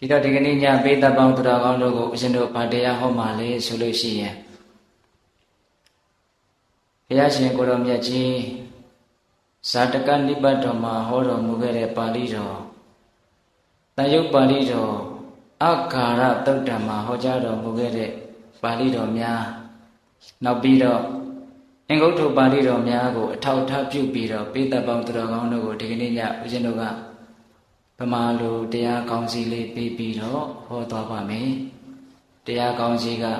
ဒီတော့ဒီကနေ့ညပေးသက်ပေါင်းသူတော်ကောင်းတို့ကိုဦးဇင်းတို့ဗာတရားဟောမှာလေဆိုလို့ရှိရင်ဘုရားရှင်ကိုရောမြတ်ကြီးဇာတကနိပတ်တော်မှာဟောတော်မူခဲ့တဲ့ပါဠိတော်တန်ရုပ်ပါဠိတော်အခါရသုတ်တံမှာဟောကြားတော်မူခဲ့တဲ့ပါဠိတော်များနောက်ပြီးတော့အင်္ဂုတ္တပါဠိတော်များကိုအထောက်အထားပြုပြီးတော့ပေးသက်ပေါင်းသူတော်ကောင်းတို့ကိုဒီကနေ့ညဦးဇင်းတို့ကဗမာလိုတရားကောင်းစီလေးပေးပြီးတော့ဟောသွားပါမယ်တရားကောင်းစီကဧ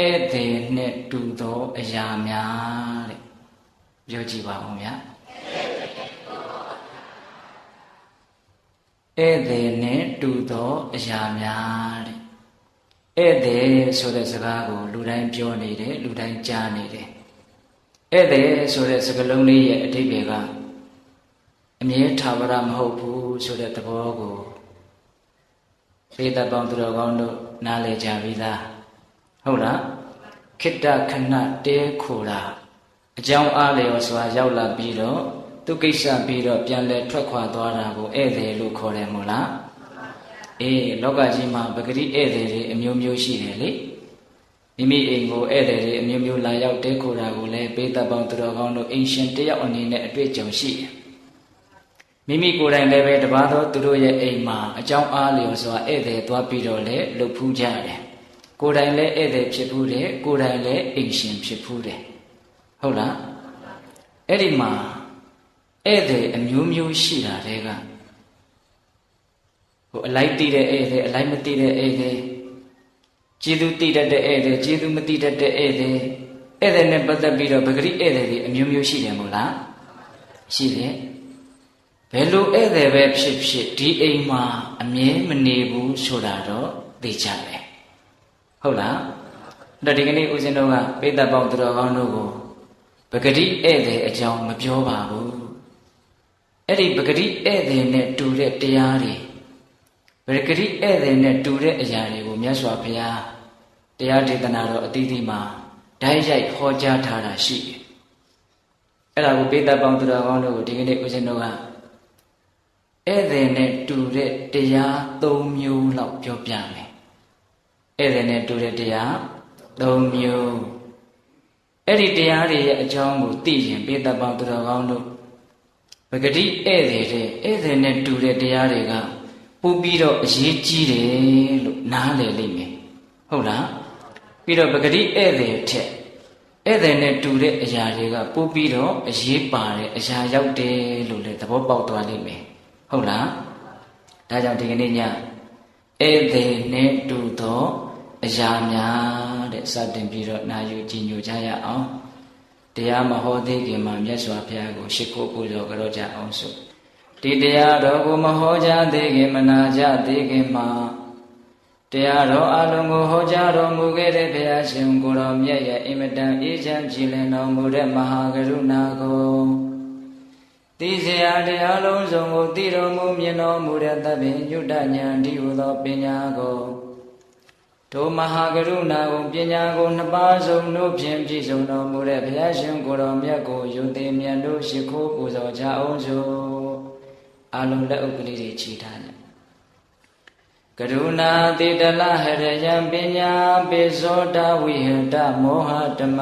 ည့်သည်နှင့်တူသောအရာများတဲ့ပြောကြည့်ပါဦးဗျာဧည့်သည်နှင့်တူသောအရာများတဲ့ဧည့်သည်ဆိုတဲ့စကားကိုလူတိုင်းပြောနေတယ်လူတိုင်းကြားနေတယ်ဧည့်သည်ဆိုတဲ့စကားလုံးလေးရဲ့အဓိပ္ပာယ်ကအမြဲထာဝရမဟုတ်ဘူးဆိုတဲ့သဘောကိုပေးသက်ပေါင်းသူတော်ကောင်းတို့နားလည်ကြပြီလားဟုတ်လားခိတ္တခဏတဲခိုတာအကြောင်းအားလျော်စွာရောက်လာပြီးတော့သူကိစ္စပြီးတော့ပြန်လဲထွက်ခွာသွားတာကိုဧည့်သည်လို့ခေါ်တယ်မို့လားအေးလောကကြီးမှာပဂတိဧည့်သည်တွေအမျိုးမျိုးရှိတယ်လေမိမိအိမ်ကိုဧည့်သည်တွေအမျိုးမျိုးလာရောက်တဲခိုတာကိုလည်းပေးသက်ပေါင်းသူတော်ကောင်းတို့အိမ်ရှင်တယောက်အနေနဲ့အတွေ့အကြုံရှိတယ်မိမိကိုယ်တိုင်လည်းပဲတပါးသောသူတို့ရဲ့အိမ်မှာအကြောင်းအားလျော်စွာဧည့်သည်သွားပြီးတော့လည်းလှုပ်ဖူးကြတယ်ကိုယ်တိုင်လည်းဧည့်သည်ဖြစ်ဖူးတယ်ကိုယ်တိုင်လည်းအိမ်ရှင်ဖြစ်ဖူးတယ်ဟုတ်လားအဲ့ဒီမှာဧည့်သည်အမျိုးမျိုးရှိတာတည်းကဟိုအလိုက်တိတဲ့ဧည့်သည်အလိုက်မတိတဲ့ဧည့်သည်ကျေးဇူးတိတတ်တဲ့ဧည့်သည်ကျေးဇူးမတိတတ်တဲ့ဧည့်သည်ဧည့်သည်နဲ့ပတ်သက်ပြီးတော့ပဂရိဧည့်သည်တွေအမျိုးမျိုးရှိတယ်မို့လားရှိတယ်ဘယ်လိုဧည့်သည်ပဲဖြစ်ဖြစ်ဒီအိမ်မှာအမြဲမနေဘူးဆိုတာတော့သိကြတယ်ဟုတ်လားအဲ့တော့ဒီကနေ့ဦးဇင်းတို့ကပိဋကပေါင်းသူတော်ကောင်းတို့ကိုပဂတိဧည့်သည်အကြောင်းမပြောပါဘူးအဲ့ဒီပဂတိဧည့်သည်နဲ့တူတဲ့တရားတွေပဂတိဧည့်သည်နဲ့တူတဲ့အရာတွေကိုမြတ်စွာဘုရားတရားဒေသနာတော်အသီးသီးမှာဓာတ်ရိုက်ဟောကြားထားတာရှိတယ်အဲ့ဒါကိုပိဋကပေါင်းသူတော်ကောင်းတို့ကိုဒီကနေ့ဦးဇင်းတို့ကဧည့်သည်နဲ့တူတဲ့တရား၃မျိုးလောက်ပြောပြမယ်ဧည့်သည်နဲ့တူတဲ့တရား၃မျိုးအဲ့ဒီတရားတွေရဲ့အကြောင်းကိုသိရင်ပိဋကပေါင်းသူတော်ကောင်းတို့ပဂတိဧည့်သည်တဲ့ဧည့်သည်နဲ့တူတဲ့တရားတွေကပို့ပြီးတော့အရေးကြီးတယ်လို့နားလည်လိမ့်မယ်ဟုတ်လားပြီးတော့ပဂတိဧည့်သည်ထက်ဧည့်သည်နဲ့တူတဲ့အရာတွေကပို့ပြီးတော့အရေးပါတဲ့အရာရောက်တယ်လို့လည်းသဘောပေါက်သွားလိမ့်မယ်ဟုတ်လားဒါကြောင့်ဒီကနေ့ညဧည့်သည်နဲ့တူသောအရာများတဲ့စတင်ပြီးတော့နာယူကြည်ညိုကြရအောင်တရားမဟောသေးခင်မှာမြတ်စွာဘုရားကိုရှိခိုးပူဇော်ကြကြအောင်ဆိုဒီတရားတော်ကိုမဟောကြားသေးခင်မနာကြသေးခင်မှာတရားတော်အလုံးကိုဟောကြားတော်မူခဲ့တဲ့ဘုရားရှင်ကိုယ်တော်မြတ်ရဲ့အင်မတန်အေးချမ်းကြည်လင်တော်မူတဲ့မဟာကရုဏာကိုသိစရာတရားလုံးစုံကိုသိတော်မူမြင်တော်မူတဲ့သဗ္ဗညုတဉာဏ်ဒီဟုသောပညာကိုထိုမဟာကရုဏာကိုပညာကိုနှစ်ပါးစုံတို့ဖြင့်ပြည့်စုံတော်မူတဲ့ဘုရားရှင်ကိုယ်တော်မြတ်ကိုယုံသိမြတ်တို့ရှိခိုးပူဇော်ကြအောင်စို့အလုံးလက်ဥပ္ပလေးတွေခြိထားတယ်ကရုဏာတိတလဟရယံပညာပိဇောတဝိဟတမောဟတမ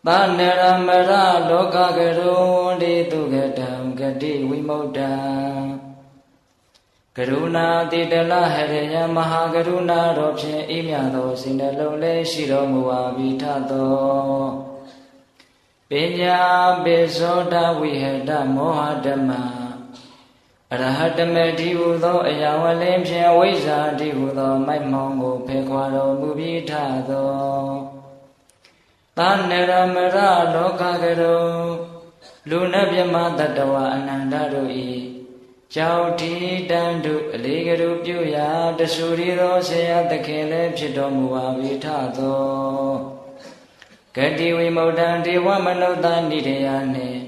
သနရမရလောကကရုံတိတုဂတံဂတိဝိမု ddha ကရုဏာတိတလဟရယံမဟာကရုဏာတော်ဖြင့်အေးမြသောစိတ်နှလုံးလေးရှိတော်မူပါပြီထသောပညာပိဇောတဝိဟတမောဟဓမ္မအရဟတမေတိဟုသောအရာဝလင်းဖြင့်ဝိဇ္ဇာတိဟုသောမိုက်မောင်ကိုဖယ်ခွာတော်မူပြီးထသောသနရမရလောကကရုံလူနှမြမတတဝအနန္တတို့၏ကြောက်တီတန်တုအလေးကရုပြုရာတဆူရီသောဆရာသခင်လည်းဖြစ်တော်မူပါပြီထသောဂတိဝိမု ddha ဒေဝမနုဿနိတယနှင့်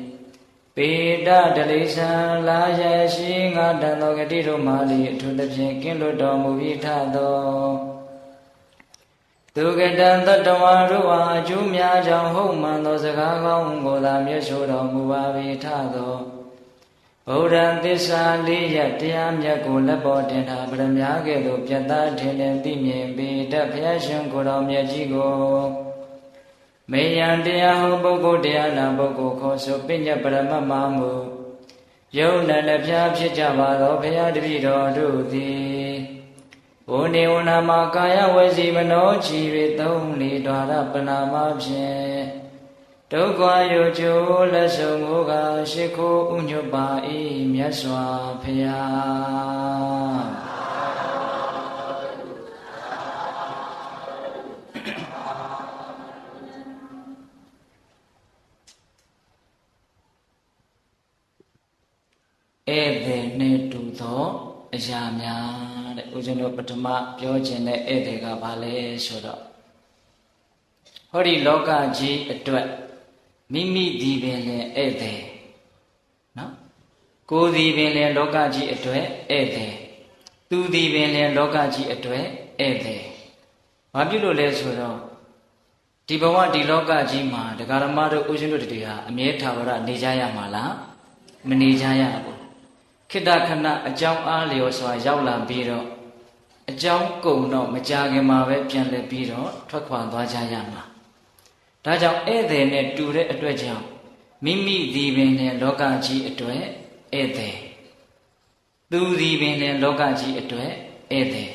ပေတတလိဆံလာရရှိငါတန်သောဂတိတို့မာလီအထူးသဖြင့်ကင်းလွတ်တော်မူပြီးထသောသူကတံတတဝါတို့အားအကျိုးများကြောင့်ဟုတ်မှန်သောစကားကောင်းကိုသာမြတ်ဆိုတော်မူပါပြီထသော ဗုဒ္ဓသစ္စာလေးရတရားမြတ်ကိုလက်ပေါ်တင်တာဗရမ ्या ကဲ့သို့ပြတ်သားထင်ထင်သိမြင်ပြီးတတ်ဘုရားရှင်ကိုယ်တော်မြတ်ကြီးကိုမေယံတရားဟောပုဂ္ဂိုလ်တရားနာပုဂ္ဂိုလ်ခေါ်ဆိုပညာပရမတ်မမှုယုံနာနှဖျားဖြစ်ကြပါသောဘုရားတပည့်တော်တို့သည်ဘုနေဝနာမှာကာယဝစီမနောချီ၍သုံးလေဒွါရပနာမဖြင့်ဒုက္ခယောကျိုးလက်ဆုံးကိုကရှိခိုးဥညွတ်ပါ၏မြတ်စွာဘုရားဧည့်သည်နှင့်တူသောအရာများတဲ့ဦးဇင်းတို့ပထမပြောခြင်းတဲ့ဧည့်သည်ကဘာလဲဆိုတော့ဟောဒီလောကကြီးအတွက်မိမိဒီပင်လင်ဧည့်သည်နော်ကိုယ်ဒီပင်လင်လောကကြီးအတွက်ဧည့်သည်သူဒီပင်လင်လောကကြီးအတွက်ဧည့်သည်ဘာဖြစ်လို့လဲဆိုတော့ဒီဘဝဒီလောကကြီးမှာဒကာရမတို့ဦးဇင်းတို့တွေဟာအမြဲထာဝရနေကြရမှာလားမနေကြရဘူးခိတ္တခဏအကြောင်းအားလျော်စွာရောက်လာပြီးတော့အကြောင်းကုန်တော့မကြခင်မှာပဲပြန်လည်ပြီးတော့ထွက်ခွာသွားကြရမှာဒါကြောင့်ဧည့်သည်နဲ့တူတဲ့အတွက်ကြောင့်မိမိဒီပင်နဲ့လောကကြီးအတွက်ဧည့်သည်သူဒီပင်နဲ့လောကကြီးအတွက်ဧည့်သည်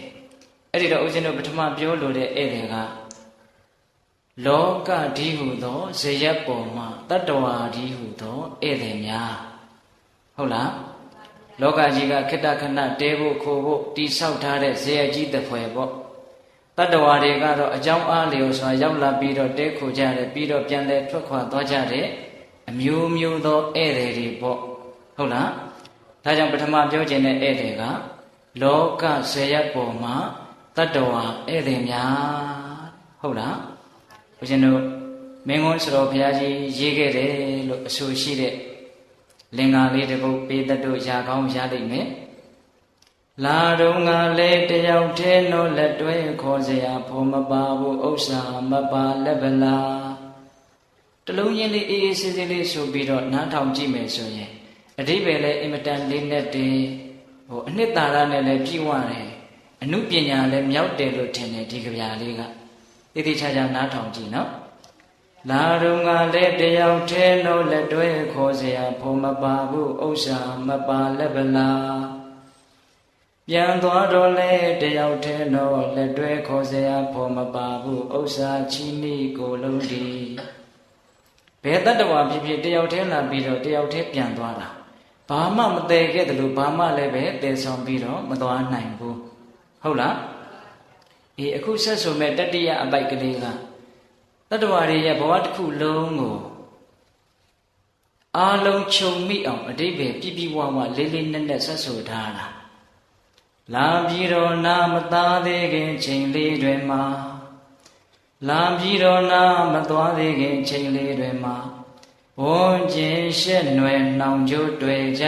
အဲ့ဒီတော့ဦးဇင်းတို့ပထမပြောလိုတဲ့ဧည့်သည်ကလောကဒီဟုသောဇယက်ပေါ်မှာတတ္တဝါဒီဟုသောဧည့်သည်များဟုတ်လားလောကကြီးကခိတ္တခဏတဲဖို့ခိုးဖို့တိဆောက်ထားတဲ့ဇယက်ကြီးတစ်ဖွဲပေါ့တတ္တဝါတွေကတော့အကြောင်းအားလျော်စွာရောက်လာပြီးတော့တဲခိုကြတယ်ပြီးတော့ပြန်လဲထွက်ခွာသွားကြတဲ့အမျိုးမျိုးသောဧည့်သည်တွေပေါ့ဟုတ်လားဒါကြောင့်ပထမပြောခြင်းတဲ့ဧည့်သည်ကလောကဇယက်ပေါ်မှာတတ္တဝါဧည့်သည်များဟုတ်လားဘုရားတို့မင်းကုန်းစတော်ဘုရားကြီးရေးခဲ့တယ်လို့အဆိုရှိတဲ့လင်္ကာလေးတစ်ပုဒ်ပေးတတ်တို့ရာကောင်းရလိမ့်မယ်လာတော့ငါလေတယောက်တည်းတော့လက်တွဲခေါ်เสียဖို့မပါဘူးဥစ္စာမပါလက်ဗလာတလုံးချင်းလေးအေးအေးဆေးဆေးလေးဆိုပြီးတော့နားထောင်ကြည့်မယ်ဆိုရင်အဓိပ္ပာယ်လည်းအင်မတန်လေးနဲ့တည်းအနှစ်သာရနဲ့လည်းပြည့်ဝတယ်အနုပညာလည်းမြောက်တယ်လို့ထင်တယ်ဒီကြပြလေးကတိတိကျကျနားထောင်ကြည့်နော်လာတော့ငါလေတယောက်တည်းတော့လက်တွဲခေါ်เสียဖို့မပါဘူးဥစ္စာမပါလက်ဗလာပြန်သွားတော့လေတယောက်တည်းတော့လက်တွဲခေါ်เสียဖို့မပါဘူးဥစ္စာချီနီကိုလုံးဒီဘယ်တတ္တဝါဖြစ်ဖြစ်တယောက်တည်းလာပြီးတော့တယောက်တည်းပြန်သွားတာဘာမှမတည်ခဲ့တယ်လို့ဘာမှလည်းပဲတည်ဆောင်ပြီးတော့မသွားနိုင်ဘူးဟုတ်လားအခုဆက်ဆိုမဲ့တတိယအပိုက်ကလေးကတတ္တဝါတွေရဲ့ဘဝတစ်ခုလုံးကိုအားလုံးခြုံမိအောင်အတိပ္ပယ်ပြည့်ပြည့်ဝဝလေးလေးနက်နက်ဆက်ဆိုထားတာလာပြီးတော့နာမသားသေးခင်ချိန်လေးတွေမှာလာပြီးတော့နာမသွားသေးခင်ချိန်လေးတွေမှာဝန်းကျင်ရှက်နွယ်နှောင်ကြိုးတွေ့ကြ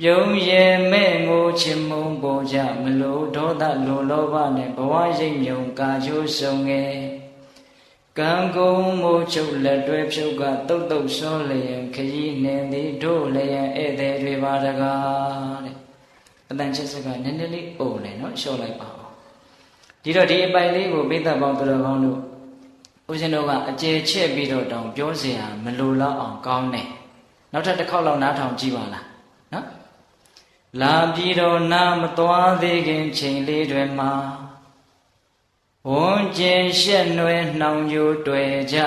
ပြုံးရဲမဲ့ငိုချင်မုန်းပေါ်ကြမလို့ဒေါသလိုလောဘနဲ့ဘဝရိပ်မြုံကာချိုးဆုံငယ်ကံကုန်မိုးချုပ်လက်တွဲဖြုတ်ကတုတ်တုတ်စောလျင်ခရီးနေသည်တို့လျင်ဧည့်သည်တွေပါတကားတဲ့အတန်ချက်စကနည်းနည်းလေးအုံနေနော်လျှော့လိုက်ပါဦးဒီတော့ဒီအပိုင်လေးကိုပိဿပေါင်းသူတော်ကောင်းတို့ဦးဇင်းတို့ကအကျေချက်ပြီးတော့တောင်ပြောเสียမလိုတော့အောင်ကောင်းတယ်နောက်ထပ်တစ်ခေါက်လောက်နားထောင်ကြည့်ပါလားနော်လာပြီးတော့နာမသွားသေးခင်ချိန်လေးတွေမှာဝန်းကျင်ရှက်နွယ်နှောင်ကြိုးတွေ့ကြ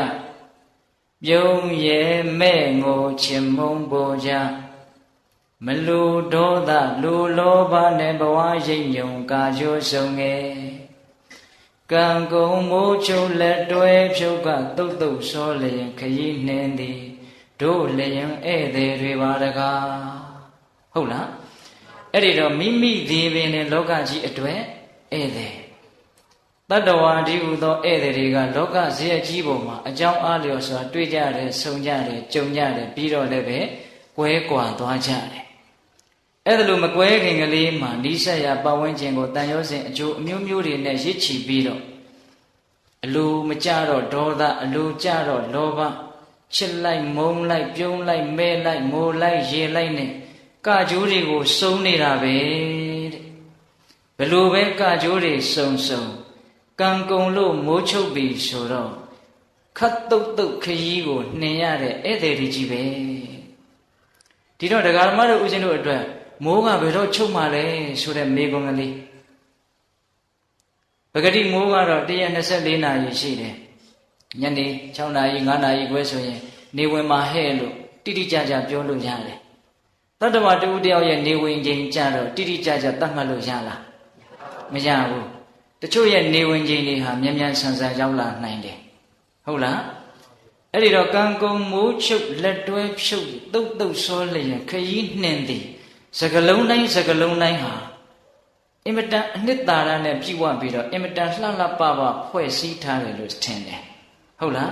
ပြုံးရဲမဲ့ငိုချင်မုန်းပေါ်ကြမလူဒေါသလူလောဘနဲ့ဘဝရိပ်ညုံကာချိုးဆုံငယ်ကံကုန်မိုးချုပ်လက်တွဲဖြုတ်ကတုတ်တုတ်စောလျင်ခရီးနှင်းသည်တို့လျင်ဧည့်သည်တွေပါတကားဟုတ်လားအဲ့ဒီတော့မိမိဒီပင်နဲ့လောကကြီးအတွက်ဧည့်သည်တတ္တဝါဒီဟုသောဧည့်သည်တွေကလောကဇေယျကြီးပေါ်မှာအကြောင်းအားလျော်စွာတွေ့ကြတယ်ဆုံကြတယ်ကြုံကြတယ်ပြီးတော့လည်းပဲကွဲကွာသွားကြတယ်အဲ့ဒါလိုမကွဲခင်ကလေးမှာနိစ္စရာပတ်ဝန်းကျင်ကိုတန်ရောစဉ်အကျိုးအမျိုးမျိုးတွေနဲ့ရစ်ချီပြီးတော့အလိုမကြတော့ဒေါသအလိုကြတော့လောဘချစ်လိုက်မုန်းလိုက်ပြုံးလိုက်မဲလိုက်ငိုလိုက်ရေလိုက်နဲ့ ကကြိုးတွေကိုစုံနေတာပဲတဲ့ဘယ်လိုပဲကကြိုးတွေစုံကံကုန်လို့မိုးချုပ်ပြီဆိုတော့ခတ်တုတ်ခရီးကိုနှင်ရတဲ့ဧည့်သည်တွေကြီးပဲဒီတော့ဒကာဓမ္မတို့ဦးဇင်းတို့အတွက်မိုးကဘယ်တော့ချုပ်မှလဲဆိုတဲ့မေးခွန်းကလေးပဂတိမိုးကတော့124နာရီရှိတယ်ညနေ6နာရီ9နာရီခွဲဆိုရင်နေဝင်မှာဟဲ့လို့တိတိကျကျပြောလို့ရတယ်တတ္တဝတဦးတယောက်ရဲ့နေဝင်ချိန်ကြတော့တိတိကျကျသတ်မှတ်လို့ရလားမရဘူးတချို့ရဲ့နေဝင်ချိန်တွေဟာမြန်ဆန်ရောက်လာနိုင်တယ်ဟုတ်လားအဲ့ဒီတော့ကံကုံမိုးချုပ်လက်တွဲဖြုတ်တုတ်စောလျက်ခရီးနှင်သည်စကလုံးတိုင်းဟာအင်မတန်အနှစ်သာရနဲ့ပြည့်ဝပြီးတော့အင်မတန်လှလှပပဖွဲ့စည်းထားတယ်လို့ထင်တယ်ဟုတ်လား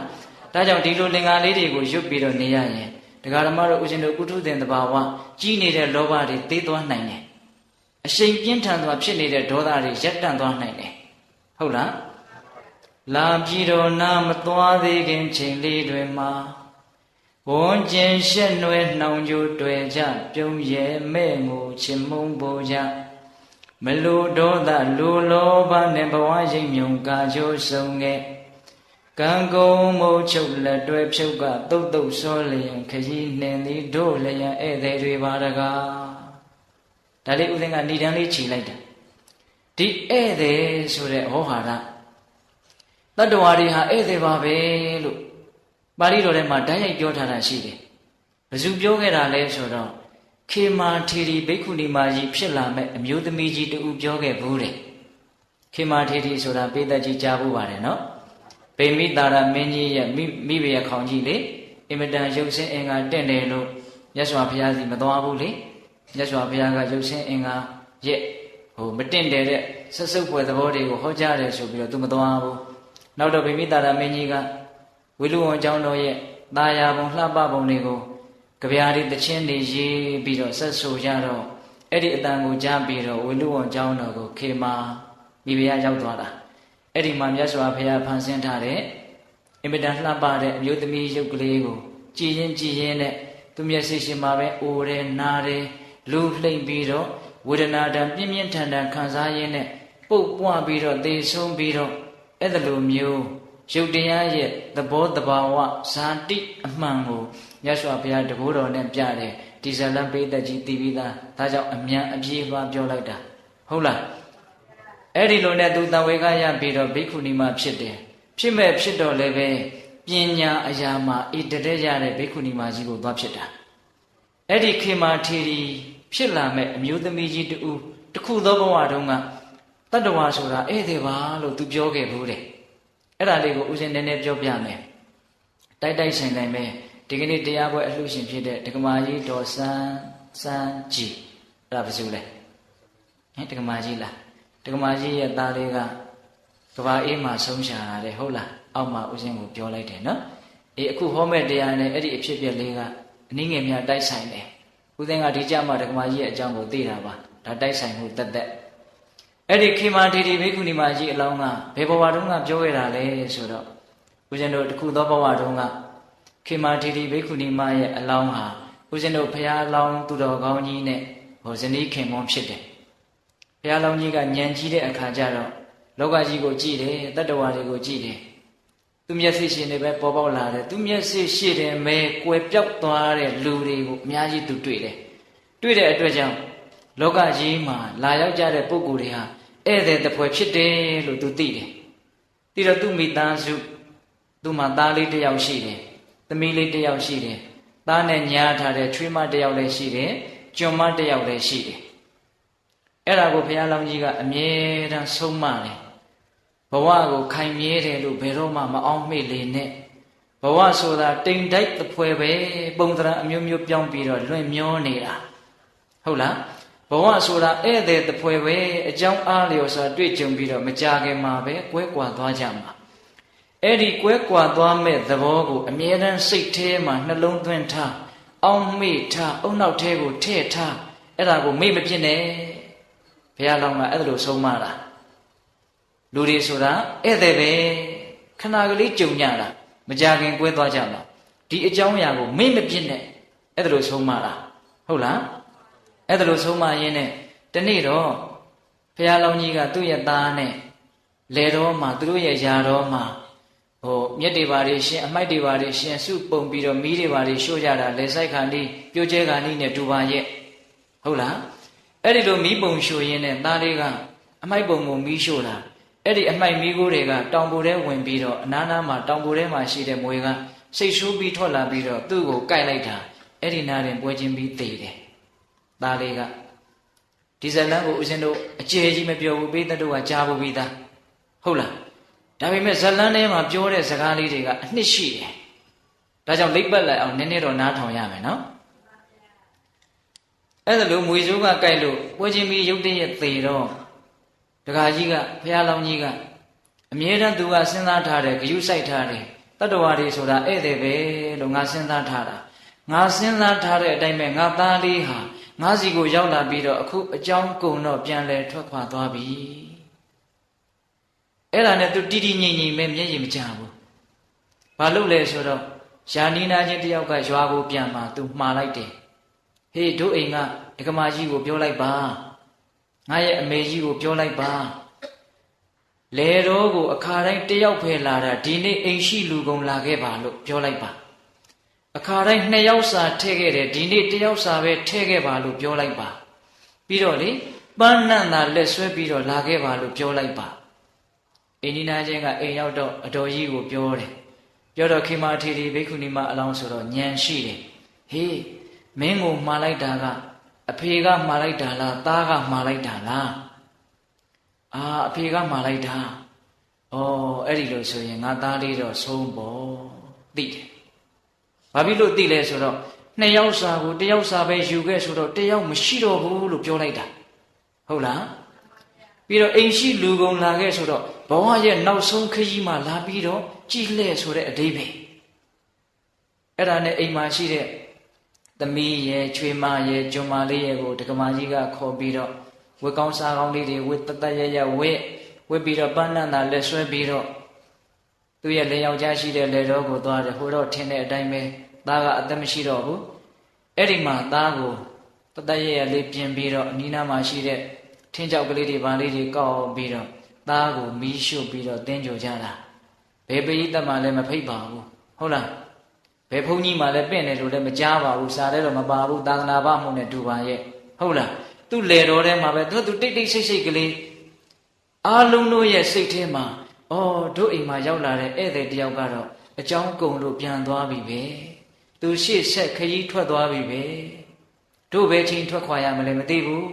ဒါကြောင့်ဒီလိုလင်္ကာလေးတွေကိုရွတ်ပြီးတော့နေရရင်ဒကာဓမ္မတို့ဦးဇင်းတို့ကုထုသင်တဘာဝကြီးနေတဲ့လောဘတွေသေးသွားနိုင်တယ်အရှိန်ပြင်းထန်စွာဖြစ်နေတဲ့ဒေါသတွေရပ်တန့်သွားနိုင်တယ်ဟုတ်လားလာပြည်တော်နာမသွားသေးခင်ချိန်လေးတွေမှာဝန်းကျင်ရှက်နွယ်နှောင်ကြိုတွေ့ကြပြုံးရဲမဲ့ငိုချင်မုန်းပေါ်ကြမလိုဒေါသလိုလောဘနဲ့ဘဝရိပ်မြုံကာချိုးဆုံးခဲ့ကံကုန်မိုးချုပ်လက်တွဲဖြုတ်ကတုတ်စောလျင်ခရီးနှင်သည်တို့လျင်ဧည့်သည်တွေပါတကားဒါလေးဦးသိန်းကဏိဒန်းလေးခြေလိုက်တာဒီဧည့်သည်ဆိုတဲ့ဟောဟာရတတ္တဝါတွေဟာဧည့်သည်ပါပဲလို့ပါဠိတော်ထဲမှာဓာတ်ရိုက်ပြောထားတာရှိတယ်ဘယ်သူပြောခဲ့တာလဲဆိုတော့ခေမာထေရီဘိက္ခုနီမကြီးဖြစ်လာမဲ့အမျိုးသမီးကြီးတူပြောခဲ့ဘူးတဲ့ခေမာထေရီဆိုတာပိသက်ကြီးကြားဖို့ပါတယ်နော်ဗိမိတာရမင်းကြီးရဲ့မိဘရဲ့ခေါင်းကြီးလေအင်မတန်ရုပ်ဆင်းအင်္ဂါတင့်တယ်လို့မြတ်စွာဘုရားစီမသွားဘူးလေမြတ်စွာဘုရားကရုပ်ဆင်းအင်္ဂါရဲ့မတင့်တယ်တဲ့ဆက်စုပ်ဖွယ်သဘောတွေကိုဟောကြားတယ်ဆိုပြီးတော့သူမသွားဘူးနောက်တော့ဗိမိတာရမင်းကြီးကဝိလုဝံကျောင်းတော်ရဲ့တာယာပုံလှပပုံတွေကိုကြပြားဒီတခြင်းတွေရေးပြီးတော့ဆက်ဆိုကြတော့အဲ့ဒီအတန်ကိုကြားပြီးတော့ဝိလုဝံကျောင်းတော်ကိုခေမာမိဖုရားရောက်သွားတာအဲ့ဒီမှာမြတ်စွာဘုရားဖန်ဆင်းထားတဲ့အင်မတန်လှပတဲ့အမျိုးသမီးရုပ်ကလေးကိုကြည်ရင်နဲ့သူမျက်စိရှင်မှာပဲအိုတယ်နားတယ်လူလှိမ့်ပြီးတော့ဝေဒနာတံပြင်းပြင်းထန်ထန်ခံစားရင်းနဲ့ပုတ်ပွားပြီးတော့သေဆုံးပြီးတော့အဲ့ဒါလိုမျိုးရုပ်တရားရဲ့သဘောတဘာဝဇာတိအမှန်ကိုမြတ်စွာဘုရားတဘိုးတော်နဲ့ပြတယ်ဒီဇလံပိသက်ကြီးသိပြီးသားဒါကြောင့်အမြန်အပြေးသွားပြောလိုက်တာဟုတ်လားအဲ့ဒီလိုနဲ့သူတန်ဝေကရပြီးတော့ဘိက္ခုနီမဖြစ်တယ်ဖြစ်မဲ့ဖြစ်တော့လည်းပဲပညာအရာမှာဣတတဲ့ရတဲ့ဘိက္ခုနီမကြီးကိုသွားဖြစ်တာအဲ့ဒီခေမာထေရီဖြစ်လာမဲ့အမျိုးသမီးကြီးတူတခုသောဘဝတုန်းကတတ္တဝါဆိုတာဧည့်သည်ပါလို့သူပြောခဲ့ဘူးတဲ့အဲ့ဒါလေးကိုဦးဇင်းနည်းနည်းပြောပြမယ်တိုက်ဆိုင်ပဲဒီကနေ့တရားပွဲအလှရှင်ဖြစ်တဲ့ဒကမာကြီးတော်စန်းကြီးအဲ့ဒါဘယ်သူလဲဒကမာကြီးလားဒကမာကြီးရဲ့သားလေးကကဘာအေးမှာဆုံးရှာရတယ်ဟုတ်လားအောက်မှာဦးဇင်းကိုပြောလိုက်တယ်နော်အခုဟောမဲ့တရားနဲ့အဲ့ဒီအဖြစ်ပြက်လေးကအနည်းငယ်များတိုက်ဆိုင်တယ်ဦးဇင်းကဒီကြမှာဒကမာကြီးရဲ့အကြောင်းကိုသိတာပါဒါတိုက်ဆိုင်မှုတက်အဲ့ဒီခေမာထေရီဘိက္ခုနီမကြီးအလောင်းကဘယ်ဘဝတုန်းကပြောခဲ့တာလဲဆိုတော့ဦးဇင်းတို့တခုသောဘဝတုန်းကခေမာထေရီဘိက္ခုနီမရဲ့အလောင်းဟာဦးဇင်းတို့ဘုရားအလောင်းသူတော်ကောင်းကြီးနဲ့ဇနီးခင်မွန်းဖြစ်တယ်ဘုရားလောင်းကြီးကညံကြီးတဲ့အခါကျတော့လောကကြီးကိုကြည့်တယ်တတ္တဝါတွေကိုကြည့်တယ်သူမျက်စိရှင်တွေပဲပေါ်ပေါက်လာတယ်သူမျက်စိရှိတယ်မဲကွယ်ပြောက်သွားတဲ့လူတွေကိုအများကြီးသူတွေ့တဲ့အတွက်ကြောင့်လောကကြီးမှာလာရောက်ကြတဲ့ပုဂ္ဂိုလ်တွေဟာဧည့်သည်တပွဲဖြစ်တယ်လို့သူသိတယ်ပြီးတော့သူ့မိသားစုသူ့မှာသားလေးတစ်ယောက်ရှိတယ်သမီးလေးတစ်ယောက်ရှိတယ်သားနဲ့ညားထားတဲ့ချွေးမတစ်ယောက်လည်းရှိတယ်ကျွန်မတစ်ယောက်လည်းရှိတယ်အဲ့ဒါကိုဘုရားလောင်းကြီးကအမြဲတမ်းဆုံးမတယ်ဘဝကိုခိုင်မြဲတယ်လို့ဘယ်တော့မှမအောင်မေ့လေနဲ့ဘဝဆိုတာတိမ်တိုက်တပွဲပဲပုံသဏ္ဍာန်အမျိုးမျိုးပြောင်းပြီးတော့လွင့်မျောနေတာဟုတ်လားဘဝဆိုတာဧည့်သည်တပွဲပဲအကြောင်းအားလျော်စွာတွေ့ကြုံပြီးတော့မကြခင်မှာပဲကွဲကွာသွားကြမှာအဲ့ဒီကွဲကွာသွားမဲ့သဘောကိုအမြဲတမ်းစိတ်ထဲမှာနှလုံးသွင်းထားအောင်းမေ့ထားအုံနောက်ထဲကိုထည့်ထားအဲ့ဒါကိုမေ့မဖြစ်နဲ့ဘုရားလောင်းကအဲ့ဒါလိုဆုံးမတာလူတွေဆိုတာဧည့်သည်ပဲခဏကလေးကြုံကြတာမကြခင်ကွဲသွားကြမှာဒီအကြောင်းအရာကိုမေ့မဖြစ်နဲ့အဲ့ဒါလိုဆုံးမတာဟုတ်လား အဲ့ဒါလို့ဆုံးမရင်းနဲ့တနေ့တော့ဘုရားလောင်းကြီးကသူ့ရဲ့သားနဲ့လေတော်မှာသူတို့ရဲ့ယာတော်မှာမြက်တွေပါတွေရှင်အမိုက်တွေပါတွေရှင်စုပုံပြီးတော့မီးတွေပါတွေရှို့ကြတာလေဆိုင်ခါနီးပြိုကျဲခါနီးနဲ့တူပါရဲ့ဟုတ်လားအဲ့ဒီလိုမီးပုံရှို့ရင်းနဲ့သားလေးကအမိုက်ပုံကိုမီးရှို့တာအဲ့ဒီအမိုက်မီးကိုတွေကတောင်ပေါ်ထဲဝင်ပြီးတော့အနားနားမှာတောင်ပေါ်ထဲမှာရှိတဲ့မွေကစိတ်ဆိုးပြီးထွက်လာပြီးတော့သူ့ကိုကိုက်လိုက်တာအဲ့ဒီနားရင်ပွဲချင်းပြီးသေတယ်သားလေးကဒီဇလန်းကိုဦးဇင်းတို့အကျယ်ကြီးမပြောဘူးပိဿတို့ကကြားဖို့ပြီးသားဟုတ်လားဒါပေမဲ့ဇလန်းထဲမှာပြောတဲ့စကားလေးတွေကအနှစ်ရှိတယ်ဒါကြောင့်လိပ်ပတ်လိုက်အောင်နည်းနည်းတော့နားထောင်ရမယ်နော်အဲ့ဒါလို့မွေစိုးကကြိုက်လို့ပွဲချင်းပြီးရုတ်တရက်သေတော့ဒကာကြီးကဘုရားလောင်းကြီးကအမြဲတမ်းသူကစဉ်းစားထားတယ်ဂယုစိုက်ထားတယ်တတ္တဝါတွေဆိုတာဧည့်သည်ပဲလို့ငါစဉ်းစားထားတာငါစဉ်းစားထားတဲ့အတိုင်းပဲငါသားလေးဟာငါစီကိုရောက်လာပြီးတော့အခုအကြောင်းကုန်တော့ပြန်လဲထွက်ခွာသွားပြီအဲ့ဒါနဲ့သူတီတီငိမ့်ငိမ့်ပဲမျက်ရည်မကျဘူးဘာလို့လဲဆိုတော့ယာနီနာချင်းတယောက်ကရွာကိုပြန်มาသူမှားလိုက်တယ်ဟေးတို့အိမ်ကဒကမာကြီးကိုပြောလိုက်ပါငါရဲ့အမေကြီးကိုပြောလိုက်ပါလေတော်ကိုအခါတိုင်းတယောက်ဖယ်လာတာဒီနေ့အိမ်ရှိလူကုန်လာခဲ့ပါလို့ပြောလိုက်ပါအခါတိုင်း2ယောက်စာထည့်ခဲ့တယ်ဒီနေ့1ယောက်စာပဲထည့်ခဲ့ပါလို့ပြောလိုက်ပါပြီးတော့လေပန်းနံ့သာလက်ဆွဲပြီးတော့လာခဲ့ပါလို့ပြောလိုက်ပါအိန္ဒိနာချင်းကအိမ်ရောက်တော့အတော်ကြီးကိုပြောတယ်ပြောတော့ခေမာထေရီဘိက္ခုနီမအလောင်းဆိုတော့ညံရှိတယ်ဟေးမင်းကိုမှားလိုက်တာကအဖေကမှားလိုက်တာလားသားကမှားလိုက်တာလားအဖေကမှားလိုက်တာဩအဲ့ဒီလိုဆိုရင်ငါသားလေးတော့ဆုံးပေါ့သိတယ်ဘာဖြစ်လို့သိလဲဆိုတော့2ယောက်စာကို1ယောက်စာပဲယူခဲ့ဆိုတော့1ယောက်မရှိတော့ဘူးလို့ပြောလိုက်တာဟုတ်လားပြီးတော့အိမ်ရှိလူကုန်လာခဲ့ဆိုတော့ဘဝရဲ့နောက်ဆုံးခရီးမှာလာပြီးတော့ကြည်လှဲ့ဆိုတဲ့အဓိပ္ပာယ်အဲ့ဒါနဲ့အိမ်မှာရှိတဲ့သမီးရဲ့ချွေမရဲ့ကျွမ်းမလေးရဲ့ကိုဒကမာကြီးကခေါ်ပြီးတော့ဝက်ကောင်းစားကောင်းလေးတွေဝက်တတရရဝက်ပြီးတော့ပန်းနံ့သာလက်ဆွဲပြီးတော့သူ့ရဲ့လေယောက်ျားရှိတဲ့လေတော်ကိုသွားတယ်ဟိုတော့ထင်းတဲ့အတိုင်းပဲသားကအသက်မရှိတော့ဘူးအဲ့ဒီမှာသားကိုတတရရလေးပြင်ပြီးတော့အနီးနားမှာရှိတဲ့ထင်းကြောက်ကလေးတွေဗာလေးတွေကောက်ပြီးတော့သားကိုမီးရှို့ပြီးတော့တင်းကြိုကြတာဘယ်ပိဋကမှလည်းမဖိတ်ပါဘူးဟုတ်လားဘယ်ဘုန်းကြီးမှလည်းပြင့်တယ်လို့လည်းမကြားပါဘူးစာလည်းတော့မပါဘူးသာသနာ့ဘမှုနဲ့တူပါရဲ့ဟုတ်လားသူ့လေတော်ထဲမှာပဲသူတိတ်တိတ်ဆိတ်ဆိတ်ကလေးအားလုံးတို့ရဲ့စိတ်ထဲမှာတို့အိမ်မှာရောက်လာတဲ့ဧည့်သည်တယောက်ကတော့အကြောင်းကုန်လို့ပြန်သွားပြီပဲသူရှေ့ဆက်ခရီးထွက်သွားပြီပဲတို့ပဲချင်းထွက်ခွာရမလဲမသိဘူး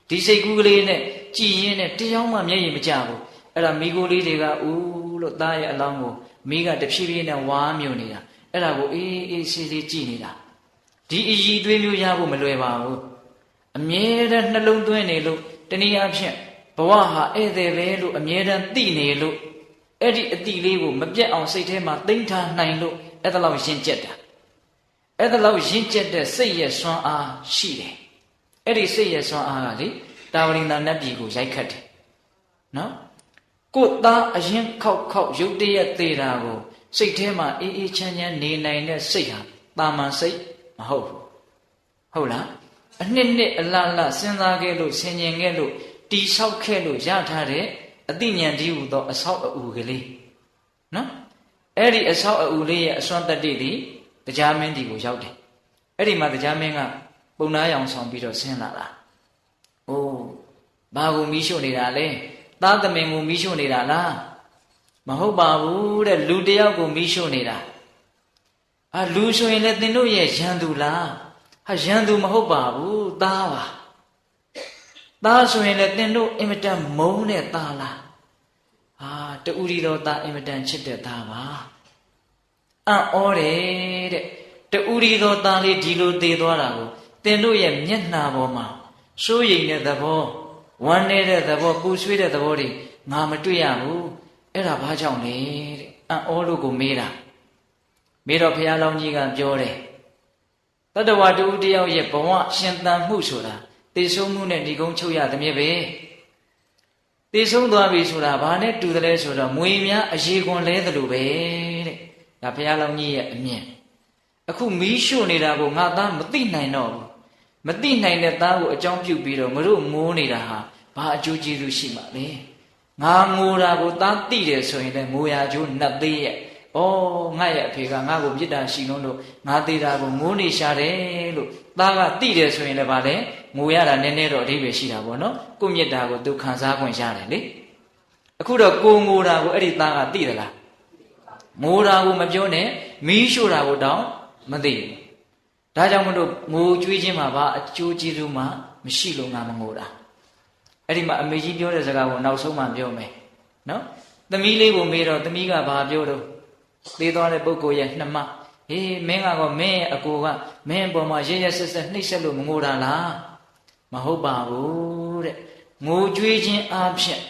ဒီစိတ်ကူးကလေးနဲ့ကြည်ရင်းနဲ့တရားမှမျက်ရည်မကျဘူးအဲ့ဒါမိကိုလေးတွေကဦးလို့သားရဲ့အလောင်းကိုမိကတဖြည်းဖြည်းနဲ့ဝါမြုံနေတာအဲ့ဒါကိုအေးအေးဆေးဆေးကြည်နေတာဒီအည်သွေးမျိုးရဖို့မလွယ်ပါဘူးအမြဲတမ်းနှလုံးသွင်းနေလို့တနည်းအားဖြင့်ဘဝဟာဧည့်သည်ပဲလို့အမြဲတမ်းသိနေလို့အဲ့ဒီအတိလေးကိုမပြတ်အောင်စိတ်ထဲမှာသိမ့်ထားနိုင်လို့အဲ့ဒါလောက်ရင့်ကျက်တာအဲ့ဒါလောက်ရင့်ကျက်တဲ့စိတ်ရဲ့စွမ်းအားရှိတယ်အဲ့ဒီစိတ်ရဲ့စွမ်းအားကလေတာဝရိန္ဒာနတ်ပြည်ကိုရိုက်ခတ်တယ်နော်ကိုယ်သားအရင်ခောက်ရုတ်တရက်သေးတာကိုစိတ်ထဲမှာအေးအေးချမ်းချမ်းနေနိုင်တဲ့စိတ်ဟာတာမန်စိတ်မဟုတ်ဘူးဟုတ်လားအနှစ်အလလစဉ်းစားခဲ့လို့ဆင်ញင်ခဲ့လို့တီဆောက်ခဲ့လို့ရထားတဲ့အသိဉာဏ်ဒီဟုသောအဆောက်အဦကလေးနော်အဲ့ဒီအဆောက်အဦလေးရဲ့အစွမ်းတတ္တိဒီတရားမင်းဒီကိုရောက်တယ်အဲ့ဒီမှာတရားမင်းကပုံနာရောင်ဆောင်ပြီးတော့ဆင်းလာတာအိုးဘာကိုမီးရှို့နေတာလဲသားသမင်ကိုမီးရှို့နေတာလားမဟုတ်ပါဘူးတဲ့လူတယောက်ကိုမီးရှို့နေတာလူဆိုရင်လည်းသင်တို့ရဲ့ရန်သူလားရန်သူမဟုတ်ပါဘူးသားပါသားဆိုရင်လည်းသင်တို့အင်မတန်မုန်းတဲ့သားလားတူရီတော်သားအင်မတန်ချစ်တဲ့သားပါအံ့ဩတယ်တဲ့တူရီတော်သားလေးဒီလိုသေသွားတာကိုသင်တို့ရဲ့မျက်နှာပေါ်မှာစိုးရိမ်တဲ့သဘောဝမ်းနေတဲ့သဘောပူဆွေးတဲ့သဘောတွေငါမတွေ့ရဘူးအဲ့ဒါဘာကြောင့်လဲတဲ့အံ့ဩလို့ကိုမေးတာမေးတော့ဘုရားလောင်းကြီးကပြောတယ်တတ္တဝါတူတယောက်ရဲ့ဘဝရှင်သန်မှုဆိုတာသေဆုံးမှုနဲ့ဏိကုံးချုပ်ရသမျှပဲသေဆုံးသွားပြီဆိုတာဘာနဲ့တူတယ်လဲဆိုတော့မွေများအရေခွန်လဲတယ်လို့ပဲတဲ့ဒါဘုရားလောင်းကြီးရဲ့အမြင်အခုမီးရှို့နေတာကိုငါသားမသိနိုင်တော့ဘူး မသိနိုင်တဲ့သားကိုအကြောင်းပြုပြီးတော့ငါတို့ငိုးနေတာဟာဘာအကျိုးကျေးဇူးရှိမှာလဲငါငိုတာကိုသားသိတယ်ဆိုရင်လည်းငိုရကျိုးနှက်သေးရဲ့ဩငါရဲ့အဖေကငါ့ကိုမေတ္တာရှိလို့ငါသေးတာကိုငိုးနေရှာတယ်လို့သားကသိတယ်ဆိုရင်လည်းဗာလဲငိုရတာနည်းနည်းတော့အဓိပ္ပာယ်ရှိတာပေါ့နော်ကိုမေတ္တာကိုသူခံစားခွင့်ရတယ်လေအခုတော့ကိုငိုတာကိုအဲ့ဒီသားကသိသလားငိုတာကိုမပြောနဲ့မီးရှို့တာကိုတောင်မသိဘူးဒါကြောင့်မလို့ငိုကြွေးခြင်းမှာဘာအကျိုးကျေးဇူးမှမရှိလို့ငါမငိုတာအဲ့ဒီမှာအမေကြီးပြောတဲ့စကားကိုနောက်ဆုံးမှပြောမယ်နော်သမီးလေးကိုမေးတော့သမီးကဘာပြောတော့သေးသွားတဲ့ပုဂ္ဂိုလ်ရဲ့နှမဟေးမင်းကတော့မင်းရဲ့အကိုကမင်းအပေါ်မှာရရဆက်ဆက်နှိပ်စက်လို့မငိုတာလားမဟုတ်ပါဘူးတဲ့ငိုကြွေးခြင်းအဖြစ်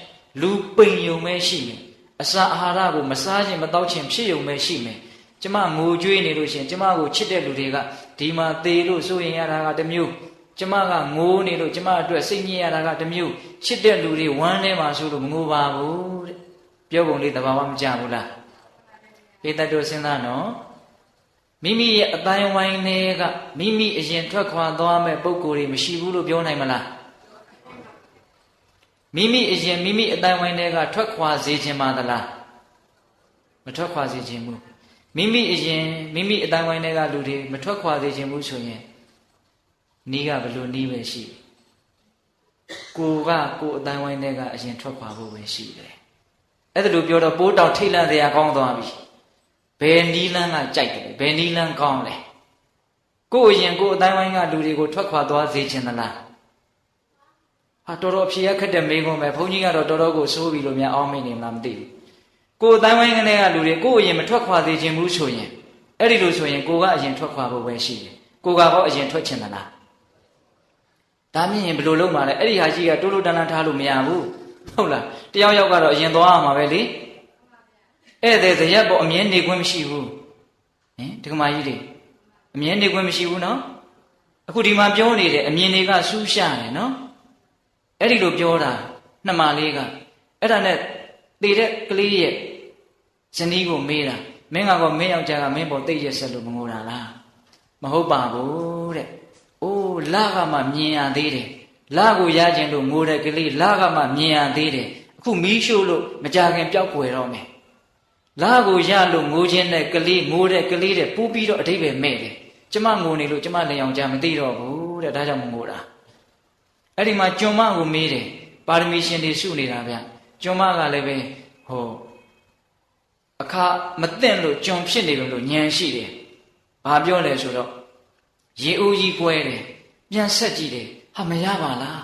လူပိန်ယုံပဲရှိမယ်အစာအာဟာရကိုမစားခြင်းမတောက်ခြင်းဖြစ်ယုံပဲရှိမယ်ကျမငိုကြွေးနေလို့ရှိရင်ကျမကိုချစ်တဲ့လူတွေကဒီမှာသေလို့စိုးရင်ရတာကတစ်မျိုးကျမကငိုနေလို့ကျမအတွက်စိတ်ညစ်ရတာကတစ်မျိုးချစ်တဲ့လူတွေဝမ်းထဲမှာဆိုလို့မငိုပါဘူးတဲ့ပြောပုံလေးသဘာဝမကျဘူးလားပိတတ်တို့စဉ်းစားနော်မိမိရဲ့အတိုင်းဝိုင်းတွေကမိမိအရင်ထွက်ခွာသွားမဲ့ပုံကိုယ်တွေမရှိဘူးလို့ပြောနိုင်မလားမိမိအရင်မိမိအတိုင်းဝိုင်းတွေကထွက်ခွာစေခြင်းပါသလားမထွက်ခွာစေခြင်းဘူးမိမိအရင်မိမိအတိုင်းဝိုင်းတွေကလူတွေမထွက်ခွာစေခြင်းဘူးဆိုရင်နီးကဘယ်လိုနီးပဲရှိကိုအတိုင်းဝိုင်းတွေကအရင်ထွက်ခွာဖို့ပဲရှိတယ်အဲ့ဒါလိုပြောတော့ပိုးတောင်ထိတ်လန့်တရားကောင်းသွားပြီဘယ်နီးလန်းကကြိုက်တယ်ဘယ်နီးလန်းကောင်းလဲကိုအရင်ကိုအတိုင်းဝိုင်းကလူတွေကိုထွက်ခွာသွားစေခြင်းသလားဟာတော်တော်ဖြေရခက်တဲ့မေးခွန်းပဲဘုန်းကြီးကတော့တော်တော်ကိုစိုးပြီလို့များအောင်းမိနေမှမသိဘူးကိုအတိုင်းဝိုင်းကနေကလူတွေကိုအရင်မထွက်ခွာစေခြင်းဘူးဆိုရင်အဲ့ဒီလိုဆိုရင်ကိုကအရင်ထွက်ခွာဖို့ပဲရှိတယ်ကိုကတော့အရင်ထွက်ခြင်းသလားဒါမြင်ရင်ဘယ်လိုလုပ်မှာလဲအဲ့ဒီဟာကြီးကတိုးလို့တန်းတန်းထားလို့မရဘူးဟုတ်လားတယောက်ယောက်ကတော့အရင်သွားရမှာပဲလေဧည့်သည်ဇရက်ပေါ်အမြဲနေခွင့်မရှိဘူးဟင်ဒကမာကြီးတွေအမြဲနေခွင့်မရှိဘူးနော်အခုဒီမှာပြောနေတယ်အမြင်တွေကဆူးရှာတယ်နော်အဲ့ဒီလိုပြောတာနှမလေးကအဲ့ဒါနဲ့တည်တဲ့ကလေးရဲ့ဇနီးကိုမေးတာမင်းကတော့မင်းယောက်ျားကမင်းပေါ်တိတ်ရက်ဆက်လို့မငိုတာလားမဟုတ်ပါဘူးတဲ့အိုးလကမှမြင်ရသေးတယ်လကိုရခြင်းလို့ငိုတဲ့ကလေးလကမှမြင်ရသေးတယ်အခုမီးရှို့လို့မကြခင်ပျောက်ကွယ်တော့မယ်လကိုရလို့ငိုခြင်းနဲ့ကလေးငိုတဲ့ကလေးတဲ့ပူးပြီးတော့အတိတ်ပဲမဲ့တယ်ကျမငိုနေလို့ကျမလျောင်ကြမသိတော့ဘူးတဲ့ဒါကြောင့်မငိုတာအဲ့ဒီမှာကျွန်မကိုမေးတယ်ပါရမီရှင်တွေရှုနေတာဗျကျွန်မကလည်းပဲဟိုအခါမသိလို့ကျွန်ဖြစ်နေလို့ဉာဏ်ရှိတယ်ဘာပြောလဲဆိုတော့ရေအိုးကြီးကွဲတယ်ပြန်ဆက်ကြည့်တယ်ဟာမရပါလား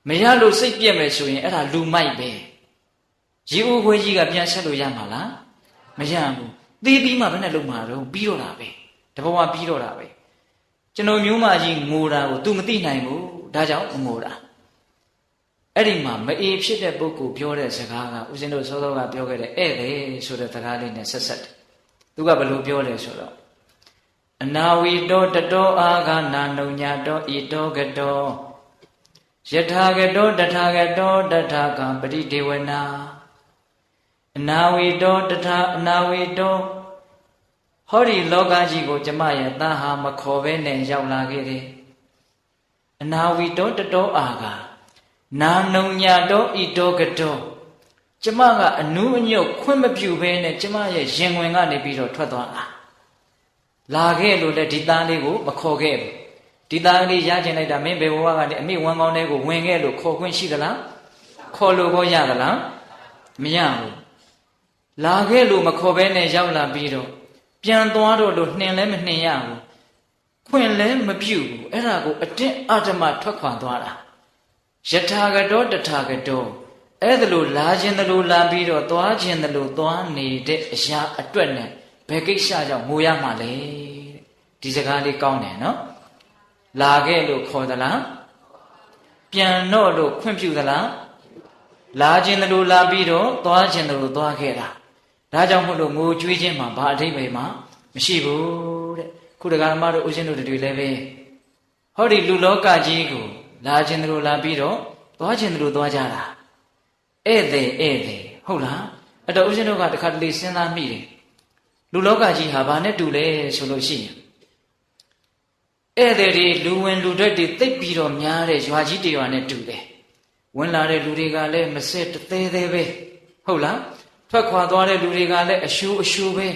မရလို့စိတ်ပြက်မယ်ဆိုရင်အဲ့ဒါလူမိုက်ပဲရေအိုးခွဲကြီးကပြန်ဆက်လို့ရမှာလားမရဘူးသေပြီးမှဘယ်နဲ့လုံးမှာတော့ပြီးတော့တာပဲတဘဝပြီးတော့တာပဲကျွန်တော်မျိုးမကြီးငိုတာကို तू မသိနိုင်ဘူးဒါကြောင့်ငိုတာအဲ့ဒီမှာမအေးဖြစ်တဲ့ပုဂ္ဂိုလ်ပြောတဲ့စကားကဦးဇင်းတို့စောစောကပြောခဲ့တဲ့ဧည့်သည်ဆိုတဲ့စကားလေးနဲ့ဆက်ဆက်တယ်သူကဘယ်လိုပြောလဲဆိုတော့အနာဝီတောတတောအာဂနာနုံညာတောဤတောကတောယထာကတောတထာကတောတထာကံပရိဒေဝနာအနာဝီတောတထာအနာဝီတောဟောဒီလောကကြီးကိုကျမရဲ့သားဟာမခေါ်ဘဲနဲ့ရောက်လာခဲ့တယ်အနာဝီတောတတောအာဂနာနုံညာတောဤတောကတောကျမကအနူးအညွတ်ခွင့်မပြုဘဲနဲ့ကျမရဲ့ရင်ဝင်ကနေပြီးတော့ထွက်သွားတာလာခဲ့လို့လည်းဒီသားလေးကိုမခေါ်ခဲ့ဘူးဒီသားလေးရကျင်လိုက်တာမင်းဘယ်ဘဝကနေအမိဝမ်းကောင်းတဲ့ကိုဝင်ခဲ့လို့ခေါ်ခွင့်ရှိသလားခေါ်လို့ကိုရသလားမရဘူးလာခဲ့လို့မခေါ်ဘဲနဲ့ရောက်လာပြီးတော့ပြန်သွားတော့လို့နှင်လည်းမနှင်ရဘူးခွင့်လည်းမပြုဘူးအဲ့ဒါကိုအတင်းအဓမ္မထွက်ခွာသွားတာယထာကတောတထာကတောအဲ့ဒါလို့လာခြင်းတလို့လာပြီးတော့သွားခြင်းတလို့သွားနေတဲ့အရာအတွက်နဲ့ဘယ်ကိစ္စကြောင့်ငိုရမှာလဲဒီစကားလေးကောင်းတယ်နော်လာခဲ့လို့ခေါ်သလားပြန်တော့လို့ခွင့်ပြုသလားလာခြင်းတလို့လာပြီးတော့သွားခြင်းတလို့သွားခဲ့တာဒါကြောင့်မို့လို့ငိုကြွေးခြင်းမှာဘာအဓိပ္ပာယ်မှမရှိဘူးတဲ့ခုတရားဓမ္မတို့ဦးဇင်းတို့တွေလည်းပဲဟောဒီလူလောကကြီးကိုလာခြင်းတလို့လာပြီးတော့သွားခြင်းတလို့သွားကြတာဧည့်သည်ဟုတ်လားအဲ့တော့ဦးဇင်းတို့ကတခါတလေစဉ်းစားမိတယ်လူလောကကြီးဟာဘာနဲ့တူလဲဆိုလို့ရှိရင် ဧည့်သည်တွေလူဝင်လူထွက်တွေသိပ်ပြီးတော့များတဲ့ရွာကြီးတရွာနဲ့တူတယ်ဝင်လာတဲ့လူတွေကလည်းမစက်တသေးသေးပဲဟုတ်လားထွက်ခွာသွားတဲ့လူတွေကလည်းအရှိုးအရှိုးပဲ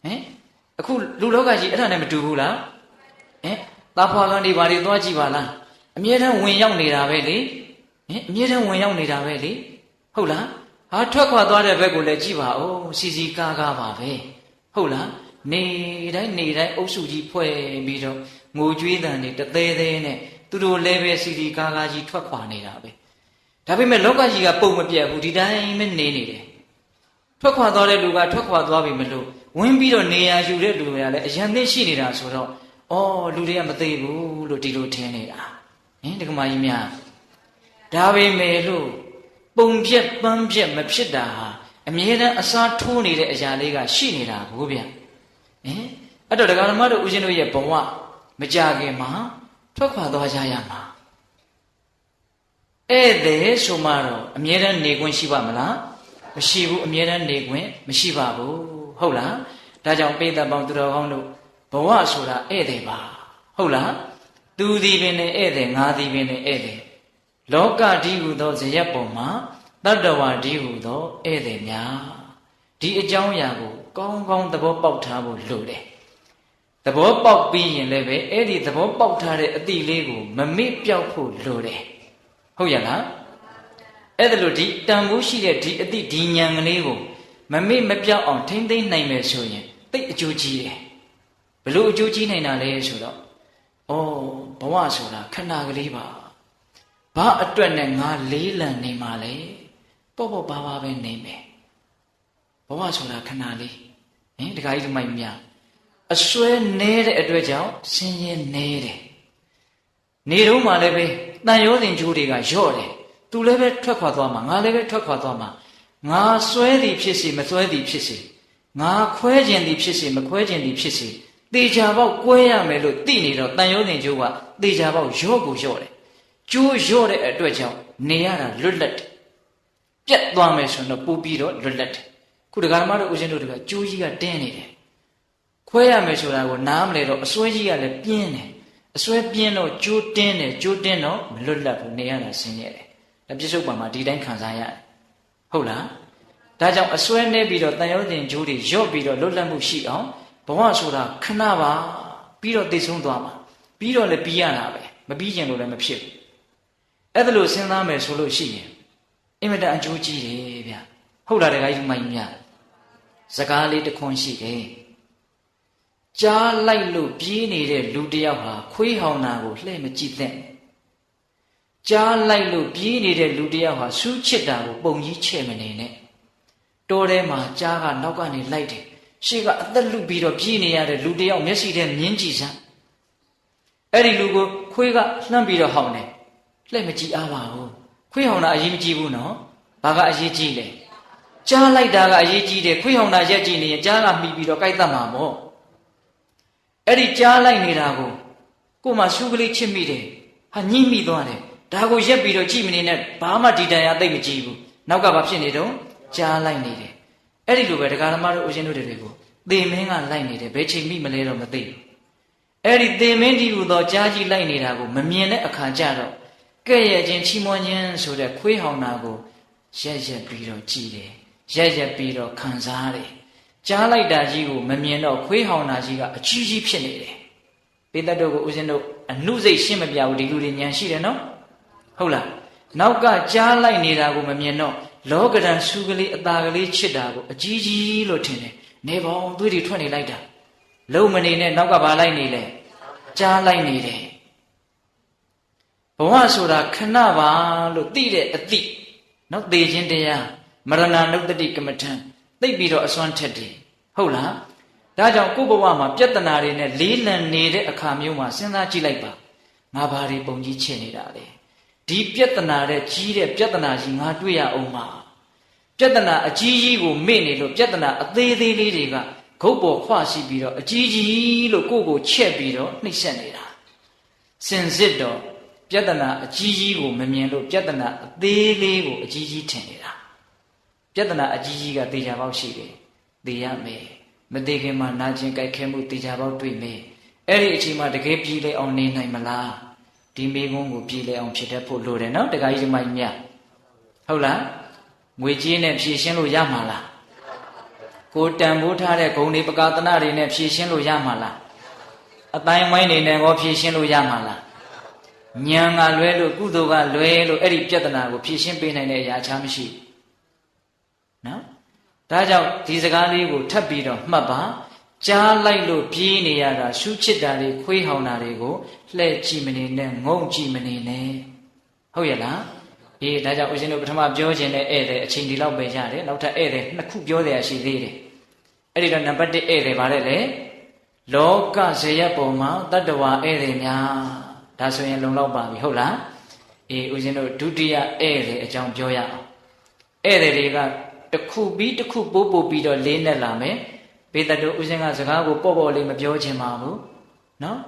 ဟင်အခုလူလောကကြီးအဲ့ဒါနဲ့မတူဘူးလားဟင်သားဖွာကန်ဒီဘာတွေသွားကြည့်ပါလားအမြဲတမ်းဝင်ရောက်နေတာပဲလေဟင်အမြဲတမ်းဝင်ရောက်နေတာပဲလေဟုတ်လားဟာထွက်ခွာသွားတဲ့ဘက်ကိုလည်းကြည့်ပါဦးစီစီကားကားပါပဲဟုတ်လားနေတိုင်းအုပ်စုကြီးဖွဲ့ပြီးတော့ငိုကြွေးတန်တွေတသေးသေးနဲ့သူတို့လည်းပဲစီစီကားကားကြီးထွက်ခွာနေတာပဲဒါပေမဲ့လောကကြီးကပုံမပြတ်ဘူးဒီတိုင်းပဲနေနေတယ်ထွက်ခွာသွားတဲ့လူကထွက်ခွာသွားပြီမလို့ဝင်ပြီးတော့နေရာယူတဲ့လူတွေကလည်းအရန်သိရှိနေတာဆိုတော့ဩလူတွေကမသိဘူးလို့ဒီလိုထင်နေတာဟင်ဒီကမာကြီးများဒါပေမဲ့လို့ပုံပြက်ပန်းပြက်မဖြစ်တာဟာအမြဲတမ်းအစားထိုးနေတဲ့အရာလေးကရှိနေတာကိုဗျဟင်အဲ့တော့ဒကာဓမ္မတို့ဦးဇင်းတို့ရဲ့ဘဝမကြခင်မှာထွက်ခွာသွားကြရမှာဧည့်သည်ဆိုမှတော့အမြဲတမ်းနေခွင့်ရှိပါမလားမရှိဘူးအမြဲတမ်းနေခွင့်မရှိပါဘူးဟုတ်လားဒါကြောင့်ပိဋကပေါင်းသူတော်ကောင်းတို့ဘဝဆိုတာဧည့်သည်ပါဟုတ်လားသူသည်ပင်နဲ့ဧည့်သည်ငါသည်ပင်နဲ့ဧည့်သည်လောကဒီဟုသောဇယက်ပေါ်မှာတတ္တဝါဒီဟုသောဧည့်သည်များဒီအကြောင်းအရာကိုကောင်းကောင်းသဘောပေါက်ထားဖို့လိုတယ်သဘောပေါက်ပြီးရင်လည်းပဲအဲ့ဒီသဘောပေါက်ထားတဲ့အတိလေးကိုမမေ့ပြောက်ဖို့လိုတယ်ဟုတ်ရလားအဲ့ဒါလို့ဒီတန်ဖိုးရှိတဲ့ဒီအတိဒီဉာဏ်ကလေးကိုမမေ့မပြောက်အောင်ထိမ့်သိမ့်နိုင်မယ်ဆိုရင်သိအကျိုးကြီးတယ်ဘလို့အကျိုးကြီးနိုင်တာလဲဆိုတော့ဩဘဝဆိုတာခဏကလေးပါဘာအတွက်နဲ့ငါလေးလံနေမှာလဲပေါ့ပေါ့ပါပါပဲနေမယ်ဘဝဆိုတာခဏလေးဟင်တခါကြီးဒီမိုက်များအစွဲနေတဲ့အတွက်ကြောင့်ဆင်းရဲနေတယ်နေတော့မှလည်းပဲတန်ရောစဉ်ကျိုးတွေကလျော့တယ်သူလည်းပဲထွက်ခွာသွားမှာငါလည်းပဲထွက်ခွာသွားမှာငါစွဲသည်ဖြစ်စေမစွဲသည်ဖြစ်စေငါခွဲခြင်းသည်ဖြစ်စေမခွဲခြင်းသည်ဖြစ်စေတေချာပေါက်ကွဲရမယ်လို့သိနေတော့တန်ရောစဉ်ကျိုးကတေချာပေါက်လျော့ကိုလျော့တယ်ကျိုးလျော့တဲ့အတွက်ကြောင့်နေရတာလွတ်လပ်တယ်ပြတ်သွားမယ်ဆိုတော့ပို့ပြီးတော့လွတ်လပ်တယ်ခုဒကာဓမ္မတို့ဦးဇင်းတို့ကကျိုးကြီးကတင်းနေတယ်ခွဲရမယ်ဆိုတာကိုနားမလဲတော့အစွဲကြီးကလည်းပြင်းတယ်အစွဲပြင်းတော့ကျိုးတင်းတယ်ကျိုးတင်းတော့မလွတ်လပ်ဘူးနေရတာဆင်းရဲတယ်ဒါပြစ္ဆုတ်ပံမှာဒီတိုင်းခံစားရတယ်ဟုတ်လားဒါကြောင့်အစွဲနေပြီးတော့တန်ရုံးတင်ကျိုးတွေရော့ပြီးတော့လွတ်လပ်မှုရှိအောင်ဘဝဆိုတာခဏပါပြီးတော့သိဆုံးသွားမှာပြီးတော့လည်းပြီးရတာပဲမပြီးကျင်လို့လည်းမဖြစ်ဘူးအဲ့ဒါလို့စဉ်းစားမယ်ဆိုလို့ရှိရင်အင်မတန်အကျိုးကြီးတယ်ဗျဟုတ်လားတခါကြီးမိုင်းများစကားလေးတစ်ခွန်းရှိတယ်ကြားလိုက်လို့ပြေးနေတဲ့လူတစ်ယောက်ဟာခွေးဟောင်တာကိုလှည့်မကြည့်သင့်ကြားလိုက်လို့ပြေးနေတဲ့လူတစ်ယောက်ဟာစူးချစ်တာကိုပုံကြီးချဲ့မနေနဲ့တောထဲမှာကြားကနောက်ကနေလိုက်တယ်ရှေ့ကအသက်လုပြီးတော့ပြေးနေရတဲ့လူတစ်ယောက်မျက်စိထဲမြင်ကြည့်စမ်းအဲ့ဒီလူကိုခွေးကလှမ်းပြီးတော့ဟောင်တယ်လှည့်မကြည့်အားပါဘူးခွေးဟောင်တာအရေးမကြီးဘူးနော်ဘာကအရေးကြီးလဲကြားလိုက်တာကအရေးကြီးတယ်ခွေးဟောင်တာရက်ကြည့်နေရင်ကြားကမှီပြီးတော့ကြိုက်တတ်မှာမို့အဲ့ဒီကြားလိုက်နေတာကိုကို့မှာရှုကလေးချစ်မိတယ်ဟာညှိမိသွားတယ်ဒါကိုရက်ပြီးတော့ကြည့်မနေနဲ့ဘာမှဒီတရားသိမ့်မကြည့်ဘူးနောက်ကဘာဖြစ်နေတော့ကြားလိုက်နေတယ်အဲ့ဒီလိုပဲဒကာဓမ္မတို့ဦးဇင်းတို့တွေကိုသေမင်းကလိုက်နေတယ်ဘယ်ချိန်မိမလဲတော့မသိဘူးအဲ့ဒီသေမင်းဒီဟူသောကြားကြီးလိုက်နေတာကိုမမြင်တဲ့အခါကျတော့ကဲ့ရဲ့ခြင်းချီးမွမ်းခြင်းဆိုတဲ့ခွေးဟောင်တာကိုရက်ပြီးတော့ကြည်တယ်ရက်ပြီးတော့ခံစားတယ်ကြားလိုက်တာကြီးကိုမမြင်တော့ခွေးဟောင်တာကြီးကအကြီးကြီးဖြစ်နေတယ်ပိဋကတို့ကိုဦးဇင်းတို့အနုစိတ်ရှင်းမပြဘူးဒီလူတွေဉာဏ်ရှိတယ်နော်ဟုတ်လားနောက်ကကြားလိုက်နေတာကိုမမြင်တော့လောကဓာတ်ရှုကလေးအตาကလေးချစ်တာကိုအကြီးကြီးလို့ထင်တယ်နေပေါင်းသွေးတွေထွက်နေလိုက်တာလုံမနေနဲ့နောက်ကဘာလိုက်နေလဲကြားလိုက်နေတယ်ဘဝဆိုတာခဏပါလို့သိတဲ့အသိနော်သိခြင်းတရားမရဏနုတ္တိကမ္မထံသိပြီးတော့အစွမ်းထက်တယ်ဟုတ်လားဒါကြောင့်ကိုယ့်ဘဝမှာပြဿနာတွေနဲ့လေးလံနေတဲ့အခါမျိုးမှာစဉ်းစားကြည့်လိုက်ပါငါဘာတွေပုံကြီးချင်နေတာလဲဒီပြဿနာတဲ့ကြီးတဲ့ပြဿနာကြီးငါတွေ့ရအောင်မှာပြဿနာအကြီးကြီးကိုမေ့နေလို့ပြဿနာအသေးသေးလေးတွေကဂုတ်ပေါ်ခွရှိပြီးတော့အကြီးကြီးလို့ကိုယ့်ကိုချက်ပြီးတော့နှိမ့်ဆက်နေတာစင်စစ်တော့ပြဿနာအကြီးကြီးကိုမမြင်လို့ပြဿနာအသေးလေးကိုအကြီးကြီးထင်နေတာပြဿနာအကြီးကြီးကတေချာပေါက်ရှိတယ်သိရမယ်မသိခင်မှာနာကျင်ကြိုက်ခဲမှုတေချာပေါက်တွေ့မယ် အဲ့ဒီအချိန်မှာတကယ်ပြည်လေအောင်နေနိုင်မလားဒီမိကုန်းကိုပြည်လေအောင်ဖြစ်တတ်ဖို့လိုတယ်နော်တခါကြီးဒီမိုင်းမြတ်ဟုတ်လားငွေကြေးနဲ့ဖြည့်ရှင်းလို့ရမှာလားကိုတန်ဖိုးထားတဲ့ဂုဏ်တွေပကာသနာတွေနဲ့ဖြည့်ရှင်းလို့ရမှာလားအတိုင်းဝိုင်းနေနဲ့ရောဖြည့်ရှင်းလို့ရမှာလားဉာဏ်ကလွဲလို့ကုသိုလ်ကလွဲလို့အဲ့ဒီပြဿနာကိုဖြည့်ရှင်းပေးနိုင်တဲ့အရာချားမရှိနော်ဒါကြောင့်ဒီစကားလေးကိုထပ်ပြီးတော့မှတ်ပါကြားလိုက်လို့ပြေးနေရတာရှုချစ်တာတွေခွေးဟောင်တာတွေကိုလှည့်ကြည့်မနေနဲ့ငုံကြည့်မနေနဲ့ဟုတ်ရဲ့လားအေးဒါကြောင့်ဦးဇင်းတို့ပထမပြောခြင်းနဲ့ဧည့်သည်အချိန်ဒီလောက်ပဲရတယ်နောက်ထပ်ဧည့်သည်နှစ်ခုပြောတဲ့အရှိသေးတယ်အဲ့ဒီတော့နံပါတ်1ဧည့်သည်ဗါတဲ့လေလောကဇေယျပုံမှာတတ္တဝါဧည့်သည်များဒါဆိုရင်လုံလောက်ပါပြီဟုတ်လားအေးဦးဇင်းတို့ဒုတိယဧည့်သည်အကြောင်းပြောရအောင်ဧည့်သည်တွေကတစ်ခုပြီးတစ်ခုပို့ပြီးတော့လေးနဲ့လာမယ်ဘေးတတို့ဦးဇင်းကစကားကိုပေါ့ပေါ့လေးမပြောချင်ပါဘူးနော်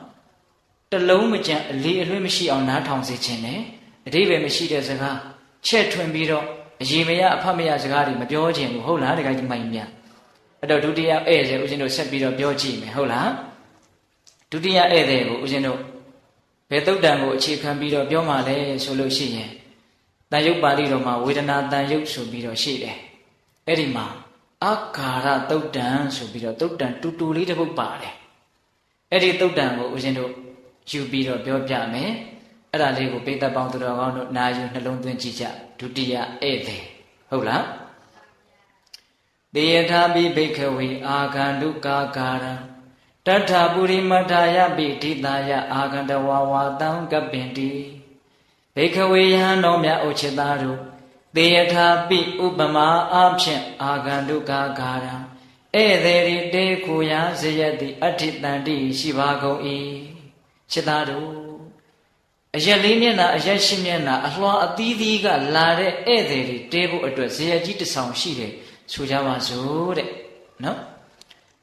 တလုံးမကြံအလေးအလွှဲမရှိအောင်နားထောင်စေခြင်းနဲ့အတိပ္ပယ်မရှိတဲ့စကားချက်ထွင်ပြီးတော့အရေးမရအဖတ်မရစကားတွေမပြောချင်ဘူးဟုတ်လားတခါကြီးမိုင်းမြအဲ့တော့ဒုတိယဧည့်သည်ဦးဇင်းတို့ဆက်ပြီးတော့ပြောကြည့်မယ်ဟုတ်လားဒုတိယဧည့်သည်ကိုဦးဇင်းတို့ဘယ်သုတ်တံကိုအခြေခံပြီးတော့ပြောမှလဲဆိုလို့ရှိရင်တန်ရုပ်ပါဠိတော်မှာဝေဒနာတန်ရုပ်ဆိုပြီးတော့ရှိတယ်အဲ့ဒီမှာအာဃာရသုတ်တံဆိုပြီးတော့သုတ်တံတူတူလေးတစ်ပုဒ်ပါတယ်အဲ့ဒီသုတ်တံကိုဦးဇင်းတို့ယူပြီးတော့ပြောပြမယ်အဲ့ဒါလေးကိုပိဋကပေါင်းသူတော်ကောင်းတို့နာယူနှလုံးသွင်းကြည့်ကြဒုတိယဧည့်သည်ဟုတ်လားတေယထာပိဘိက္ခဝေအာဂန္တုကာကာရံတထပုရိမထာယပိဒိတာယအာဂန္တဝါဝါတံကပ္ပင်တိဘိက္ခဝေယဟန်တော်မြတ်ဥချစ်သားတို့တေယထာပိဥပမာအဖြင့်အာဂန္တုကာကာရံဧည့်သည်ရိတေခုယဇယတိအဋ္ဌိတန္တိရှိပါကုန်၏ချစ်သားတို့အရက်လေးမျက်နှာအရက်ရှိမျက်နှာအလွှာအသီးသီးကလာတဲ့ဧည့်သည်တွေတဲဖို့အတွက်ဇယကြီးတစ်ဆောင်ရှိတယ်ဆိုကြပါစို့တဲ့နော်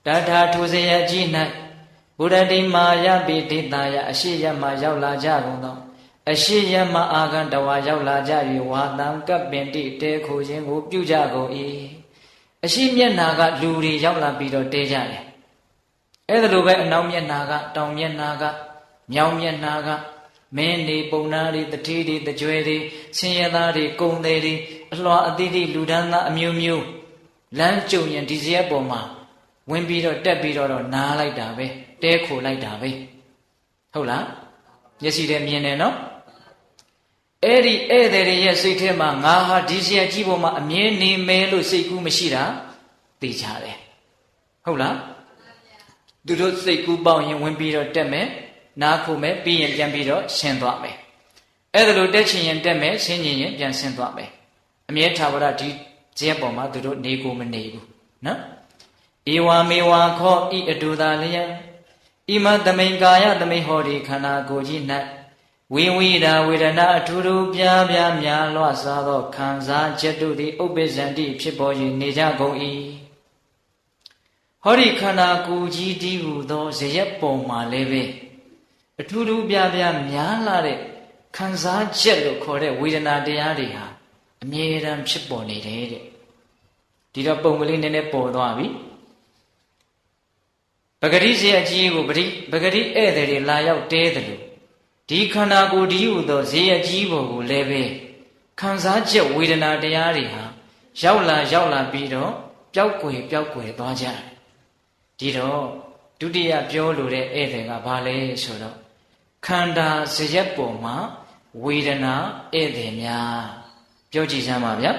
တထာထိုဇယကြီး၌ဘုရတိမာယပိဒိတာယအရှိယမရောက်လာကြကုန်သောအရှိယမအာဂန္တဝါရောက်လာကြ၍ဝါတံကပ္ပင်တိတဲခိုခြင်းကိုပြုကြကုန်၏အရှိမျက်နှာကလူတွေရောက်လာပြီးတော့တဲကြတယ်အဲ့ဒါလိုပဲအနောက်မျက်နှာကတောင်မျက်နှာကမြောက်မျက်နှာကမင်းနေပုံနာတွေတတိတွေတကြွယ်တွေဆင်းရဲသားတွေကုံသေးတွေအလွှာအသီးသီးလူဒန်းသားအမျိုးမျိုးလမ်းကြုံရင်ဒီဇရက်ပေါ်မှာဝင်ပြီးတော့တက်ပြီးတော့နားလိုက်တာပဲတဲခိုလိုက်တာပဲဟုတ်လားမျက်စိထဲမြင်တယ်နော်အဲ့ဒီဧည့်သည်တွေရဲ့စိတ်ထဲမှာငါဟာဒီဇရက်ကြီးပေါ်မှာအမြဲနေမယ်လို့စိတ်ကူးမရှိတာသိကြတယ်ဟုတ်လားသူတို့စိတ်ကူးပေါက်ရင်ဝင်ပြီးတော့တက်မယ်နားခုမယ်ပြီးရင်ပြန်ပြီးတော့ဆင်းသွားမယ်အဲ့ဒါလိုတက်ချင်ရင်တက်မယ်ဆင်းချင်ရင်ပြန်ဆင်းသွားမယ်အမြဲထာဝရဒီဇရက်ပေါ်မှာသူတို့နေကိုမနေဘူးနော်ဧဝမေဝခောဤအတူသာလျံဣမသမိန်ကာယသမိန်ဟောဒီခန္ဓာကိုယ်ကြီး၌ဝိဝိဒာဝေဒနာအထူးထူးပြားပြားများလွှတ်စားသောခံစားချက်တို့သည်ဥပ္ပဇ္ဇန္တိဖြစ်ပေါ်၍နေကြကုန်၏ဟောဒီခန္ဓာကိုယ်ကြီးဒီဟုသောဇရက်ပေါ်မှာလည်းပဲအထူးထူးပြားပြားများလာတဲ့ခံစားချက်လို့ခေါ်တဲ့ဝေဒနာတရားတွေဟာအမြဲတမ်းဖြစ်ပေါ်နေတယ်တဲ့ဒီတော့ပုံကလေးနည်းနည်းပေါ်သွားပြီပဂရိဇေအကြီးကိုပဂရိဧည့်သည်တွေလာရောက်တဲတယ်လို့ဒီခန္ဓာကိုယ်ဒီဟုသောဇေအကြီးပေါ်ကိုလည်းပဲခံစားချက်ဝေဒနာတရားတွေဟာရောက်လာပြီးတော့ပျောက်ကွယ်သွားကြတယ်ဒီတော့ဒုတိယပြောလိုတဲ့ဧည့်သည်ကဘာလဲဆိုတော့ခန္ဓာဇယက်ပေါ်မှာဝေဒနာဧည့်သည်များပြောကြည့်စမ်းပါဗျာ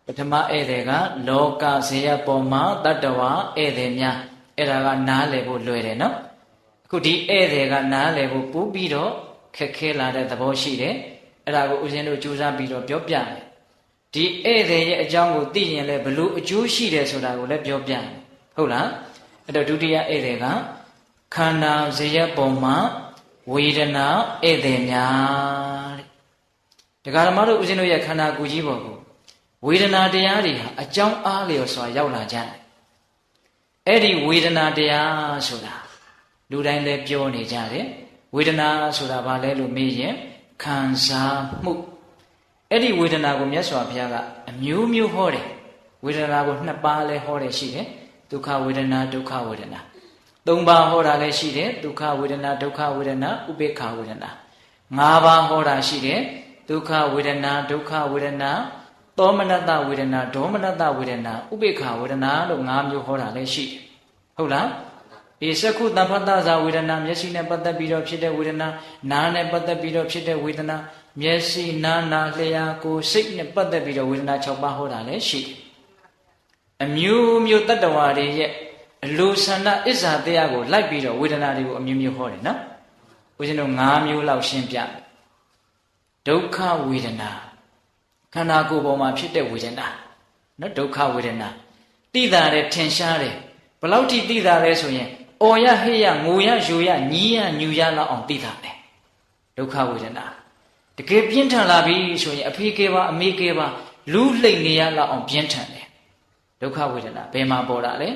ပထမဧည့်သည်ကလောကဇယက်ပေါ်မှာတတ္တဝါဧည့်သည်များအဲ့ဒါကနားလည်ဖို့လွယ်တယ်နော်အခုဒီဧည့်သည်ကနားလည်ဖို့ပို့ပြီးတော့ခက်ခဲလာတဲ့သဘောရှိတယ်အဲ့ဒါကိုဦးဇင်းတို့ကြိုးစားပြီးတော့ပြောပြမယ်ဒီဧည့်သည်ရဲ့အကြောင်းကိုသိရင်လည်းဘလို့အကျိုးရှိတယ်ဆိုတာကိုလည်းပြောပြမယ်ဟုတ်လားအဲ့တော့ဒုတိယဧည့်သည်ကခန္ဓာဇယက်ပေါ်မှာဝေဒနာဧည့်သည်များတဲ့ဒါကြမတို့ဦးဇင်းတို့ရဲ့ခန္ဓာကိုယ်ကြီးပေါ်ကိုဝေဒနာတရားတွေဟာအကြောင်းအားလျော်စွာရောက်လာကြတယ်အဲ့ဒီဝေဒနာတရားဆိုတာလူတိုင်းလည်းပြောနေကြတယ်ဝေဒနာဆိုတာဘာလဲလို့မေးရင်ခံစားမှုအဲ့ဒီဝေဒနာကိုမြတ်စွာဘုရားကအမျိုးမျိုးဟောတယ်ဝေဒနာကိုနှစ်ပါးလဲဟောတယ်ရှိတယ် ဒုက္ခဝေဒနာဒုက္ခဝေဒနာ၃ပါးဟောတာလည်းရှိတယ်ဒုက္ခဝေဒနာဒုက္ခဝေဒနာဥပေက္ခဝေဒနာ၅ပါးဟောတာရှိတယ်ဒုက္ခဝေဒနာဒုက္ခဝေဒနာသောမနတဝေဒနာဒေါမနတဝေဒနာဥပေက္ခဝေဒနာလို့၅မျိုးဟောတာလည်းရှိတယ်ဟုတ်လားဒီစက္ခုတံဖတ်တဇာဝေဒနာမျက်စိနဲ့ပတ်သက်ပြီးတော့ဖြစ်တဲ့ဝေဒနာနားနဲ့ပတ်သက်ပြီးတော့ဖြစ်တဲ့ဝေဒနာမျက်စိနားနာလျှာကိုယ်စိတ်နဲ့ပတ်သက်ပြီးတော့ဝေဒနာ၆ပါးဟောတာလည်းရှိတယ်အမျိုးမျိုးတတ္တဝါတွေရဲ့အလိုဆန္ဒအစ္ဆာတရားကိုလိုက်ပြီးတော့ဝေဒနာတွေကိုအမျိုးမျိုးဟောတယ်နော်ဦးဇင်းတို့၅မျိုးလောက်ရှင်းပြဒုက္ခဝေဒနာခန္ဓာကိုယ်ပေါ်မှာဖြစ်တဲ့ဝေဒနာနော်ဒုက္ခဝေဒနာသိတာတယ်ထင်ရှားတယ်ဘယ်လောက်ထိသိတာလဲဆိုရင်အော်ရဟေ့ရငိုရယိုရညီးရညူရလောက်အောင်သိတာတယ်ဒုက္ခဝေဒနာတကယ်ပြင်းထန်လာပြီဆိုရင်အဖေကဲပါအမေကဲပါလူးလှိမ့်နေရလောက်အောင်ပြင်းထန်တယ်ဒုက္ခဝေဒနာဘယ်မှာပေါ်တာလဲ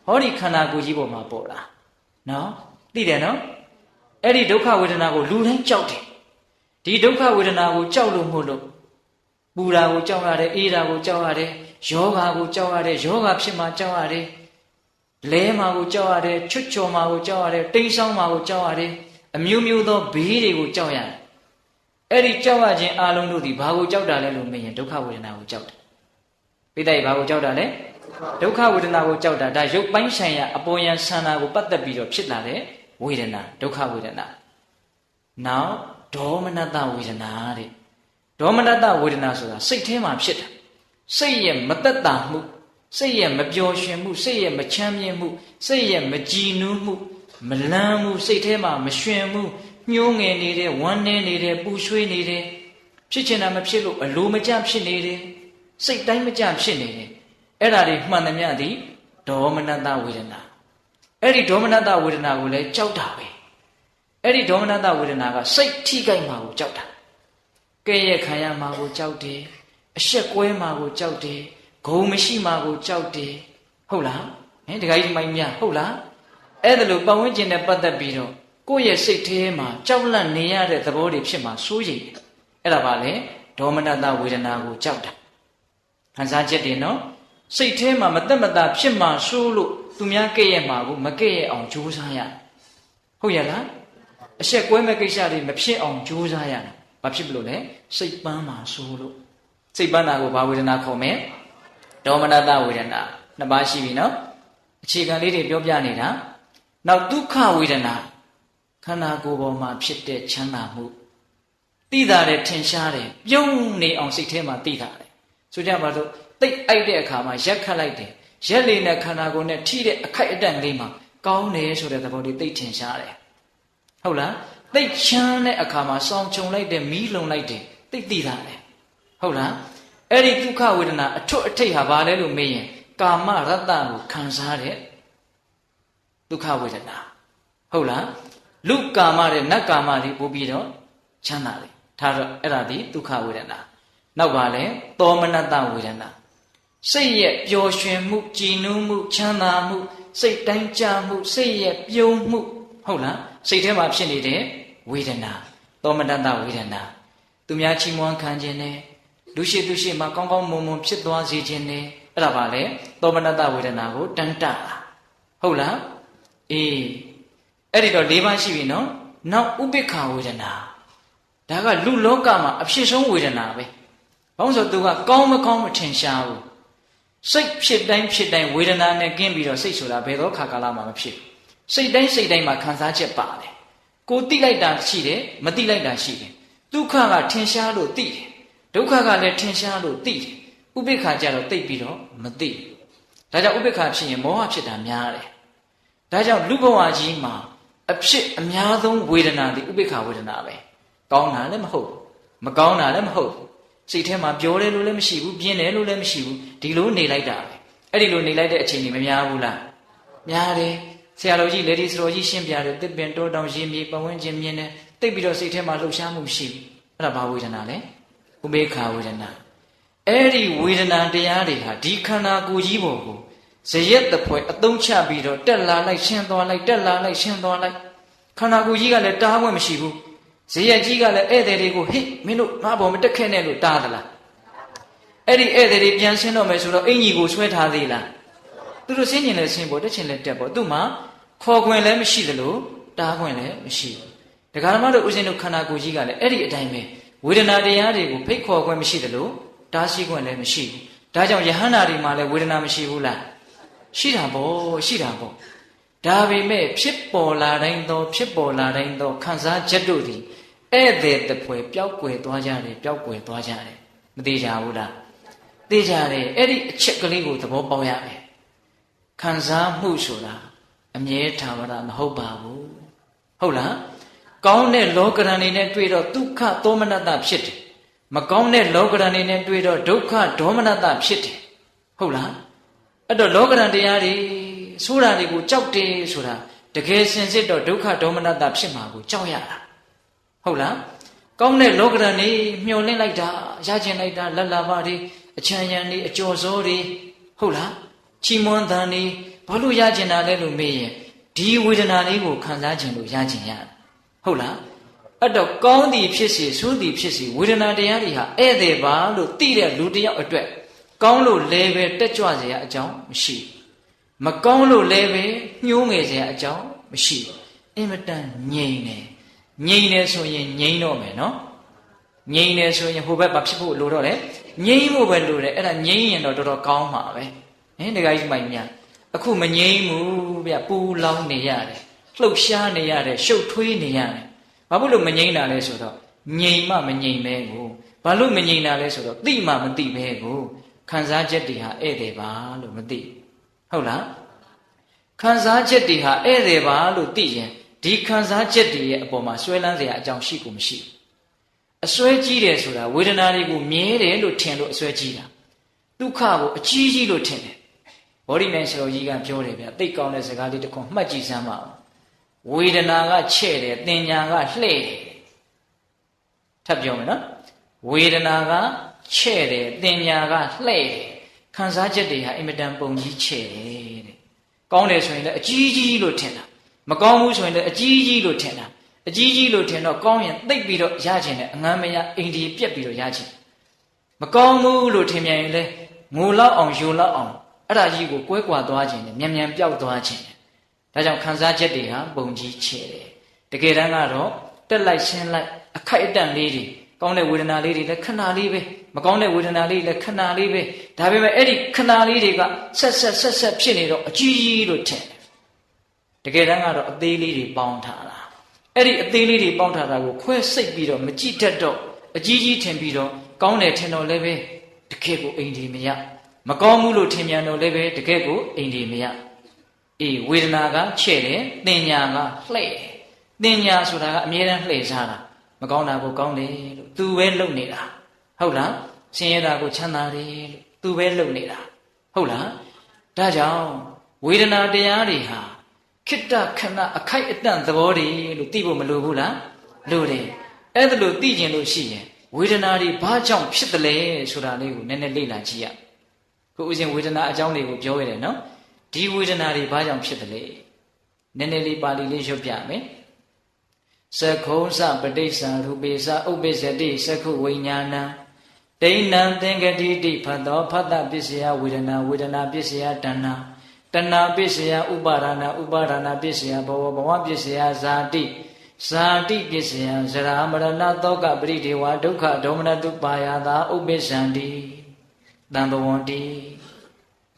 ဟောဒီခန္ဓာကိုယ်ကြီးပေါ်မှာပေါ်တာနော်သိတယ်နော်အဲ့ဒီဒုက္ခဝေဒနာကိုလူတိုင်းကြောက်တယ်ဒီဒုက္ခဝေဒနာကိုကြောက်လို့မို့လို့ပူတာကိုကြောက်ရတယ်အေးတာကိုကြောက်ရတယ်ယောဂါကိုကြောက်ရတယ်ယောဂါဖြစ်မှကြောက်ရတယ်လဲမှာကိုကြောက်ရတယ်ချွတ်ချော်မှာကိုကြောက်ရတယ်တိမ်ဆောင်းမှာကိုကြောက်ရတယ်အမျိုးမျိုးသောဘေးတွေကိုကြောက်ရတယ်အဲ့ဒီကြောက်ရခြင်းအလုံးတို့ဒီဘာကိုကြောက်တာလဲလို့မေးရင်ဒုက္ခဝေဒနာကိုကြောက်တယ်ပိဋကဘာကိုကြောက်တာလဲဒုက္ခဝေဒနာကိုကြောက်တာဒါရုပ်ပိုင်းဆိုင်ရာအပေါ်ယံဆန္ဒကိုပတ်သက်ပြီးတော့ဖြစ်လာတဲ့ဝေဒနာဒုက္ခဝေဒနာနောက်ဒေါမနတဝေဒနာတဲ့ဒေါမနတဝေဒနာဆိုတာစိတ်ထဲမှာဖြစ်တာစိတ်ရဲ့မသက်သာမှုစိတ်ရဲ့မပျော်ရွှင်မှုစိတ်ရဲ့မချမ်းမြေ့မှုစိတ်ရဲ့မကြည်နူးမှုမလန်းမှုစိတ်ထဲမှာမရွှင်မှုညှိုးငယ်နေတယ်ဝမ်းနည်းနေတယ်ပူဆွေးနေတယ်ဖြစ်ချင်တာမဖြစ်လို့အလိုမကျဖြစ်နေတယ်စိတ်တိုင်းမကျဖြစ်နေတယ်အဲ့ဒါတွေမှန်သမျှသည်ဒေါမနတဝေဒနာအဲ့ဒီဒေါမနတဝေဒနာကိုလည်းကြောက်တာပဲအဲ့ဒီဒေါမနတဝေဒနာကစိတ်ထိခိုက်မှာကိုကြောက်တာကဲ့ရဲ့ခံရမှာကိုကြောက်တယ်အရှက်ကွဲမှာကိုကြောက်တယ်ဂုံမရှိမှာကိုကြောက်တယ်ဟုတ်လားဟင်တခါကြီးမိုင်းမြဟုတ်လားအဲ့ဒါလိုပတ်ဝန်းကျင်နဲ့ပတ်သက်ပြီးတော့ကိုယ့်ရဲ့စိတ်ထဲမှာကြောက်လန့်နေရတဲ့သဘောတွေဖြစ်မှာစိုးရိမ်တယ်အဲ့ဒါပါလေဒေါမနတဝေဒနာကိုကြောက်တာခံစားချက်တွေနော်စိတ်ထဲမှာမသက်မသာဖြစ်မှာစိုးလို့သူများကဲ့ရဲ့မှာကိုမကဲ့ရဲ့အောင်ကြိုးစားရဟုတ်ရလားအရှက်ကွဲမဲ့ကိစ္စတွေမဖြစ်အောင်ကြိုးစားရတာဘာဖြစ်လို့လဲစိတ်ပန်းမှာစိုးလို့စိတ်ပန်းတာကိုဘာဝေဒနာခေါ်မလဲဒေါမနတဝေဒနာနှစ်ပါးရှိပြီနော်အခြေခံလေးတွေပြောပြနေတာနောက်ဒုက္ခဝေဒနာခန္ဓာကိုယ်ပေါ်မှာဖြစ်တဲ့ချမ်းသာမှုသိတာတယ်ထင်ရှားတယ်ပြုံးနေအောင်စိတ်ထဲမှာသိတာတယ်ဆိုကြပါစို့တိတ်အိုက်တဲ့အခါမှာရက်ခတ်လိုက်တယ်ရက်လေးနဲ့ခန္ဓာကိုယ်နဲ့ထိတဲ့အခိုက်အတန့်လေးမှာကောင်းတယ်ဆိုတဲ့သဘောလေးသိထင်ရှားတယ်ဟုတ်လားသိချမ်းတဲ့အခါမှာစောင်းချုံလိုက်တယ်မီးလုံလိုက်တယ်သိသိတာတယ်ဟုတ်လားအဲ့ဒီဒုက္ခဝေဒနာအထွတ်အထိပ်ဟာဘာလဲလို့မေးရင်ကာမရတ္တကိုခံစားတဲ့ဒုက္ခဝေဒနာဟုတ်လားလူကာမတဲ့နတ်ကာမလေးပို့ပြီးတော့ချမ်းသာတယ်ထားတော့အဲ့ဒါဒီဒုက္ခဝေဒနာနောက်ပါလဲသောမနတဝေဒနာစိတ်ရဲ့ပျော်ရွှင်မှုကြည်နူးမှုချမ်းသာမှုစိတ်တိုင်းကြမှုစိတ်ရဲ့ပြုံးမှုဟုတ်လားစိတ်ထဲမှာဖြစ်နေတဲ့ဝေဒနာသောမနတဝေဒနာသူများချီးမွမ်းခံခြင်းနဲ့လူရှိသူရှိမှာကောင်းကောင်းမွန်မွန်ဖြစ်သွားစေခြင်းနဲ့အဲ့ဒါပါလေသောမနတဝေဒနာကိုတန်တဟုတ်လားအေးအဲ့ဒီတော့၄ပါးရှိပြီနော်နောက်ဥပိ္ပခာဝေဒနာဒါကလူလောကမှာအဖြစ်ဆုံးဝေဒနာပဲဘာလို့ဆိုသူကကောင်းမကောင်းမထင်ရှားဘူးစိတ်ဖြစ်တိုင်းဖြစ်တိုင်းဝေဒနာနဲ့ကင်းပြီးတော့စိတ်ဆိုတာဘယ်သောခါကာလမှမဖြစ်စိတ်တိုင်းမှာခံစားချက်ပါတယ်ကိုသိလိုက်တာရှိတယ်မသိလိုက်တာရှိတယ်ဒုက္ခကထင်ရှားလို့သိတယ်ဒုက္ခကလည်းထင်ရှားလို့သိတယ်ဥပိ္ပခာကြတော့သိပြီးတော့မသိဒါကြောင့်ဥပိ္ပခာဖြစ်ရင်မောဟဖြစ်တာများတယ်ဒါကြောင့်လူဘဝကြီးမှာအဖြစ်အများဆုံးဝေဒနာဒီဥပိ္ပခာဝေဒနာပဲကောင်းတာလည်းမဟုတ်မကောင်းတာလည်းမဟုတ်စိတ်ထဲမှာပြောတယ်လို့လည်းမရှိဘူးပြင်းတယ်လို့လည်းမရှိဘူးဒီလိုနေလိုက်တာပဲအဲ့ဒီလိုနေလိုက်တဲ့အချိန်ကြီးမများဘူးလားများတယ်ဆရာတော်ကြီးလေဒီစတော်ကြီးရှင်းပြတယ်တစ်ပင်တောတောင်ရေမြေပဝန်းကျင်မြင်တယ်တိတ်ပြီးတော့စိတ်ထဲမှာလှုပ်ရှားမှုရှိပြီအဲ့ဒါဘာဝေဒနာလဲဥပေက္ခဝေဒနာအဲ့ဒီဝေဒနာတရားတွေဟာဒီခန္ဓာကိုယ်ကြီးပေါ်ကိုဇရက်တဖွဲအသုံးချပြီးတော့တက်လာလိုက်ရှင်းသွားလိုက်တက်လာလိုက်ရှင်းသွားလိုက်ခန္ဓာကိုယ်ကြီးကလည်းတားဝဲမရှိဘူးဇရက်ကြီးကလည်းဧည့်သည်တွေကိုဟိမင်းတို့ငါဘောမတက်ခဲ့နဲ့လို့တားသလားအဲ့ဒီဧည့်သည်တွေပြန်ရှင်းတော့မယ်ဆိုတော့အင်ကြီးကိုဆွဲထားသေးလား သူတို့ဆင်းကျင်လဲဆင်းဖို့တက်ချင်လဲတက်ဖို့သူ့မှာခေါ်ခွင့်လည်းမရှိသလိုတားခွင့်လည်းမရှိဘူးဒကာဓမ္မတို့ဥစဉ်တို့ခန္ဓာကိုယ်ကြီးကလည်းအဲ့ဒီအတိုင်းပဲဝေဒနာတရားတွေကိုဖိတ်ခေါ်ခွင့်မရှိသလိုတားဆီးခွင့်လည်းမရှိဘူးဒါကြောင့်ယဟန္တာတွေမှာလည်းဝေဒနာမရှိဘူးလားရှိတာပေါ့ရှိတာပေါ့ဒါပေမဲ့ဖြစ်ပေါ်လာတိုင်းသောခံစားချက်တို့သည်ဧည့်သည်တပွဲပျောက်ကွယ်သွားကြတယ်မသေးကြဘူးလားသိကြတယ်အဲ့ဒီအချက်ကလေးကိုသဘောပေါက်ရမယ်ခံစားမှုဆိုတာအမြဲထာဝရမဟုတ်ပါဘူးဟုတ်လားကောင်းတဲ့လောကရန်နေနဲ့တွေ့တော့ဒုက္ခသောမနတဖြစ်တယ်မကောင်းတဲ့လောကရန်နေနဲ့တွေ့တော့ဒုက္ခဒေါမနတဖြစ်တယ်ဟုတ်လားအဲ့တော့လောကရန်တရားတွေဆိုတာတွေကိုကြောက်တယ်ဆိုတာတကယ်စင်စစ်တော့ဒုက္ခဒေါမနတဖြစ်မှာကိုကြောက်ရတာဟုတ်လားကောင်းတဲ့လောကရန်နေမျှော်လင့်လိုက်တာရကျင်လိုက်တာလက်လာပါတွေအချမ်းရံတွေအကျော်စောတွေဟုတ်လားချီးမွမ်းသံတွေဘာလို့ရကျင်တာလဲလို့မေးရင်ဒီဝေဒနာလေးကိုခံစားခြင်းလို့ရကျင်ရဟုတ်လားအဲ့တော့ကောင်းသည်ဖြစ်စေဆိုးသည်ဖြစ်စေဝေဒနာတရားတွေဟာဧည့်သည်ပါလို့သိတဲ့လူတစ်ယောက်အတွက်ကောင်းလို့လည်းပဲတက်ကြွစေရအကြောင်းမရှိမကောင်းလို့လည်းပဲညှိုးငယ်စေရအကြောင်းမရှိအင်မတန်ငြိမ်တယ်ဆိုရင်ငြိမ်တော့မယ်နော်ငြိမ်တယ်ဆိုရင်ဟိုဘက်ဘာဖြစ်ဖို့လိုတော့လဲငြိမ်ဖို့ပဲလိုတယ်အဲ့ဒါငြိမ်ရင်တော့တော်တော်ကောင်းမှာပဲဟင်ဒကာကြီးမိုင်များအခုမငြိမ်ဘူးဗျပူလောင်နေရတယ်လှုပ်ရှားနေရတယ်ရှုပ်ထွေးနေရတယ်ဘာလို့မငြိမ်တာလဲဆိုတော့ငြိမ်မှမငြိမ်ပဲကိုဘာလို့မငြိမ်တာလဲဆိုတော့သိမှမသိပဲကိုခံစားချက်တွေဟာဧည့်သည်ပါလို့မသိဟုတ်လားခံစားချက်တွေဟာဧည့်သည်ပါလို့သိရင်ဒီခံစားချက်တွေရဲ့အပေါ်မှာဆွဲလန်းစရာအကြောင်းရှိကိုမရှိအစွဲကြီးတယ်ဆိုတာဝေဒနာတွေကိုမြဲတယ်လို့ထင်လို့အစွဲကြီးတာဒုက္ခကိုအကြီးကြီးလို့ထင်တယ်ဘောဓိနိုင်ဆရာကြီးကပြောတယ်ဗျသိကောင်းတဲ့စကားလေးတစ်ခုမှတ်ကြည့်စမ်းပါဦးဝေဒနာကချဲ့တယ်သင်ညာကလှဲ့တယ်ထပ်ပြောမယ်နော်ဝေဒနာကချဲ့တယ်သင်ညာကလှဲ့တယ်ခံစားချက်တွေဟာအင်မတန်ပုံကြီးချဲ့တယ်တဲ့ကောင်းတယ်ဆိုရင်လည်းအကြီးကြီးလို့ထင်တာမကောင်းဘူးဆိုရင်လည်းအကြီးကြီးလို့ထင်တာအကြီးကြီးလို့ထင်တော့ကောင်းရင်သိပ်ပြီးတော့ရခြင်းနဲ့အငမ်းမရအိန္ဒိပြက်ပြီးတော့ရခြင်းမကောင်းဘူးလို့ထင်မြန်ရင်လည်းငိုလောက်အောင်ယိုလောက်အောင်အဲ့ဒါကြီးကိုကွဲကွာသွားခြင်းနဲ့မြန်ပျောက်သွားခြင်းဒါကြောင့်ခံစားချက်တွေဟာပုံကြီးချဲ့တယ်တကယ်တမ်းကတော့တက်လိုက်ရှင်းလိုက်အခိုက်အတန့်လေးတွေကောင်းတဲ့ဝေဒနာလေးတွေလည်းခဏလေးပဲမကောင်းတဲ့ဝေဒနာလေးလည်းခဏလေးပဲဒါပေမဲ့အဲ့ဒီခဏလေးတွေကဆက်ဖြစ်နေတော့အကြီးကြီးလို့ထင်တယ်တကယ်တမ်းကတော့အသေးလေးတွေပေါင်းထားတာအဲ့ဒီအသေးလေးတွေပေါင်းထားတာကိုခွဲစိတ်ပြီးတော့မကြည့်တတ်တော့အကြီးကြီးထင်ပြီးတော့ကောင်းတယ်ထင်တော့လည်းပဲတကယ်ကိုအိမ်ဒီမရမကောင်းဘူးလို့ထင်မြန်တော့လည်းပဲတကယ်ကိုအိမ်ဒီမရအေးဝေဒနာကချဲ့တယ်သင်ညာကလှဲ့တယ်သင်ညာဆိုတာကအမြဲတမ်းလှည့်စားတာမကောင်းတာကိုကောင်းတယ်လို့သူပဲလုပ်နေတာဟုတ်လားဆင်းရဲတာကိုချမ်းသာတယ်လို့သူပဲလုပ်နေတာဟုတ်လားဒါကြောင့်ဝေဒနာတရားတွေဟာခိတ္တခဏအခိုက်အတန့်သဘောတွေလို့သိဖို့မလိုဘူးလားလိုတယ်အဲ့ဒါလို့သိကျင်လို့ရှိရင်ဝေဒနာတွေဘာကြောင့်ဖြစ်တယ်လဲဆိုတာလေးကိုနည်းနည်းလေ့လာကြည့်ရခုဥစဉ်ဝေဒနာအကြောင်းလေးကိုပြောရတယ်နော်ဒီဝေဒနာတွေဘာကြောင့်ဖြစ်တယ်လဲနည်းနည်းလေးပါဠိလေးရွတ်ပြမယ်သက္ခုံစပဋိစ္ဆာရူပေစဥပ္ပစ္စတိသက္ခုဝိညာဏံဒိဏံသင်္ကတိတိဖတ်သောဖတ်တပစ္စယဝေဒနာဝေဒနာပစ္စယတဏ္ဏတဏ္ဏပစ္စယဥပါဒနာဥပါဒနာပစ္စယဘဝဘဝပစ္စယဇာတိဇာတိပစ္စယဇရာမရဏသောကပရိဒေဝဒုက္ခဒေါမနတုပါယတာဥပ္ပစ္စံတိတံဘဝန္တိ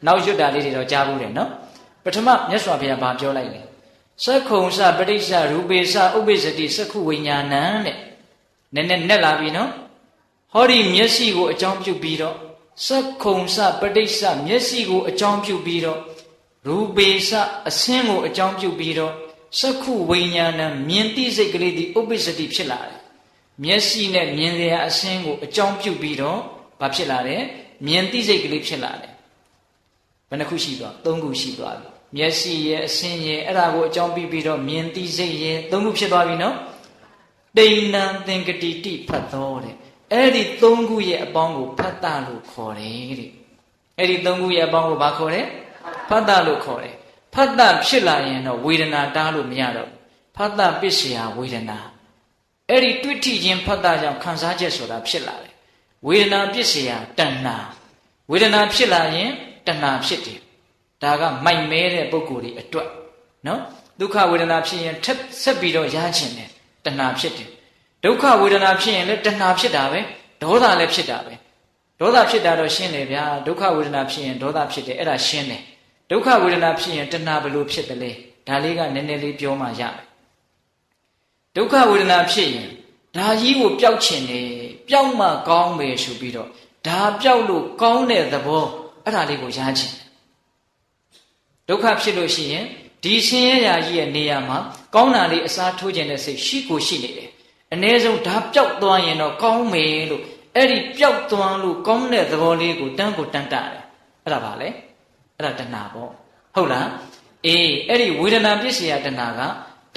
နောက်ရွတ်တာလေးတွေတော့ကြားဘူးတယ်နော်ပထမမြတ်စွာဘုရားဗာပြောလိုက်လေသက္ခုံစပဋိစ္ဆရူပေစဥပ္ပစ္စတိသက္ခုဝိညာဏံတဲ့နည်းနည်းနဲ့လာပြီနော်ဟောဒီမျက်စိကိုအကြောင်းပြုပြီးတော့သက္ခုံစပဋိစ္ဆမျက်စိကိုအကြောင်းပြုပြီးတော့ရူပေစအဆင်းကိုအကြောင်းပြုပြီးတော့သက္ခုဝိညာဏံမြင်သိစိတ်ကလေးဒီဥပ္ပစ္စတိဖြစ်လာတယ်မျက်စိနဲ့မြင်ရအဆင်းကိုအကြောင်းပြုပြီးတော့ဘာဖြစ်လာတယ်မြင်သိစိတ်ကလေးဖြစ်လာတယ်ဘယ်နှခုရှိသွား၃ခုရှိသွားပြီမျက်စိရဲ့အဆင်းရဲ့အဲ့ဒါကိုအကြောင်းပြုပြီးတော့မြင်သိစိတ်ရဲ့၃ခုဖြစ်သွားပြီနော်ဒိဏံသင်္ကတိတိဖတ်တော်တဲ့အဲ့ဒီ၃ခုရဲ့အပေါင်းကိုဖတ်တာလို့ခေါ်တယ်တဲ့အဲ့ဒီ၃ခုရဲ့အပေါင်းကိုဘာခေါ်တယ်ဖတ်တာလို့ခေါ်တယ်ဖတ်တာဖြစ်လာရင်တော့ဝေဒနာတားလို့မရတော့ဖတ်တာပစ္စယဝေဒနာအဲ့ဒီတွေ့ထိခြင်းဖတ်တာကြောင့်ခံစားချက်ဆိုတာဖြစ်လာတယ်ဝေဒနာပစ္စယတဏ္ဏဝေဒနာဖြစ်လာရင်တဏှာဖြစ်တယ် ဒါကမိုက်မဲတဲ့ပုဂ္ဂိုလ်တွေအတွက်နော်ဒုက္ခဝေဒနာဖြစ်ရင်ထပ်ဆက်ပြီးတော့ရချင်တယ်တဏှာဖြစ်တယ်ဒုက္ခဝေဒနာဖြစ်ရင်လည်းတဏှာဖြစ်တာပဲဒေါသလည်းဖြစ်တာပဲဒေါသဖြစ်တာတော့ရှင်းတယ်ဗျာဒုက္ခဝေဒနာဖြစ်ရင်ဒေါသဖြစ်တယ်အဲ့ဒါရှင်းတယ်ဒုက္ခဝေဒနာဖြစ်ရင်တဏှာဘယ်လိုဖြစ်တယ်လဲဒါလေးကနည်းနည်းလေးပြောမှရတယ်ဒုက္ခဝေဒနာဖြစ်ရင်ဒါကြီးကိုပျောက်ချင်တယ်ပျောက်မှကောင်းမယ်ဆိုပြီးတော့ဒါပျောက်လို့ကောင်းတဲ့သဘောအဲ့ဒါလေးကိုရချင်တယ်ဒုက္ခဖြစ်လို့ရှိရင်ဒီဆင်းရဲရာကြီးရဲ့နေရာမှာကောင်းတာလေးအစားထိုးခြင်းတဲ့စိတ်ရှိကိုရှိနေတယ်အ ਨੇ ဆုံးဒါပျောက်သွားရင်တော့ကောင်းမယ်လို့အဲ့ဒီပျောက်သွားလို့ကောင်းတဲ့သဘောလေးကိုတန်းကိုတန်းတာတယ်အဲ့ဒါပါလေအဲ့ဒါတဏှာပေါ့ဟုတ်လားအေးအဲ့ဒီဝေဒနာပစ္စယတဏှာက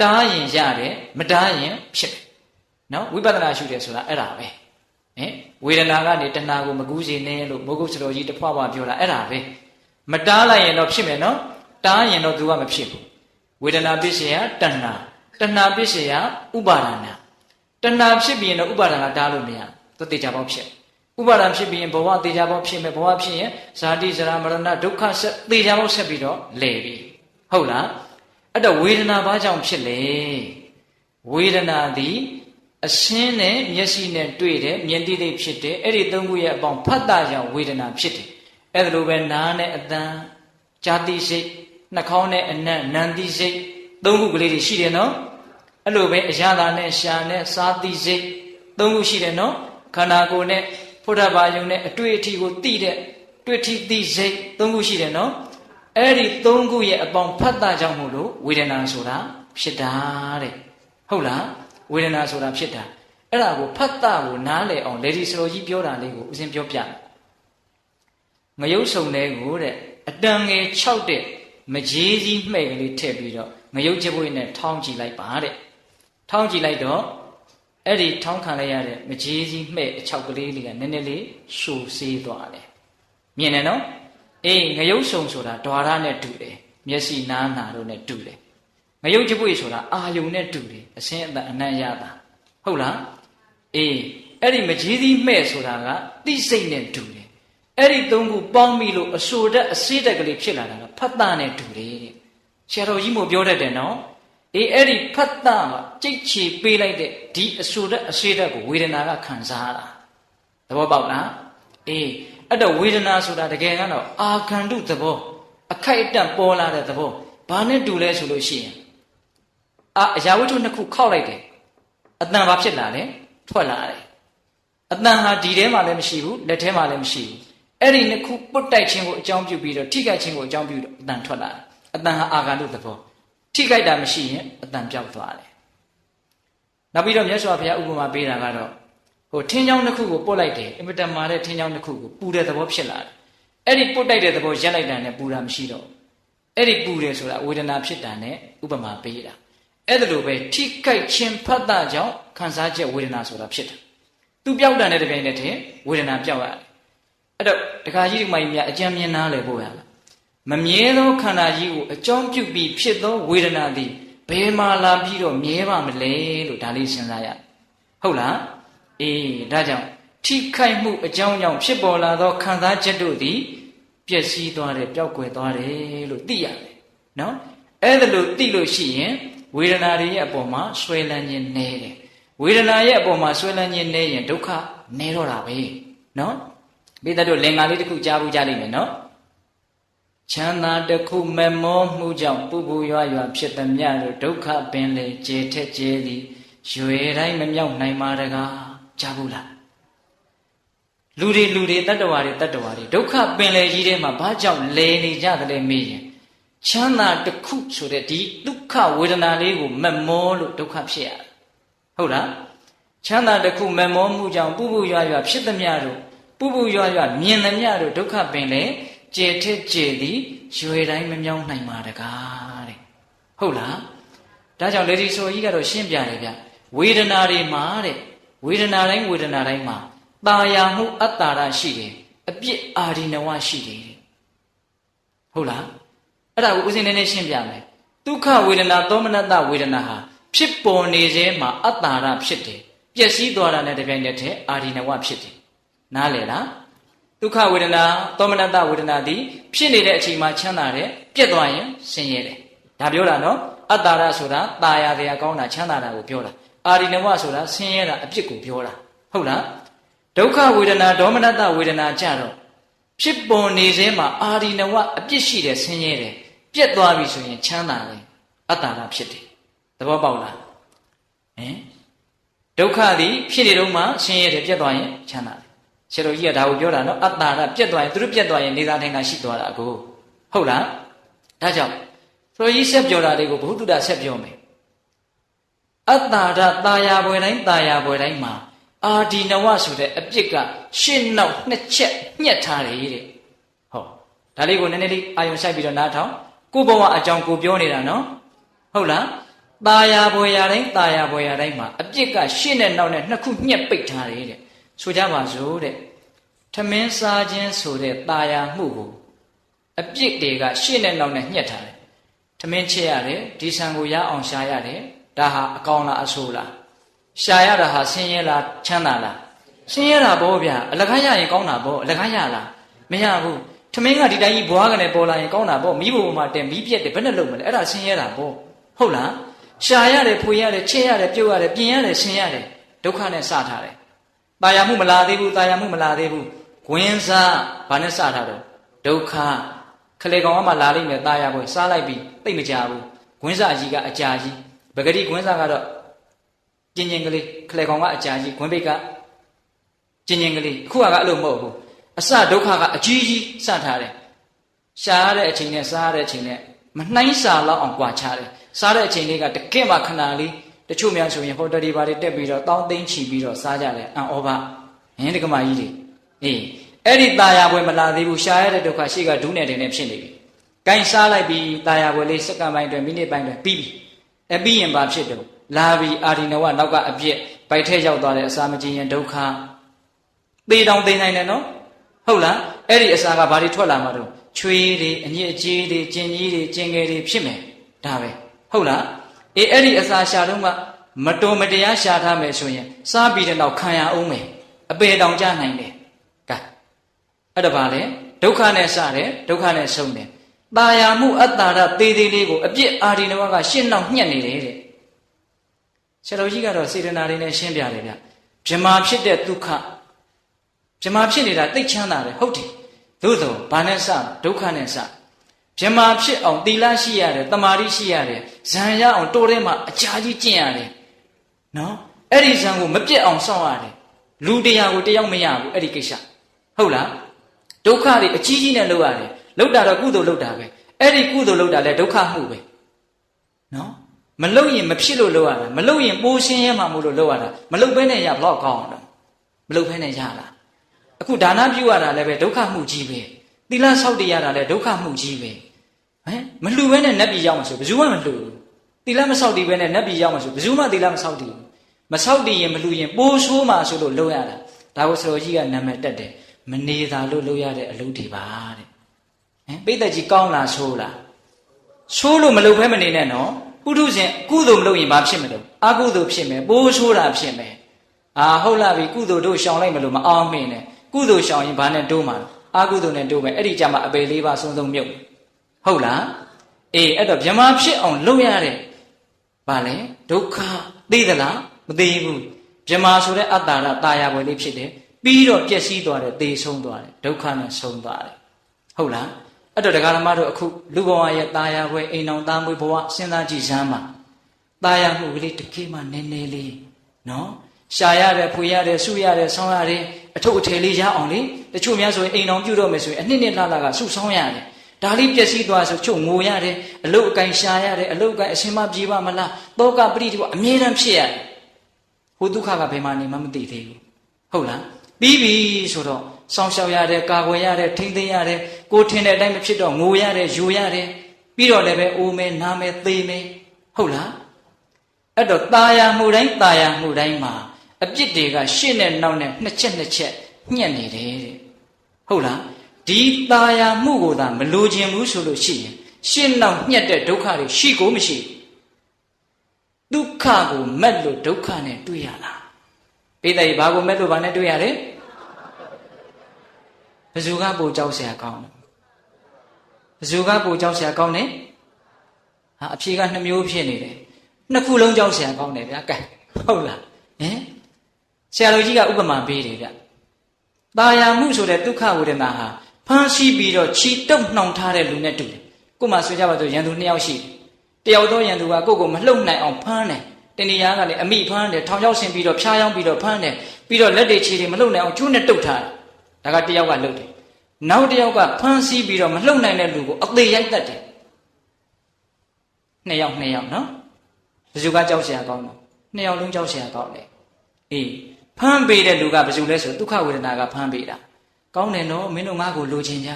တားရင်ရတယ်မတားရင်ဖြစ်တယ်နော်ဝိပဿနာရှုတယ်ဆိုတာအဲ့ဒါပဲဟင်ဝေဒနာကနေတဏှာကိုမကူးစေနဲ့လို့မိုးကုတ်စတော်ကြီးတဖွာဖွာပြောတာအဲ့ဒါပဲမတားလိုက်ရင်တော့ဖြစ်မယ်နော်တားရင်တော့သူကမဖြစ်ဘူးဝေဒနာပစ္စယတဏှာတဏှာပစ္စယဥပါဒနာတဏှာဖြစ်ပြီးရင်တော့ဥပါဒနာတားလို့မရသူတေချာပေါက်ဖြစ်ဥပါဒံဖြစ်ပြီးရင်ဘဝတေချာပေါက်ဖြစ်မယ်ဘဝဖြစ်ရင်ဇာတိဇရာမရဏဒုက္ခဆက်တေချာပေါက်ဆက်ပြီးတော့လဲပြီဟုတ်လားအဲ့တော့ဝေဒနာဘာကြောင့်ဖြစ်လဲဝေဒနာသည်အရှင်းနဲ့မျက်စိနဲ့တွေ့တယ်မြင်သိသိဖြစ်တယ်အဲ့ဒီသုံးခုရဲ့အပေါင်းဖတ်တာကြောင့်ဝေဒနာဖြစ်တယ်အဲ့ဒါလိုပဲနားနဲ့အသံကြာတိစိတ်နှာခေါင်းနဲ့အနံ့နံတိစိတ်သုံးခုကလေးတွေရှိတယ်နော်အဲ့လိုပဲအရာသာနဲ့ရှာနဲ့စားတိစိတ်သုံးခုရှိတယ်နော်ခန္ဓာကိုယ်နဲ့ဖုဒ္ဓဘာယုံနဲ့အတွေ့အထိကိုသိတဲ့တွေ့ထိသိစိတ်သုံးခုရှိတယ်နော်အဲ့ဒီသုံးခုရဲ့အပေါင်းဖတ်တာကြောင့်မို့လို့ဝေဒနာဆိုတာဖြစ်တာတဲ့ဟုတ်လားဝေဒနာဆိုတာဖြစ်တာအဲ့ဒါကိုဖတ်တာကိုနားလည်အောင်လေဒီစလိုကြီးပြောတာလေးကိုဦးစင်းပြောပြငရုတ်စုံတဲ့ကိုတဲ့အတန်ငယ်6တဲ့မကြီးကြီးမှဲ့ကလေးထည့်ပြီးတော့ငရုတ်ချပွေးနဲ့ထောင်းကြည့်လိုက်ပါတဲ့ထောင်းကြည့်လိုက်တော့အဲ့ဒီထောင်းခံလိုက်ရတဲ့မကြီးကြီးမှဲ့အချောက်ကလေးလေးကနည်းနည်းလေးရှူစေးသွားတယ်မြင်တယ်နော်အေးငရုတ်စုံဆိုတာဓွာရနဲ့တူတယ်မျက်စိနားနာတို့နဲ့တူတယ်ငရုတ်ချပွေးဆိုတာအာယုံနဲ့တူတယ်အစင်းအတန်အနံ့ရတာဟုတ်လားအေးအဲ့ဒီမကြီးကြီးမှဲ့ဆိုတာကတိစိတ်နဲ့တူတယ်အဲ့ဒီသုံးခုပေါင်းပြီးလို့အဆိုတက်အစေးတက်ကလေးဖြစ်လာတာကဖတ်တာနဲ့တူတယ်တဲ့ဆရာတော်ကြီးမို့ပြောတတ်တယ်နော်အေးအဲ့ဒီဖတ်တာကကြိတ်ချီပေးလိုက်တဲ့ဒီအဆိုတက်အစေးတက်ကိုဝေဒနာကခံစားတာသဘောပေါက်လားအေးအဲ့တော့ဝေဒနာဆိုတာတကယ်ကတော့အာခန္ဓုသဘောအခိုက်အတန့်ပေါ်လာတဲ့သဘောဘာနဲ့တူလဲဆိုလို့ရှိရင်အရာဝတ္ထုနှစ်ခုခောက်လိုက်တယ်အတန်ဘာဖြစ်လာလဲထွက်လာတယ်အတန်ဟာဒီထဲမှာလည်းမရှိဘူးလက်ထဲမှာလည်းမရှိဘူးအဲ့ဒီနှစ်ခုပုတ်တိုက်ခြင်းကိုအကြောင်းပြုပြီးတော့ထိခိုက်ခြင်းကိုအကြောင်းပြုတော့အတန်ထွက်လာတယ်အတန်ဟာအာဂန္တုသဘောထိခိုက်တာမရှိရင်အတန်ပြောက်သွားတယ်နောက်ပြီးတော့မြတ်စွာဘုရားဥပမာပေးတာကတော့ဟိုထင်းချောင်းတစ်ခုကိုပုတ်လိုက်တယ်အင်မတန်မာတဲ့ထင်းချောင်းတစ်ခုကိုပူတဲ့သဘောဖြစ်လာတယ်အဲ့ဒီပုတ်တိုက်တဲ့သဘောရက်လိုက်တာနဲ့ပူတာမရှိတော့အဲ့ဒီပူတယ်ဆိုတာဝေဒနာဖြစ်တာနဲ့ဥပမာပေးတာအဲ့ဒါလိုပဲထိခိုက်ခြင်းဖတ်တာကြောင့်ခံစားချက်ဝေဒနာဆိုတာဖြစ်တယ်သူပြောက်တာနဲ့တပြိုင်နက်တည်းဝေဒနာပြောက်ရတယ်အဲ့တော့တခါကြီးဒီမိုင်းများအကြံမြင်နာလေပို့ရလားမမြဲသောခန္ဓာကြီးကိုအကြောင်းပြုပြီးဖြစ်သောဝေဒနာသည်ဘယ်မှာလာပြီးတော့မြဲပါမလဲလို့ဒါလေးစဉ်းစားရဟုတ်လားအေးဒါကြောင့်ထိခိုက်မှုအကြောင်းကြောင့်ဖြစ်ပေါ်လာသောခံစားချက်တို့သည်ပျက်စီးသွားတယ်ပျောက်ကွယ်သွားတယ်လို့သိရတယ်နော်အဲ့ဒါလို့သိလို့ရှိရင်ဝေဒနာတွေရဲ့အပေါ်မှာဆွဲလန်းခြင်းနည်းတယ်ဝေဒနာရဲ့အပေါ်မှာဆွဲလန်းခြင်းနည်းရင်ဒုက္ခနည်းတော့တာပဲနော်မိသားတို့လင်္ကာလေးတစ်ခုကြားဘူးကြားလိမ့်မယ်နော်ချမ်းသာတစ်ခုမမောမှုကြောင့်ပူပူရွာရွာဖြစ်သည်မြတို့ဒုက္ခပင်လေကျေထက်ကျေသည်ရွေတိုင်းမမြောက်နိုင်ပါတကားကြားဘူးလားလူတွေတတ္တဝါတွေဒုက္ခပင်လေကြီးထဲမှာဘာကြောင့်လဲနေကြသလဲမေးရင်ချမ်းသာတစ်ခုဆိုတဲ့ဒီဒုက္ခဝေဒနာလေးကိုမမောလို့ဒုက္ခဖြစ်ရဟုတ်လားချမ်းသာတစ်ခုမမောမှုကြောင့်ပူပူရွာရွာဖြစ်သည်မြတို့ပူပူရွာရွာမြင်သည်မြတို့ဒုက္ခပင်လေကျေထက်ကျေသည်ရွေတိုင်းမမြောက်နိုင်ပါတကားတဲ့ဟုတ်လားဒါကြောင့်လေဒီဆိုကြီးကတော့ရှင်းပြတယ်ဗျဝေဒနာတွေမှာတဲ့ဝေဒနာတိုင်းမှာตาယာမှုအတ္တရရှိတယ်အပြစ်အာရိနဝရှိတယ်ဟုတ်လားအဲ့ဒါကိုဦးစင်းနေနေရှင်းပြမယ်ဒုက္ခဝေဒနာသောမနတဝေဒနာဟာဖြစ်ပေါ်နေစေမှာအတ္တရဖြစ်တယ်ပျက်စီးသွားတာနဲ့တပြိုင်တည်းအာရိနဝဖြစ်တယ်နားလည်လား ဒုက္ခဝေဒနာသောမနတဝေဒနာသည်ဖြစ်နေတဲ့အချိန်မှာချမ်းသာတယ်ပြတ်သွားရင်ဆင်းရဲတယ်ဒါပြောတာနော်အတ္တရဆိုတာตายရတရားကောင်းတာချမ်းသာတာကိုပြောတာအာရိနဝဆိုတာဆင်းရဲတာအပြစ်ကိုပြောတာဟုတ်လားဒုက္ခဝေဒနာဒေါမနတဝေဒနာကြတော့ဖြစ်ပေါ်နေစေမှာအာရိနဝအပြစ်ရှိတယ်ဆင်းရဲတယ်ပြတ်သွားပြီဆိုရင်ချမ်းသာတယ်အတ္တရဖြစ်တယ်သဘောပေါက်လားဒုက္ခသည်ဖြစ်နေတော့မှဆင်းရဲတယ်ပြတ်သွားရင်ချမ်းသာတယ်ဆရာတော်ကြီးကဒါကိုပြောတာနော်အတ္တရပြတ်သွားရင်သူတို့ပြတ်သွားရင်နေသာထိုင်တာရှိသွားတာကိုဟုတ်လားဒါကြောင့်ဆရာကြီးဆက်ပြောတာလေးကိုဘုဒ္ဓဆက်ပြောမယ်အတ္တရတာယာဘွယ်တိုင်းတာယာဘွယ်တိုင်းမှာအာဒီနဝဆိုတဲ့အပြစ်ကရှင်းနောက်နှစ်ချက်ညှက်ထားတယ်တဲ့ဟောဒါလေးကိုနည်းနည်းလေးအာယုံဆိုင်ပြီးတော့နားထောင်ကိုဘဝအကြောင်းကိုပြောနေတာနော်ဟုတ်လားတာယာဘွယ်ရတိုင်းတာယာဘွယ်ရတိုင်းမှာအပြစ်ကရှင်းနဲ့နောက်နဲ့နှစ်ခုညှက်ပိတ်ထားတယ်တဲ့ဆိုကြပါစို့တဲ့ထမင်းစားခြင်းဆိုတဲ့တာယာမှုကိုအပြစ်တွေကရှင်းနဲ့နောက်နဲ့ညှက်ထားတယ်ထမင်းချက်ရတယ်ဒီဆံကိုရအောင်ရှာရတယ်ဒါဟာအကောင်လားအဆိုးလားရှာရတာဟာဆင်းရဲလားချမ်းသာလားဆင်းရဲတာပေါ့ဗျာအလကားရရင်ကောင်းတာပေါ့အလကားရလားမရဘူးထမင်းကဒီတိုင်းကြီးဘွားကနေပေါ်လာရင်ကောင်းတာပေါ့မီးဘုံမှာတက်မီးပြက်တယ်ဘယ်နဲ့လုပ်မလဲအဲ့ဒါဆင်းရဲတာပေါ့ဟုတ်လားရှာရတယ်ဖွေရတယ်ချက်ရတယ်ပြုတ်ရတယ်ပြင်ရတယ်ဆင်းရတယ်ဒုက္ခနဲ့စထားတယ်ตายမှုမလာသေးဘူးตายမှုမလာသေးဘူးဂွင်းစားဘာနဲ့စထားတော့ဒုက္ခခလေကောင်ကမှလာလိမ့်မယ်ตายပွဲစားလိုက်ပြီးသိမ့်မကြဘူးဂွင်းစားကြီးကအကြာကြီးပဂတိဂွင်းစားကတော့ကျင်ကျင်ကလေးခလေကောင်ကအကြာကြီးဂွင်းပိတ်ကကျင်ကျင်ကလေးအခုကအဲ့လိုမဟုတ်ဘူးအစဒုက္ခကအကြီးကြီးစထားတယ်ရှားရတဲ့အချိန်နဲ့စားရတဲ့အချိန်နဲ့မနှိုင်းစာလောက်အောင်ကြွာချတယ်စားတဲ့အချိန်လေးကတကယ့်မှခဏလေးတချို့များဆိုရင်ဟိုတယ်ဒီပါတွေတက်ပြီးတော့တောင်းသိမ်းချီပြီးတော့စားကြတယ်အံဩဘဟင်းတက္ကမကြီးတွေအေးအဲ့ဒီตายာပွဲမလာသေးဘူးရှားရတဲ့ဒုက္ခရှိကဒူးနဲ့တင်နေဖြစ်နေပြီ။ကိုင်းစားလိုက်ပြီးตายာပွဲလေးစက္ကန့်ပိုင်းတွင်မိနစ်ပိုင်းတွင်ပြီးပြီ။ပြီးရင်ဘာဖြစ်တော့လာပြီးအာရိနဝနောက်ကအပြစ်ဗိုက်ထဲရောက်သွားတဲ့အစာမကျင်ရင်ဒုက္ခသေတောင်သိနိုင်တယ်နော်ဟုတ်လားအဲ့ဒီအစာကဘာတွေထွက်လာမှာတော့ချွေးတွေအညစ်အကြေးတွေကျင်ကြီးတွေကျင်ငယ်တွေဖြစ်မယ်ဒါပဲဟုတ်လားအဲ့ဒီအစာရှာတော့မှမတော်မတရားရှာထားမယ်ဆိုရင်စားပြီးတဲ့နောက်ခံရအောင်မယ်အပေတောင်ကြနိုင်တယ်ကဲအဲ့ဒါပါလေဒုက္ခနဲ့စတယ်ဒုက္ခနဲ့ဆုံးတယ်ตายာမှုအတ္တရသေးသေးလေးကိုအပြစ်အာရိနဝကရှင်းနောက်ညှက်နေတယ်တဲ့ဆရာတော်ကြီးကတော့စေတနာတွေနဲ့ရှင်းပြတယ်ဗျဗြဟ္မာဖြစ်တဲ့ဒုက္ခဗြဟ္မာဖြစ်နေတာသိချမ်းသာတယ်ဟုတ်တယ်သို့သောဘာနဲ့စဒုက္ခနဲ့စဗြဟ္မာဖြစ်အောင်သီလရှိရတယ်တမာတိရှိရတယ်ဇံရအောင်တိုးထဲမှာအကြာကြီးကျင့်ရတယ်နော်အဲ့ဒီဇံကိုမပြတ်အောင်စောင့်ရတယ်လူတရားကိုတယောက်မရဘူးအဲ့ဒီကိစ္စဟုတ်လားဒုက္ခတွေအကြီးကြီးနဲ့လုပ်ရတယ်လုပ်တာတော့ကုသိုလ်လုပ်တာပဲအဲ့ဒီကုသိုလ်လုပ်တာလဲဒုက္ခမှုပဲနော်မလုပ်ရင်မဖြစ်လို့လုပ်ရတာမလုပ်ရင်ပိုးရှင်းရဲမှမို့လို့လုပ်ရတာမလုပ်ဘဲနဲ့ရဘလောက်ကောင်းအောင်မလုပ်ဘဲနဲ့ရလားအခုဒါနပြုရတာလည်းပဲဒုက္ခမှုကြီးပဲသီလဆောက်တည်ရတာလည်းဒုက္ခမှုကြီးပဲမလှူဘဲနဲ့နတ်ပြည်ရောက်မှာဆိုဘယ်သူမှမလှူဘူးသီလမဆောက်တည်ဘဲနဲ့နတ်ပြည်ရောက်မှာဆိုဘယ်သူမှသီလမဆောက်တည်ဘူးမဆောက်တည်ရင်မလှူရင်ပိုးဆိုးမှာဆိုလို့လုပ်ရတာဒါကိုဆရာကြီးကနာမည်တက်တယ်မနေသာလို့လုပ်ရတဲ့အလုပ်တွေပါတဲ့ပိဋကကြီးကောင်းလားဆိုးလားဆိုးလို့မလုပ်ဘဲမနေနဲ့နော်ပုထုဇဉ်ကုသိုလ်မလုပ်ရင်ဘာဖြစ်မလို့အကုသိုလ်ဖြစ်မယ်ပိုးဆိုးတာဖြစ်မယ်ဟုတ်လားပြီကုသိုလ်တို့ရှောင်လိုက်မလို့မအောင်မင်းနဲ့ကုသိုလ်ရှောင်ရင်ဘာနဲ့တိုးမှာအကုသိုလ်နဲ့တိုးမယ်အဲ့ဒီကြမှာအပေလေးပါဆုံးဆုံးမြုပ်ဟုတ်လားအဲ့တော့ဗြဟ္မာဖြစ်အောင်လုပ်ရတဲ့ဘာလဲဒုက္ခသိသလားမသိဘူးဗြဟ္မာဆိုတဲ့အတ္တရတာယာပွဲလေးဖြစ်တယ်ပြီးတော့ပျက်စီးသွားတယ်သေဆုံးသွားတယ်ဒုက္ခနဲ့ဆုံးသွားတယ်ဟုတ်လားအဲ့တော့ဒကာဓမ္မတို့အခုလူဘဝရဲ့တာယာပွဲအိမ်အောင်သားမွေးဘဝစဉ်းစားကြည့်စမ်းပါတာယာမှုကလေးတခေမှနည်းနည်းလေးနော်ရှာရတယ်ဖွေရတယ်စုရတယ်ဆောင်းရတယ်အထုပ်အထည်လေးရအောင်လေတချို့များဆိုရင်အိမ်အောင်ပြုတော့မယ်ဆိုရင်အနှစ်နှစ်လှလှကစုဆောင်းရတယ်ဒါလေးပျက်စီးသွားဆိုချို့ငိုရတယ်အလုတ်အကင်ရှာရတယ်အလုတ်အကင်အရှင်မပြေပါမလားတောကပရိဒီကအမြဲတမ်းဖြစ်ရတယ်ဟိုဒုက္ခကဘယ်မှနေမှမသိသေးဘူးဟုတ်လားပြီးပြီဆိုတော့စောင့်ရှောက်ရတယ်ကာကွယ်ရတယ်ထိမ့်သိမ်းရတယ်ကိုထင်တဲ့အတိုင်းမဖြစ်တော့ငိုရတယ်ယူရတယ်ပြီးတော့လည်းပဲအိုးမဲနားမဲသေမဲဟုတ်လားအဲ့တော့ตายာမှုတိုင်းตายာမှုတိုင်းမှာအပြစ်တွေကရှေ့နဲ့နောက်နဲ့နှစ်ချက်ညှက်နေတယ်တဲ့ဟုတ်လားဒီตายာမှုကိုသာမလိုချင်ဘူးဆိုလို့ရှိရင်ရှေ့နောက်ညှက်တဲ့ဒုက္ခတွေရှိကိုမရှိဒုက္ခကိုမက်လို့ဒုက္ခနဲ့တွေ့ရလားပိဋကဘာကိုမက်လို့ဘာနဲ့တွေ့ရလဲ ဘယ်သူကပိုကြောက်เสียကောင်းလဲဘယ်သူကပိုကြောက်เสียကောင်းလဲဟာအဖြေက2မျိုးဖြစ်နေတယ်နှစ်ခုလုံးကြောက်เสียကောင်းတယ်ဗျာကဲဟုတ်လားဟင်ဆရာတော်ကြီးကဥပမာပေးတယ်ဗျตาယာမှုဆိုတဲ့ဒုက္ခဝေဒနာဟာဖမ်းဆီးပြီးတော့ခြိတုပ်နှောင်ထားတဲ့လူနဲ့တူတယ်ကို့မှာဆိုကြပါတော့ရန်သူ2ယောက်ရှိတယ်တယောက်တော့ရန်သူကကိုယ့်ကိုမလှုပ်နိုင်အောင်ဖမ်းတယ်တဏှာကလည်းအမိဖမ်းတယ်ထောင်ချောက်ဆင်ပြီးတော့ဖျားယောင်းပြီးတော့ဖမ်းတယ်ပြီးတော့လက်တွေခြေတွေမလှုပ်နိုင်အောင်ကျိုးနဲ့တုပ်ထားတယ်ဒါကတယောက်ကလှုပ်တယ်နောက်တယောက်ကဖမ်းဆီးပြီးတော့မလှုပ်နိုင်တဲ့လူကိုအသေးရိုက်တတ်တယ်2ယောက်နော်ဘယ်သူကကြောက်เสียကောင်းတော့2ယောက်လုံးကြောက်เสียကောင်းတယ်အေးဖမ်းပေးတဲ့လူကဘယ်သူလဲဆိုဒုက္ခဝေဒနာကဖမ်းပေးတာကောင်းတယ်နော်မင်းတို့ငါ့ကိုလိုချင်ကြ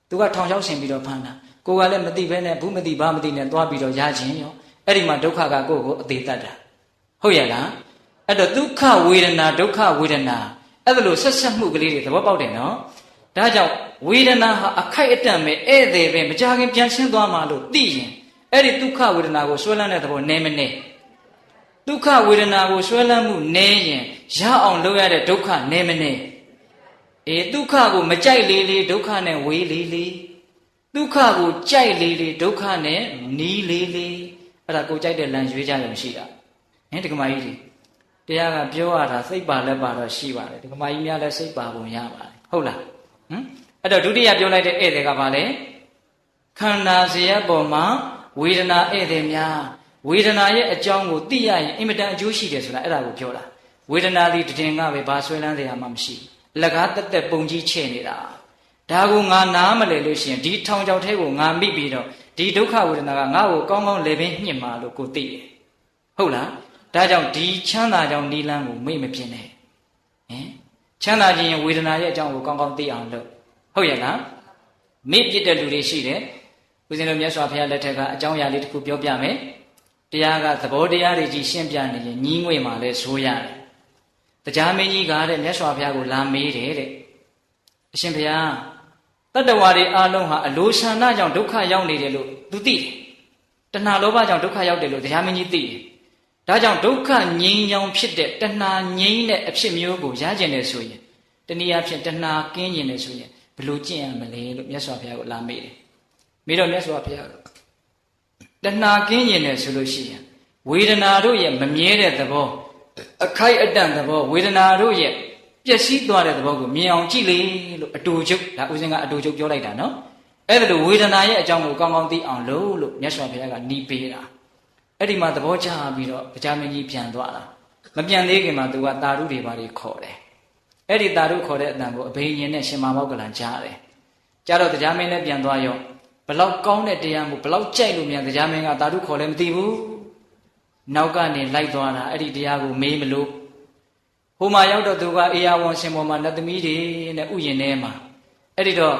သူကထောင်ချောက်ဆင်ပြီးတော့ဖမ်းတာကိုကလည်းမသိဘဲနဲ့ဘူးမသိဘာမသိနဲ့သွားပြီးတော့ရခြင်းရောအဲ့ဒီမှာဒုက္ခကကိုယ့်ကိုအသေးတတ်တာဟုတ်ရဲ့လားအဲ့တော့ဒုက္ခဝေဒနာဒုက္ခဝေဒနာအဲ့ဒါလို့ဆက်မှုကလေးတွေသဘောပေါက်တယ်နော်ဒါကြောင့်ဝေဒနာဟာအခိုက်အတန့်ပဲဧည့်သည်ပဲမကြခင်ပြန်ရှင်းသွားမှာလို့သိရင်အဲ့ဒီဒုက္ခဝေဒနာကိုဆွဲလန်းတဲ့သဘောနည်းမနေဒုက္ခဝေဒနာကိုဆွဲလန်းမှုနည်းရင်ရအောင်လုပ်ရတဲ့ဒုက္ခနည်းမနေအေးဒုက္ခကိုမကြိုက်လေဒုက္ခနဲ့ဝေးလေဒုက္ခကိုကြိုက်လေဒုက္ခနဲ့နီးလေအဲ့ဒါကိုကြိုက်တဲ့လမ်းရွေးကြရမရှိတာဟင်ဒီကမာကြီးတွေတရားကပြောရတာစိတ်ပါလက်ပါတော့ရှိပါတယ်ဒီကမာကြီးများလည်းစိတ်ပါပုံရပါတယ်ဟုတ်လားဟင်အဲ့တော့ဒုတိယပြောလိုက်တဲ့ဧည့်သည်ကဘာလဲခန္ဓာဇယပေါ်မှာဝေဒနာဧည့်သည်များဝေဒနာရဲ့အကြောင်းကိုသိရရင်အင်မတန်အကျိုးရှိတယ်ဆိုတာအဲ့ဒါကိုပြောတာဝေဒနာသည်တည်ငါပဲဘာဆွဲလန်းတရားမှမရှိအလကားတက်တက်ပုံကြီးချဲ့နေတာဒါကိုငါနားမလဲလို့ရှိရင်ဒီထောင်ချောက်ထဲကိုငါမိပြီးတော့ဒီဒုက္ခဝေဒနာကငါ့ကိုကောင်းကောင်းလေပင်ညှစ်မှာလို့ကိုသိတယ်ဟုတ်လားဒါကြောင့်ဒီချမ်းသာကြောင့်နိလန်းကိုမေ့မပြင်းနဲ့ဟင်ချမ်းသာခြင်းရင်ဝေဒနာရဲ့အကြောင်းကိုကောင်းကောင်းသိအောင်လုပ်ဟုတ်ရဲ့လားမေ့ပြစ်တဲ့လူတွေရှိတယ်ဦးဇင်းတို့မြတ်စွာဘုရားလက်ထက်ကအကြောင်းအရာလေးတစ်ခုပြောပြမယ်တရားကသဘောတရားတွေကြီးရှင်းပြနေရင်ညီးငွေ့မှာလဲဇိုးရတယ်တရားမင်းကြီးကတဲ့မြတ်စွာဘုရားကိုလာမေးတယ်တဲ့အရှင်ဘုရားတတ္တဝါတွေအားလုံးဟာအလိုဆန္ဒကြောင့်ဒုက္ခရောက်နေတယ်လို့သူသိတယ်တဏှာလောဘကြောင့်ဒုက္ခရောက်တယ်လို့တရားမင်းကြီးသိတယ်ဒါကြောင့်ဒုက္ခငြိမ်းချောင်းဖြစ်တဲ့တဏှာငြိမ်းတဲ့အဖြစ်မျိုးကိုရကျင်တယ်ဆိုရင်တနည်းအားဖြင့်တဏှာကင်းကျင်တယ်ဆိုရင်ဘယ်လိုကျင့်ရမလဲလို့မြတ်စွာဘုရားကိုလာမေးတယ်မေးတော့မြတ်စွာဘုရားကတဏှာကင်းကျင်တယ်ဆိုလို့ရှိရင်ဝေဒနာတို့ရဲ့မမြဲတဲ့သဘောအခိုက်အတန့်သဘောဝေဒနာတို့ရဲ့ပျက်စီးသွားတဲ့သဘောကိုမြင်အောင်ကြည့်လေလို့အတူချုပ်ဒါဦးဇင်းကအတူချုပ်ပြောလိုက်တာနော်အဲ့ဒါလိုဝေဒနာရဲ့အကြောင်းကိုကောင်းကောင်းသိအောင်လို့မြတ်စွာဘုရားကနီးပေးတာအဲ့ဒီမှာသဘောကျပြီးတော့တရားမင်းကြီးပြန်သွားတာမပြန်သေးခင်မှာသူကတာရုတွေဘာတွေခေါ်တယ်အဲ့ဒီတာရုခေါ်တဲ့အတန်ကိုအဘိညာဉ်နဲ့ရှင်မောဂလန်ကြားတယ်ကြားတော့တရားမင်းလည်းပြန်သွားရောဘလောက်ကောင်းတဲ့တရားမို့ဘလောက်ကြိုက်လို့မြန်တရားမင်းကတာရုခေါ်လည်းမသိဘူးနောက်ကနေလိုက်သွားတာအဲ့ဒီတရားကိုမေးမလို့ဟိုမှာရောက်တော့သူကအေယာဝန်ရှင်ပေါ်မှာနတ်သမီးတွေနဲ့ဥယျာဉ်ထဲမှာအဲ့ဒီတော့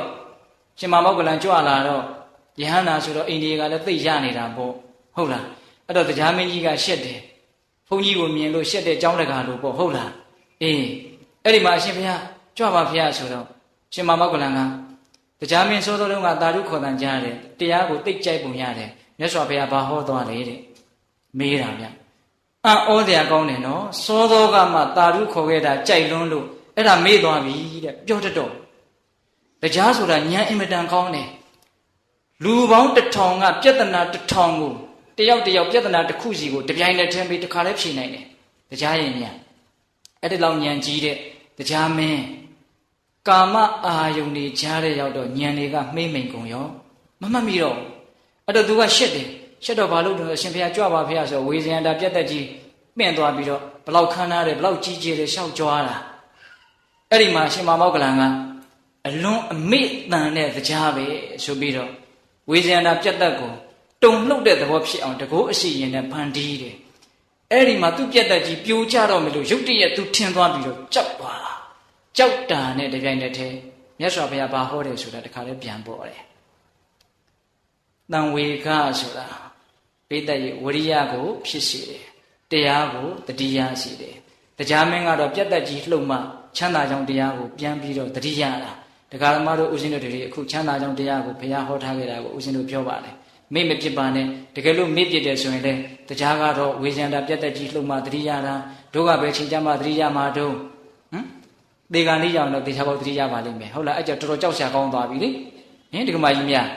ရှင်မောဂလန်ကြွလာတော့ယဟန္တာဆိုတော့အိန္ဒိယကလည်းသိရနေတာပေါ့ဟုတ်လားအဲ့တော့တရားမင်းကြီးကရှက်တယ်ဘုန်းကြီးကိုမြင်လို့ရှက်တဲ့เจ้าတကာလို့ပေါ့ဟုတ်လားအေးအဲ့ဒီမှာအရှင်ဘုရားကြွပါဘုရားဆိုတော့ရှင်မောဂလန်ကတရားမင်းစောစောတုန်းကတာရုခေါ်တန်ကြားတယ်တရားကိုသိကြိုက်ပုံရတယ်မြတ်စွာဘုရားဘာဟောသွားလဲတဲ့မေးတာဗျအံ့ဩစရာကောင်းတယ်နော်စောစောကမှတာရုခေါ်ခဲ့တာကြိုက်လွန်းလို့အဲ့ဒါမေးသွားပြီတဲ့ပြောတတ်တော့တရားဆိုတာဉာဏ်အင်မတန်ကောင်းတယ်လူပေါင်း1000ကပြဿနာ1000ကိုတယောက်တယောက်ပြဿနာတစ်ခုစီကိုတပြိုင်တည်းထင်းပြီးတစ်ခါလဲဖြေနိုင်တယ်တရားရင်ဉာဏ်အဲ့ဒီလောက်ဉာဏ်ကြီးတဲ့တရားမင်းကာမအာယုန်တွေကြားတဲ့ရောက်တော့ဉာဏ်တွေကမှိမ့်မိန်ကုန်ရောမမှတ်မိတော့အဲ့တော့သူကရှက်တယ်ရှက်တော့ဘာလို့လဲအရှင်ဘုရားကြွပါဘုရားဆိုဝေဇယန္တာပြတ်သက်ကြီးပင့်သွားပြီးတော့ဘလောက်ခမ်းနားတယ်ဘလောက်ကြီးကျယ်တယ်ရှောက်ကြွားတာအဲ့ဒီမှာရှင်မောဂလန်ကအလွန်အမေ့တန်တဲ့တရားပဲဆိုပြီးတော့ဝေဇယန္တာပြတ်သက်ကိုတုံလှုပ်တဲ့သဘောဖြစ်အောင်တကောအစီရင်နဲ့ဖန်တီးတယ်အဲ့ဒီမှာသူ့ပြတ်သက်ကြီးပြိုကျတော့မလို့ရုတ်တရက်သူထင်သွားပြီးတော့ကြောက်သွားတာကြောက်တာနဲ့တပြိုင်တည်းတည်းမြတ်စွာဘုရားဘာဟောတယ်ဆိုတာတခါလဲပြန်ပေါ်တယ်တန်ဝေကဆိုတာပိဋကရဲ့ဝရိယကိုဖြစ်စေတယ်တရားကိုတတိယစေတယ်တရားမင်းကတော့ပြတ်သက်ကြီးလှုပ်မှချမ်းသာကြောင်းတရားကိုပြန်ပြီးတော့တတိယတာတရားဓမ္မတို့ဦးဇင်းတို့တွေအခုချမ်းသာကြောင်းတရားကိုဘုရားဟောထားခဲ့တာကိုဦးဇင်းတို့ပြောပါတယ်မေ့မပြစ်ပါနဲ့တကယ်လို့မေ့ပြစ်တယ်ဆိုရင်လည်းတရားကတော့ဝေဇန္တာပြတ်သက်ကြီးလှုပ်မှတတိယတာတို့ကပဲချိန်ကြမှတတိယမှာတို့ သေကန်လေးကြောင့်တော့တေချာပေါက်သတိရပါလိမ့်မယ်ဟုတ်လားအဲ့ကြောင့်တော်တော်ကြောက်ရှာကောင်းသွားပြီလေဟင်ဒီကမကြီးများ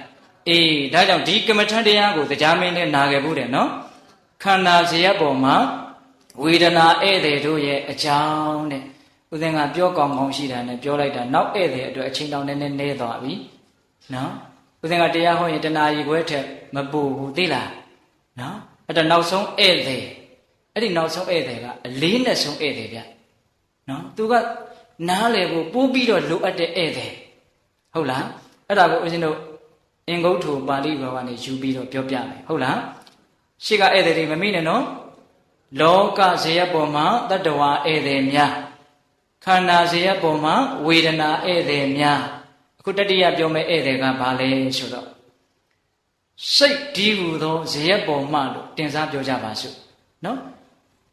အေးဒါကြောင့်ဒီကမ္မထတရားကိုတရားမင်းနဲ့နာခဲ့ဘူးတဲ့နော်ခန္ဓာဇယက်ပေါ်မှာဝေဒနာဧည့်သည်တို့ရဲ့အကြောင်းတဲ့ဦးဇင်းကပြောကောင်းကောင်းရှိတာနဲ့ပြောလိုက်တာနောက်ဧည့်သည်အတွက်အချိန်တောင်နည်းနည်းနဲသွားပြီနော်ဦးဇင်းကတရားဟောရင်တဏှာကြီးခွဲထက်မပူဘူးသိလားနော်အဲ့တော့နောက်ဆုံးဧည့်သည်အဲ့ဒီနောက်ဆုံးဧည့်သည်ကအလေးနဲ့ဆုံးဧည့်သည်ဗျနော်သူကနားလေကိုပိုးပြီးတော့လိုအပ်တဲ့ဧည့်သည်ဟုတ်လားအဲ့ဒါကိုဦးဇင်းတို့အင်္ဂုတ္ထုပါဠိဘာသာနဲ့ယူပြီးတော့ပြောပြမယ်ဟုတ်လားရှေ့ကဧည့်သည်တွေမမိနဲ့နော်လောကဇယက်ပေါ်မှာတတ္တဝါဧည့်သည်များခန္ဓာဇယက်ပေါ်မှာဝေဒနာဧည့်သည်များအခုတတိယပြောမယ့်ဧည့်သည်ကဘာလဲဆိုတော့စိတ်ဒီဟူသောဇယက်ပေါ်မှလို့တင်စားပြောကြပါစို့နော်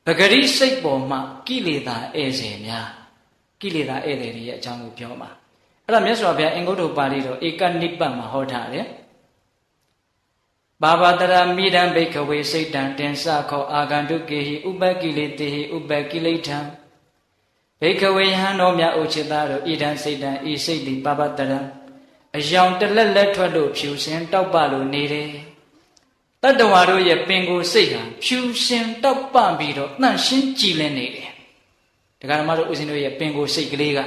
ပဂရိစိတ်ပေါ်မှကိလေသာဧည့်သည်များကိလေသာဧည့်သည်တွေရဲ့အကြောင်းကိုပြောမှာအဲ့ဒါမြတ်စွာဘုရားအင်္ဂုတ္တပါဠိတော်ဧကနိပတ်မှာဟောထားတယ်ဘာဝတရမိဒံဘိကဝေစိတ်တံတင်္စခောအာဂန္တုကေဟိဥပကိလေတေဟိဥပကိလေထံဘိကဝေယဟန်တော်မြတ်ဥจิตသားတို့ဣဒံစိတ်တံဤစိတ်တိဘာဝတရံအယောင်တလက်လက်ထွက်လို့ဖြူစင်တောက်ပလို့နေတယ်တတ္တဝါတို့ရဲ့ပင်ကိုယ်စိတ်ဟာဖြူစင်တောက်ပပြီးတော့တန့်ရှင်းကြည်လင်းနေတယ်ဒကာဓမ္မတို့ဦးဇင်းတို့ရဲ့ပင်ကိုယ်စိတ်ကလေးက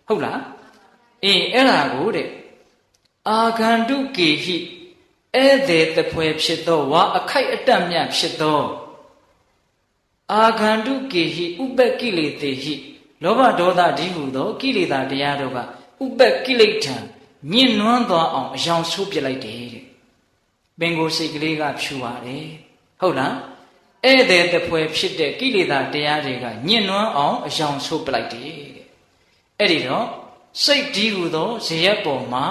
ဟုတ်လားအေးအဲ့ဒါကိုတဲ့အာဂန္တုကေဟိဧည့်သည်တပွဲဖြစ်သောဝါအခိုက်အတန့်မြတ်ဖြစ်သောအာဂန္တုကေဟိဥပကိလေတေဟိလောဘဒေါသဒီဟုသောကိလေသာတရားတို့ကဥပကိလေထံညှဉ်းနှွမ်းသွားအောင်အယောင်ဆိုးပြလိုက်တယ်တဲ့ပင်ကိုယ်စိတ်ကလေးကဖြူပါတယ်ဟုတ်လားဧည့်သည်တပွဲဖြစ်တဲ့ကိလေသာတရားတွေကညှဉ်းနှွမ်းအောင်အယောင်ဆိုးပြလိုက်တယ်တဲ့အဲ့ဒီတော့စိတ်ဒီဟုသောဇယက်ပေါ်မှာ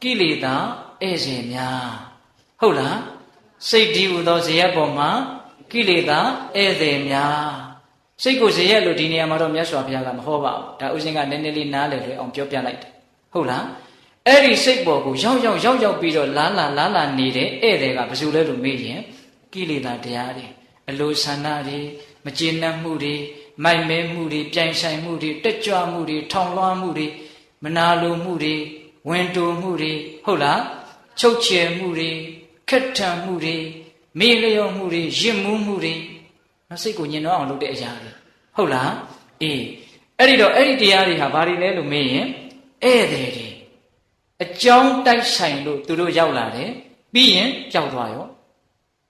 ကိလေသာဧည့်သည်များဟုတ်လားစိတ်ဒီဟုသောဇယက်ပေါ်မှာကိလေသာဧည့်သည်များစိတ်ကိုဇယက်လို့ဒီနေရာမှာတော့မြတ်စွာဘုရားကမဟောပါဘူးဒါဥစဉ်ကနည်းနည်းလေးနားလည်လွယ်အောင်ပြောပြလိုက်တယ်ဟုတ်လားအဲ့ဒီစိတ်ပေါ်ကိုရောက်ပြီးတော့လာလာနေတဲ့ဧည့်သည်ကဘယ်သူလဲလို့မေးရင်ကိလေသာတရားတွေအလိုဆန္ဒတွေမကျေနပ်မှုတွေမိုက်မဲမှုတွေပြိုင်ဆိုင်မှုတွေတက်ကြွမှုတွေထောင်လွှားမှုတွေမနာလိုမှုတွေဝင်တိုမှုတွေဟုတ်လားချုပ်ချယ်မှုတွေခက်ထန်မှုတွေမေ့လျော့မှုတွေရစ်မှုမှုတွေနော်စိတ်ကိုညင်တော့အောင်လုပ်တဲ့အရာတွေဟုတ်လားအေးအဲ့ဒီတော့အဲ့ဒီတရားတွေဟာဘာတွေလဲလို့မေးရင်ဧည့်သည်တွေအကြောင်းတိုက်ဆိုင်လို့သူတို့ရောက်လာတယ်ပြီးရင်ကြောက်သွားရော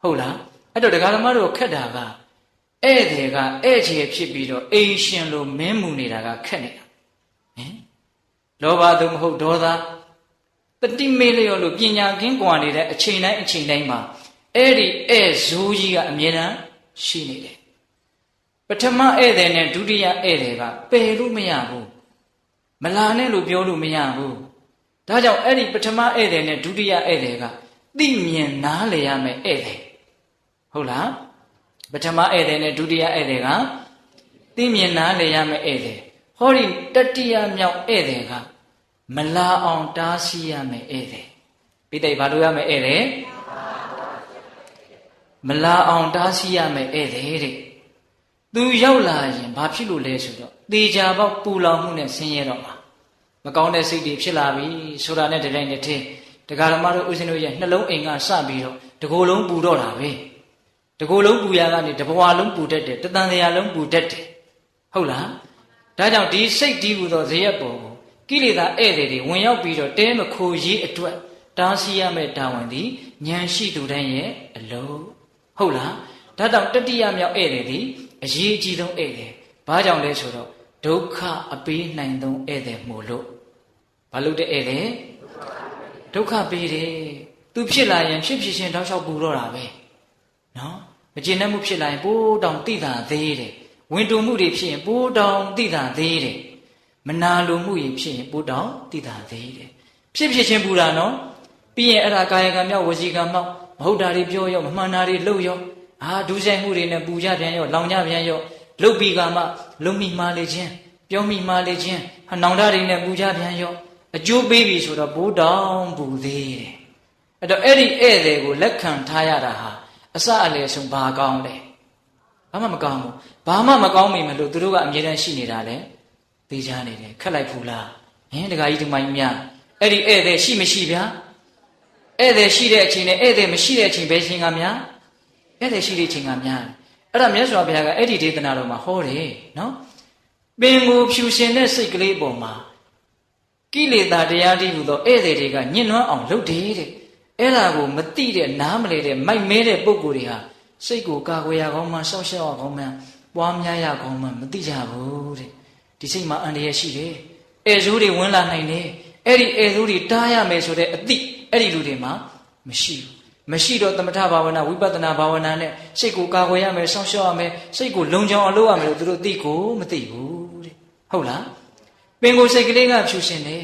ဟုတ်လားအဲ့တော့ဒကာဓမ္မတို့ခက်တာကဧည့်သည်ကဧည့်ချေဖြစ်ပြီးတော့အိမ်ရှင်လို့မင်းမူနေတာကခက်နေတာဟင်လောဘသို့မဟုတ်ဒေါသတတိမေလျော်လို့ပညာကင်းကွာနေတဲ့အချိန်တိုင်းမှာအဲ့ဒီဧည့်ဇိုးကြီးကအမြဲတမ်းရှိနေတယ်ပထမဧည့်သည်နဲ့ဒုတိယဧည့်သည်ကပယ်လို့မရဘူးမလာနဲ့လို့ပြောလို့မရဘူးဒါကြောင့်အဲ့ဒီပထမဧည့်သည်နဲ့ဒုတိယဧည့်သည်ကသိမြင်နားလည်ရမယ်ဧည့်သည်ဟုတ်လားပထမဧည့်သည်နဲ့ဒုတိယဧည့်သည်ကသိမြင်နားလည်ရမယ်ဧည့်သည်ဟောဒီတတိယမြောက်ဧည့်သည်ကမလာအောင်တားဆီးရမယ်ဧည့်သည်ပိဋိဘာလို့ရမယ်ဧည့်သည်မလာအောင်တားဆီးရမယ်ဧည့်သည်တဲ့သူရောက်လာရင်ဘာဖြစ်လို့လဲဆိုတော့သေချာပေါက်ပူလောင်မှုနဲ့ဆင်းရဲတော့မှာမကောင်းတဲ့စိတ်တွေဖြစ်လာပြီဆိုတာနဲ့တတိုင်းတစ်ထည်ဒကာဓမ္မတို့ဦးဇင်းတို့ရဲ့နှလုံးအိမ်ကစပြီးတော့တကိုယ်လုံးပူတော့တာပဲတကိုယ်လုံးပူရကနေတဘဝလုံးပူတတ်တယ်တသံတရားလုံးပူတတ်တယ်ဟုတ်လားဒါကြောင့်ဒီစိတ်ဒီဟူသောဇယက်ပေါ်ကိုကိလေသာဧည့်သည်တွေဝင်ရောက်ပြီးတော့တဲမခိုရေးအတွက်တားဆီးရမယ့်တာဝန်သည်ဉာဏ်ရှိသူတိုင်းရဲ့အလုံးဟုတ်လားဒါကြောင့်တတိယမြောက်ဧည့်သည်သည်အရေးအကြီးဆုံးဧည့်သည်ဘာကြောင့်လဲဆိုတော့ဒုက္ခအပေးနိုင်သောဧည့်သည်မို့လို့ဘာလို့တဲ့ဧည့်သည်ဒုက္ခပေးတယ်သူဖြစ်လာရင်ဖြစ်ချင်းတောက်လျှောက်ပူတော့တာပဲနော်မကျေနပ်မှုဖြစ်လာရင်ပိုးတောင်တိတာသေးတယ်ဝင်တုံမှုတွေဖြစ်ရင်ပိုးတောင်တိတာသေးတယ်မနာလိုမှုတွေဖြစ်ရင်ပိုးတောင်တိတာသေးတယ်ဖြစ်ချင်းပူတာနော်ပြီးရင်အဲ့ဒါကာယကံမြောက်ဝစီကံမြောက်မဟုတ်တာတွေပြောရောမမှန်တာတွေလုပ်ရောဒူးဆိုင်မှုတွေနဲ့ပူကြပြန်ရောလောင်ကြပြန်ရောလုတ်ပြီးကမှလုံမိမှားလေခြင်းပြောမိမှားလေခြင်းနှောင်ဓာတ်တွေနဲ့ပူကြပြန်ရောအကျိုးပေးပြီဆိုတော့ဘိုးတောင်ပူသေးတယ်အဲ့တော့အဲ့ဒီဧည့်သည်ကိုလက်ခံထားရတာဟာအစအလယ်ဆုံးဘာကောင်းလဲဘာမှမကောင်းဘူးဘာမှမကောင်းမိမလို့သူတို့ကအမြဲတမ်းရှိနေတာလေ သေးချာနေတယ်ခက်လိုက်ဘူးလားဟင်တခါကြီးဒီမိုင်းများအဲ့ဒီဧည့်သည်ရှိမရှိဗျာဧည့်သည်ရှိတဲ့အချိန်နဲ့ဧည့်သည်မရှိတဲ့အချိန်ပဲရှင်ကများဧည့်သည်ရှိတဲ့အချိန်ကများအဲ့ဒါမြတ်စွာဘုရားကအဲ့ဒီဒေသနာတော်မှာဟောတယ်နော်ပင်ကိုဖြူရှင်တဲ့စိတ်ကလေးပေါ်မှာကိလေသာတရားတိဟူသောဧည့်သည်တွေကညှဉ်းနှွမ်းအောင်လုပ်တယ်တဲ့အဲ့ဒါကိုမသိတဲ့နားမလဲတဲ့မိုက်မဲတဲ့ပုဂ္ဂိုလ်တွေဟာစိတ်ကိုကာကွယ်ရကောင်းမှစောင့်ရှောက်ရကောင်းမှပွားများရကောင်းမှမသိကြဘူးတဲ့ဒီစိတ်မှာအန္တရာယ်ရှိတယ်ဧည့်ဆိုးတွေဝင်လာနိုင်တယ်အဲ့ဒီဧည့်ဆိုးတွေတားရမယ်ဆိုတဲ့အသည့်အဲ့ဒီလူတွေမှာမရှိဘူးမရှိတော့သမထဘာဝနာဝိပဿနာဘာဝနာနဲ့စိတ်ကိုကာကွယ်ရမယ်စောင့်ရှောက်ရမယ်စိတ်ကိုလုံခြုံအောင်လုပ်ရမယ်လို့သူတို့သိကိုမသိဘူးတဲ့ဟုတ်လားပင်ကိုယ်စိတ်ကလေးကဖြူရှင်တယ်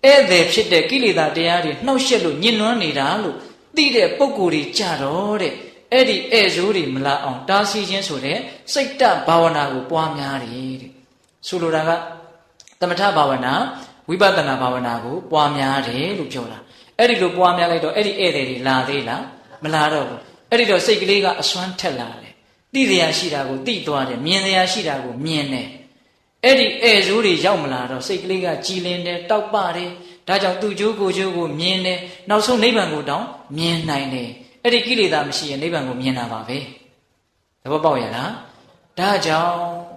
ဧည့်သည်ဖြစ်တဲ့ကိလေသာတရားတွေနှောက်ယှက်လို့ညှဉ်းနှွမ်းနေတာလို့သိတဲ့ပုဂ္ဂိုလ်တွေကြတော့တဲ့အဲ့ဒီဧည့်ဆိုးတွေမလာအောင်တားဆီးခြင်းဆိုတဲ့စိတ်တဘာဝနာကိုပွားများတယ်တဲ့ဆိုလိုတာကသမထဘာဝနာဝိပဿနာဘာဝနာကိုပွားများတယ်လို့ပြောတာအဲ့ဒီလိုပွားများလိုက်တော့အဲ့ဒီဧည့်သည်တွေလာသေးလားမလာတော့ဘူးအဲ့ဒီတော့စိတ်ကလေးကအစွမ်းထက်လာတယ်သိတရားရှိတာကိုသိသွားတယ်မြင်တရားရှိတာကိုမြင်တယ်အဲ့ဒီဧည့်ဆိုးတွေရောက်မလာတော့စိတ်ကလေးကကြည်လင်တယ်တောက်ပတယ်ဒါကြောင့်သူ့ကျိုးကိုကျိုးကိုမြင်တယ်နောက်ဆုံးနိဗ္ဗာန်ကိုတောင်မြင်နိုင်တယ်အဲ့ဒီကိလေသာမရှိရင်နိဗ္ဗာန်ကိုမြင်တာပါပဲသဘောပေါက်ရလားဒါကြောင့်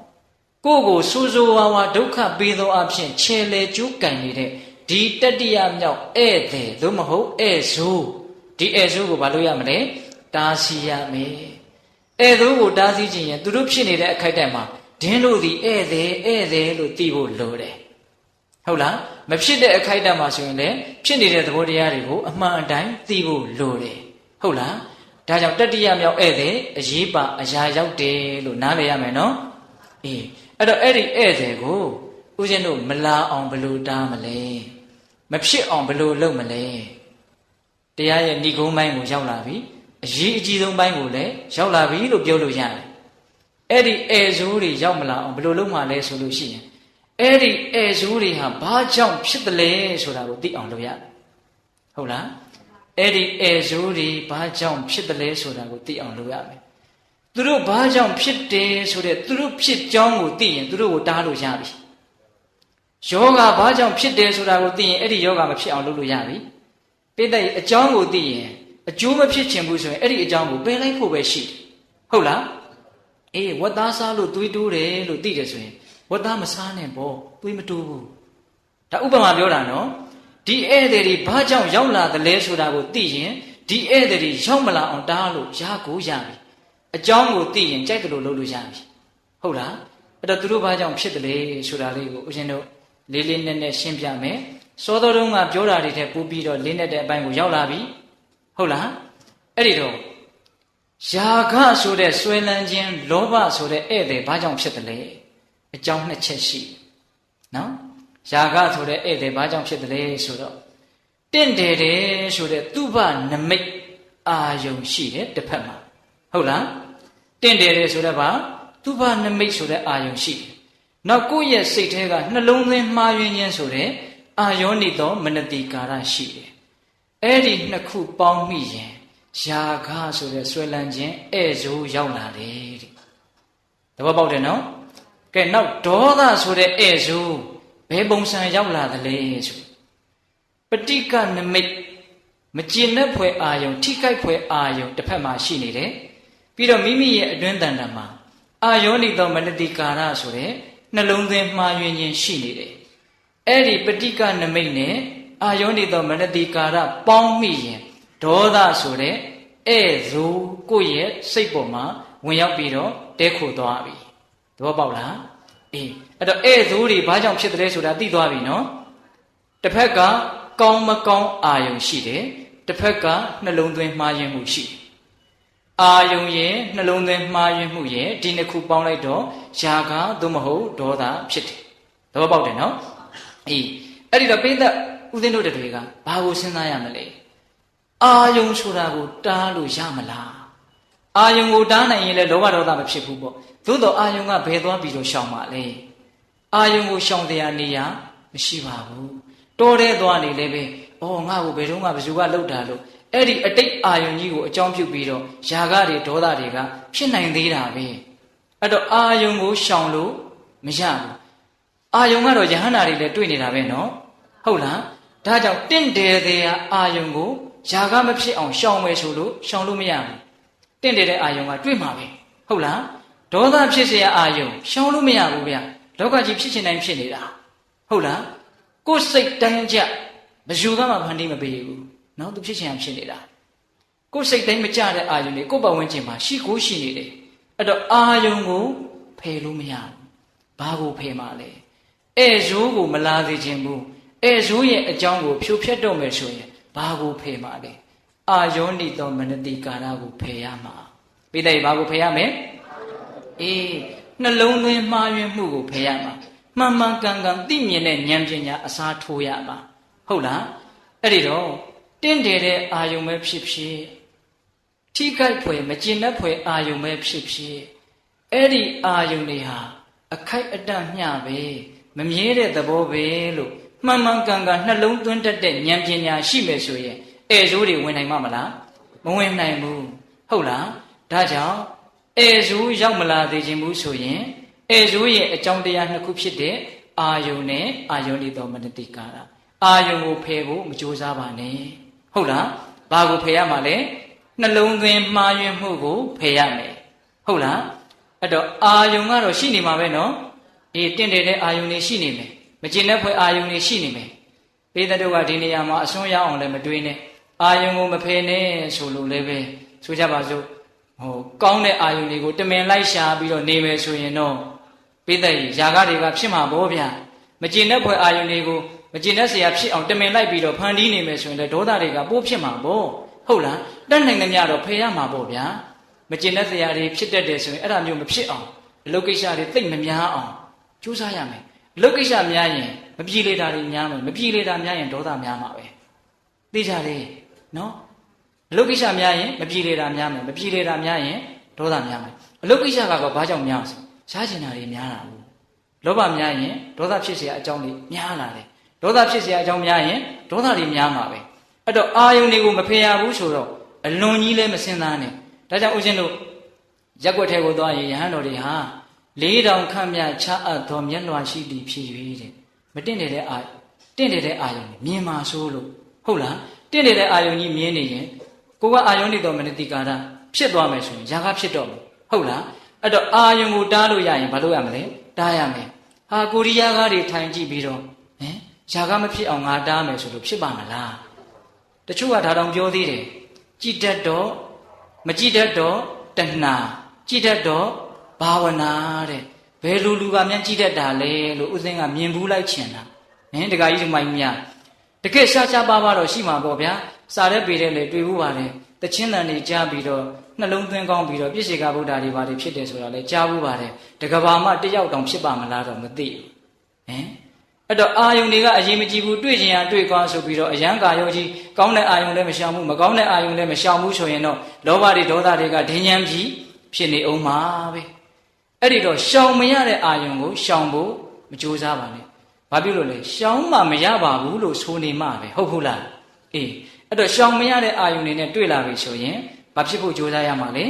ကိုယ့်ကိုဆိုးဆိုးဝါးဝါဒုက္ခပေးသောအဖြစ်ခြေလေကျိုးကန်နေတဲ့ဒီတတ္တိယမြောက်ဧည့်သည်သို့မဟုတ်ဧည့်ဆိုးဒီဧည့်ဆိုးကိုဘာလို့ရမလဲတားဆီးရမယ်ဧည့်ဆိုးကိုတားဆီးခြင်းရင်သူတို့ဖြစ်နေတဲ့အခိုက်အတန့်မှာဒင်းတို့ဒီဧည့်သည်လို့သိဖို့လိုတယ်ဟုတ်လားမဖြစ်တဲ့အခိုက်အတန့်မှာဆိုရင်လည်းဖြစ်နေတဲ့သဘောတရားတွေကိုအမှန်အတိုင်းသိဖို့လိုတယ်ဟုတ်လားဒါကြောင့်တတ္တိယမြောက်ဧည့်သည်အရေးပါအရာရောက်တယ်လို့နားလည်ရမယ်နော်အေးအဲ့တော့အဲ့ဒီဧည့်သည်ကိုဦးဇင်းတို့မလာအောင်ဘယ်လိုတားမလဲမဖြစ်အောင်ဘယ်လိုလုပ်မလဲတရားရဲ့ဏိဂုံးပိုင်းကိုရောက်လာပြီအရေးအကြီးဆုံးပိုင်းကိုလည်းရောက်လာပြီလို့ပြောလို့ရတယ်အဲ့ဒီဧည့်ဆိုးတွေရောက်မလာအောင်ဘယ်လိုလုပ်မှလဲဆိုလို့ရှိရင်အဲ့ဒီဧည့်ဆိုးတွေဟာဘာကြောင့်ဖြစ်တယ်လဲဆိုတာကိုသိအောင်လုပ်ရတယ်ဟုတ်လားအဲ့ဒီဧည့်ဆိုးတွေဘာကြောင့်ဖြစ်တယ်လဲဆိုတာကိုသိအောင်လုပ်ရမယ်သူတို့ဘာကြောင့်ဖြစ်တယ်ဆိုတဲ့သူတို့ဖြစ်ကြောင်းကိုသိရင်သူတို့ကိုတားလို့ရပြီယောဂဘာကြောင့်ဖြစ်တယ်ဆိုတာကိုသိရင်အဲ့ဒီယောဂမဖြစ်အောင်လုပ်လို့ရပြီပိဋကရဲ့အကြောင်းကိုသိရင်အကျိုးမဖြစ်ချင်ဘူးဆိုရင်အဲ့ဒီအကြောင်းကိုပယ်လိုက်ဖို့ပဲရှိတယ်ဟုတ်လားအေးဝတ်သားစားလို့သွေးတိုးတယ်လို့သိတယ်ဆိုရင်ဝတ်သားမစားနဲ့ပေါ့သွေးမတိုးဘူးဒါဥပမာပြောတာနော်ဒီဧည့်သည်တွေဘာကြောင့်ရောက်လာတယ်လဲဆိုတာကိုသိရင်ဒီဧည့်သည်တွေရောက်မလာအောင်တားလို့ရကိုရပြီအကြောင်းကိုသိရင်ကြိုက်တယ်လို့လုပ်လို့ရပြီဟုတ်လားအဲ့တော့သူတို့ဘာကြောင့်ဖြစ်တယ်လဲဆိုတာလေးကိုဦးဇင်းတို့လေးလေးနက်နက်ရှင်းပြမယ်စောတော်တုန်းကပြောတာတွေထက်ပိုပြီးတော့လေးနက်တဲ့အပိုင်းကိုရောက်လာပြီဟုတ်လားအဲ့ဒီတော့ယာဂဆိုတဲ့ဆွဲလန်းခြင်းလောဘဆိုတဲ့ဧည့်သည်ဘာကြောင့်ဖြစ်တယ်လဲအကြောင်းနှစ်ချက်ရှိနော်ယာဂဆိုတဲ့ဧည့်သည်ဘာကြောင့်ဖြစ်တယ်လဲဆိုတော့တင့်တယ်တယ်ဆိုတဲ့သူဘနမိတ်အာယုံရှိတယ်တစ်ဖက်မှာဟုတ်လားတင့်တယ်တယ်ဆိုတော့ဘာသူဘနမိတ်ဆိုတဲ့အာယုံရှိတယ်နောက်ကိုယ့်ရဲ့စိတ်ထဲကနှလုံးသွင်းမှားယွင်းခြင်းဆိုတဲ့အာယောနိသောမနတိကာရရှိတယ်အဲ့ဒီနှစ်ခုပေါင်းမိရင်ယာဂဆိုတဲ့ဆွဲလန်းခြင်းဧည့်ဆိုးရောက်လာတယ်တဲ့သဘောပေါက်တယ်နော်ကဲနောက်ဒေါသဆိုတဲ့ဧည့်ဆိုးဘယ်ပုံစံရောက်လာသလဲဆိုပဋိကနမိတ်မကျင်တဲ့ဖွယ်အာယုံထိခိုက်ဖွယ်အာယုံတစ်ဖက်မှာရှိနေတယ်ပြီးတော့မိမိရဲ့အတွင်းတန်တမှာအာယောနိသောမနတိကာရဆိုတဲ့နှလုံးသွင်းမှားယွင်းခြင်းရှိနေတယ်အဲ့ဒီပဋိကနမိတ်နဲ့အာယောနိသောမနတိကာရပေါင်းမိရင်ဒေါသဆိုတဲ့ဧည့်ဆိုးကိုယ့်ရဲ့စိတ်ပေါ်မှာဝင်ရောက်ပြီးတော့တဲခိုသွားပြီသဘောပေါက်လားအေးအဲ့တော့ဧည့်ဆိုးတွေဘာကြောင့်ဖြစ်တယ်ဆိုတာသိသွားပြီနော်တစ်ဖက်ကကောင်းမကောင်းအာယုံရှိတယ်တစ်ဖက်ကနှလုံးသွင်းမှားယွင်းမှုရှိတယ်အာယုံရဲ့နှလုံးသွင်းမှားယွင်းမှုရဲ့ဒီနှစ်ခုပေါင်းလိုက်တော့ယာဂသို့မဟုတ်ဒေါသဖြစ်တယ်သဘောပေါက်တယ်နော်အေးအဲ့ဒီတော့ပိဋကဦးဇင်းတို့တွေကဘာကိုစဉ်းစားရမလဲအာယုံဆိုတာကိုတားလို့ရမလားအာယုံကိုတားနိုင်ရင်လည်းလောဘဒေါသမဖြစ်ဘူးပေါ့သို့တော့အာယုံကဘယ်သွားပြီးတော့ရှောင်ပါလဲအာယုံကိုရှောင်တရားနေရမရှိပါဘူးတော်တဲ့သွားနေလည်းပဲဩငါ့ကိုဘယ်တော့မှဘယ်သူကလှုပ်တာလို့အဲ့ဒီအတိတ်အာယုံကြီးကိုအကြောင်းပြုပြီးတော့ယာဂတွေဒေါသတွေကဖြစ်နိုင်သေးတာပဲအဲ့တော့အာယုံကိုရှောင်လို့မရဘူး အာယုံကတော့ယဟန္တာတွေလည်းတွေ့နေတာပဲနော်ဟုတ်လားဒါကြောင့်တင့်တယ်တဲ့အာယုံကိုຢာကမဖြစ်အောင်ရှောင်မယ်ဆိုလို့ရှောင်လို့မရဘူးတင့်တယ်တဲ့အာယုံကတွေ့မှာပဲဟုတ်လားဒေါသဖြစ်เสียအာယုံရှောင်လို့မရဘူးဗျလောကကြီးဖြစ်ချင်တိုင်းဖြစ်နေတာဟုတ်လားကိုယ်စိတ်တိုင်းကြမယူကမှဖန်တီးမပေးဘူးနော်သူဖြစ်ချင်အောင်ဖြစ်နေတာကိုယ်စိတ်တိုင်းမကြတဲ့အာယုံတွေကိုယ်ပတ်ဝန်းကျင်မှာရှိကိုရှိနေတယ်အဲ့တော့အာယုံကိုဖယ်လို့မရဘူးဘာကိုဖယ်မှာလဲဧရိုးကိုမလာသေးခြင်းဘူးဧရိုးရဲ့အကြောင်းကိုဖြိုဖျက်တော့မယ်ဆိုရင်ဘာကိုဖယ်မှာလဲအာယောနိသောမနတိကာရကိုဖယ်ရမှာပြီးတဲ့ဘာကိုဖယ်ရမလဲအေးနှလုံးသွင်းမှားယွင်းမှုကိုဖယ်ရမှာမှန်မှန်ကန်ကန်သိမြင်တဲ့ဉာဏ်ပညာအစားထိုးရမှာဟုတ်လားအဲ့ဒီတော့တင့်တယ်တဲ့အာယုံပဲဖြစ်ဖြစ်ထိခိုက်ဖွယ်မကျင်တတ်ဖွယ်အာယုံပဲဖြစ်ဖြစ်အဲ့ဒီအာယုံတွေဟာအခိုက်အတန့်မျှပဲမမြဲတဲ့သဘောပဲလို့မှန်မှန်ကန်ကန်နှလုံးသွင်းတတ်တဲ့ဉာဏ်ပညာရှိမယ်ဆိုရင်ဧရိုးတွေဝင်နိုင်မှာမလားမဝင်နိုင်ဘူးဟုတ်လားဒါကြောင့်ဧရိုးရောက်မလာသေးခြင်းဘူးဆိုရင်ဧရိုးရဲ့အကြောင်းတရားနှစ်ခုဖြစ်တဲ့အာယုန်နဲ့အာယုန်ဤသောမနတိကာရအာယုန်ကိုဖယ်ဖို့မကြိုးစားပါနဲ့ဟုတ်လားဘာကိုဖယ်ရမှာလဲနှလုံးသွင်းမှားယွင်းမှုကိုဖယ်ရမယ်ဟုတ်လားအဲ့တော့အာယုန်ကတော့ရှိနေမှာပဲနော်ဒီတင့်တယ်တဲ့အာယုန်တွေရှိနေမယ်မကျင်တဲ့ဖွယ်အာယုန်တွေရှိနေမယ်ပေတတို့ကဒီနေရာမှာအစွန်းရအောင်လည်းမတွေးနဲ့အာယုံကိုမဖယ်နဲ့ဆိုလို့လည်းပဲဆိုကြပါစို့ကောင်းတဲ့အာယုံတွေကိုတမင်လိုက်ရှာပြီးတော့နေမယ်ဆိုရင်တော့ပိသက်ကြီးຢာကတွေကဖြစ်မှာပေါ့ဗျာမကျင်တဲ့ဖွယ်အာယုံတွေကိုမကျင်တဲ့ဆရာဖြစ်အောင်တမင်လိုက်ပြီးတော့ဖန်တီးနေမယ်ဆိုရင်လည်းဒေါသတွေကပိုးဖြစ်မှာပေါ့ဟုတ်လားတတ်နိုင်သမျှတော့ဖယ်ရမှာပေါ့ဗျာမကျင်တဲ့ဆရာတွေဖြစ်တတ်တယ်ဆိုရင်အဲ့ဒါမျိုးမဖြစ်အောင်အလုပ်ကိစ္စတွေသိမ့်မများအောင်ကြိုးစားရမယ်အလုပ်ကိစ္စများရင်မပြေလေတာတွေများမယ်မပြေလေတာများရင်ဒေါသများမှာပဲသိကြလေနော်အလုပ်ကိစ္စများရင်မပြေလေတာများမယ်မပြေလေတာများရင်ဒေါသများမယ်အလုပ်ကိစ္စကတော့ဘာကြောင့်များဆိုရှားချင်တာတွေများတာဘူးလောဘများရင်ဒေါသဖြစ်เสียအကြောင်းတွေများလာတယ်ဒေါသဖြစ်เสียအကြောင်းများရင်ဒေါသတွေများမှာပဲအဲ့တော့အာယုန်တွေကိုမဖယ်ရဘူးဆိုတော့အလွန်ကြီးလည်းမစင်သားနဲ့ဒါကြောင့်ဦးဇင်းတို့ရက်ွက်ထဲကိုသွားရင်ယဟန်တော်တွေဟာ4000ခန့်မြချအပ်သောမျက်လွှာရှိသည်ဖြစ်၍တဲ့မတင့်တယ်တဲ့အာတင့်တယ်တဲ့အာယုန်မြင်မှာဆိုလို့ဟုတ်လားတင့်တယ်တဲ့အာယုန်ကြီးမြင်နေရင်ကိုကအာယုန်နေတော်မနတိကာရဖြစ်သွားမယ်ဆိုရင်ຢာကဖြစ်တော့မယ်ဟုတ်လားအဲ့တော့အာယုန်ကိုတားလို့ရရင်ဘာလုပ်ရမလဲတားရမယ်ဟာကိုရိယာကားတွေထိုင်ကြည့်ပြီးတော့ຢာကမဖြစ်အောင်ငါတားမယ်ဆိုလို့ဖြစ်ပါမလားတချို့ကဒါတောင်ပြောသေးတယ်ကြည်တတ်တော့မကြည်တတ်တော့တဏှာကြည်တတ်တော့ဘာဝနာတဲ့ဘယ်လူကမြန်ကြည်တတ်တာလဲလို့ဦးစင်းကမြင်ဘူးလိုက်ချင်တာတခါကြီးဒီမိုင်းများတကယ်ရှားရှားပါပါတော့ရှိမှာပေါ့ဗျာစားတဲ့ပေတဲ့လေတွေ့ဘူးပါလေတချင်းတန်တွေကြားပြီးတော့နှလုံးသွင်းကောင်းပြီးတော့ပြည့်စေကဗုဒ္ဓတွေဘာတွေဖြစ်တယ်ဆိုတာလဲကြားဘူးပါတယ်တကဘာမှတယောက်တောင်ဖြစ်ပါမလားတော့မသိဘူးအဲ့တော့အာယုန်တွေကအရင်မကြည့်ဘူးတွေ့ချင်ရတွေ့သွားဆိုပြီးတော့အယံကာယောကြီးကောင်းတဲ့အာယုန်လည်းမရှောင်ဘူးမကောင်းတဲ့အာယုန်လည်းမရှောင်ဘူးဆိုရင်တော့လောဘတွေဒေါသတွေကဒင်းညံပြီးဖြစ်နေအောင်ပါပဲအဲ့ဒီတော့ရှောင်မရတဲ့အာယုန်ကိုရှောင်ဖို့မကြိုးစားပါနဲ့ဘာဖြစ်လို့လဲရှောင်မှမရပါဘူးလို့ဆိုနေမှပဲဟုတ်ဘူးလားအေးအဲ့တော့ရှောင်မရတဲ့အာယုန်တွေနဲ့တွေ့လာပြီဆိုရင်ဘာဖြစ်ဖို့ကြိုးစားရမှာလဲ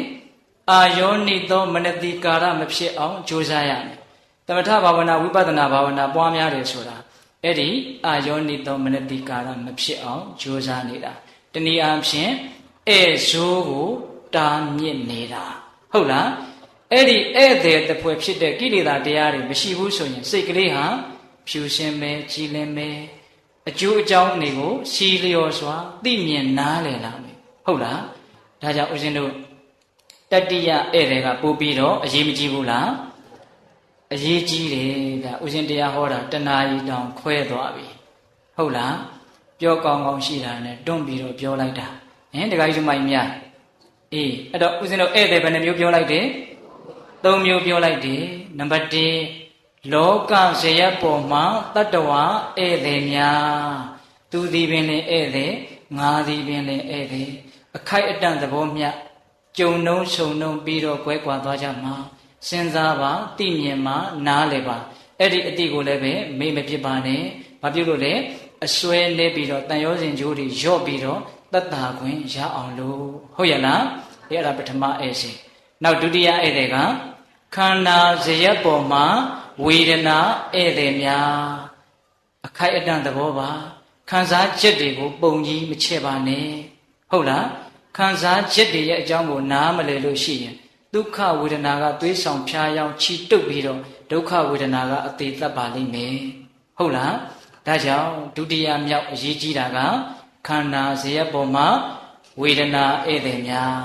အာယောနိသောမနတိကာရမဖြစ်အောင်ကြိုးစားရမယ်သမထဘာဝနာဝိပဿနာဘာဝနာပွားများတယ်ဆိုတာအဲ့ဒီအာယောနိသောမနတိကာရမဖြစ်အောင်ကြိုးစားနေတာတနည်းအားဖြင့်ဧဇိုးကိုတားမြစ်နေတာဟုတ်လားအဲ့ဒီဧည့်သည်တပွဲဖြစ်တဲ့ကိလေသာတရားတွေမရှိဘူးဆိုရင်စိတ်ကလေးဟာဖြူရှင်းမဲကြည်လင်မဲအကျိုးအကြောင်းတွေကိုစီလျော်စွာသိမြင်နားလည်လာမယ်ဟုတ်လားဒါကြောင့်ဦးဇင်းတို့တတိယဧည့်သည်ကပို့ပြီးတော့အရေးမကြီးဘူးလားအရေးကြီးတယ်ဗျဦးဇင်းတရားဟောတာတဏှာကြီးတောင်ခွဲသွားပြီဟုတ်လားပြောကောင်းကောင်းရှိတာနဲ့တွန့်ပြီးတော့ပြောလိုက်တာတခါကြီးမိုင်းများအေးအဲ့တော့ဦးဇင်းတို့ဧည့်သည်ဘယ်နှမျိုးပြောလိုက်တယ်3မျိုးပြောလိုက်တယ်နံပါတ်1လောကဇယက်ပေါ်မှာတတ္တဝါဧည့်သည်များသူသည်ပင်လည်းဧည့်သည်ငါသည်ပင်လည်းဧည့်သည်အခိုက်အတန့်သဘောမျှကြုံနှုံဆုံနှုံပြီးတော့ကွဲကွာသွားကြမှာစဉ်းစားပါသိမြင်ပါနားလည်ပါအဲ့ဒီအတိကိုလည်းပဲမေ့မဖြစ်ပါနဲ့ဘာဖြစ်လို့လဲအစွဲနေပြီးတော့တန်ရောစဉ်ကြိုးတွေရော့ပြီးတော့တတ်တာခွင့်ရအောင်လို့ဟုတ်ရဲ့လားဒီအဲ့ဒါပထမဧည့်စဉ်နောက်ဒုတိယဧည့်သည်ကခန္ဓာဇယက်ပေါ်မှာ ဝေဒနာဧည့်သည်များအခိုက်အတန့်သဘောပါခံစားချက်တွေကိုပုံကြီးမချဲ့ပါနဲ့ဟုတ်လားခံစားချက်တွေရဲ့အကြောင်းကိုနားမလည်လို့ရှိရင်ဒုက္ခဝေဒနာကသွေးဆောင်ဖြားယောင်းချီတုပ်ပြီးတော့ဒုက္ခဝေဒနာကအသေးသက်ပါလိမ့်မယ်ဟုတ်လားဒါကြောင့်ဒုတိယမြောက်အရေးကြီးတာကခန္ဓာဇယက်ပေါ်မှာဝေဒနာဧည့်သည်များ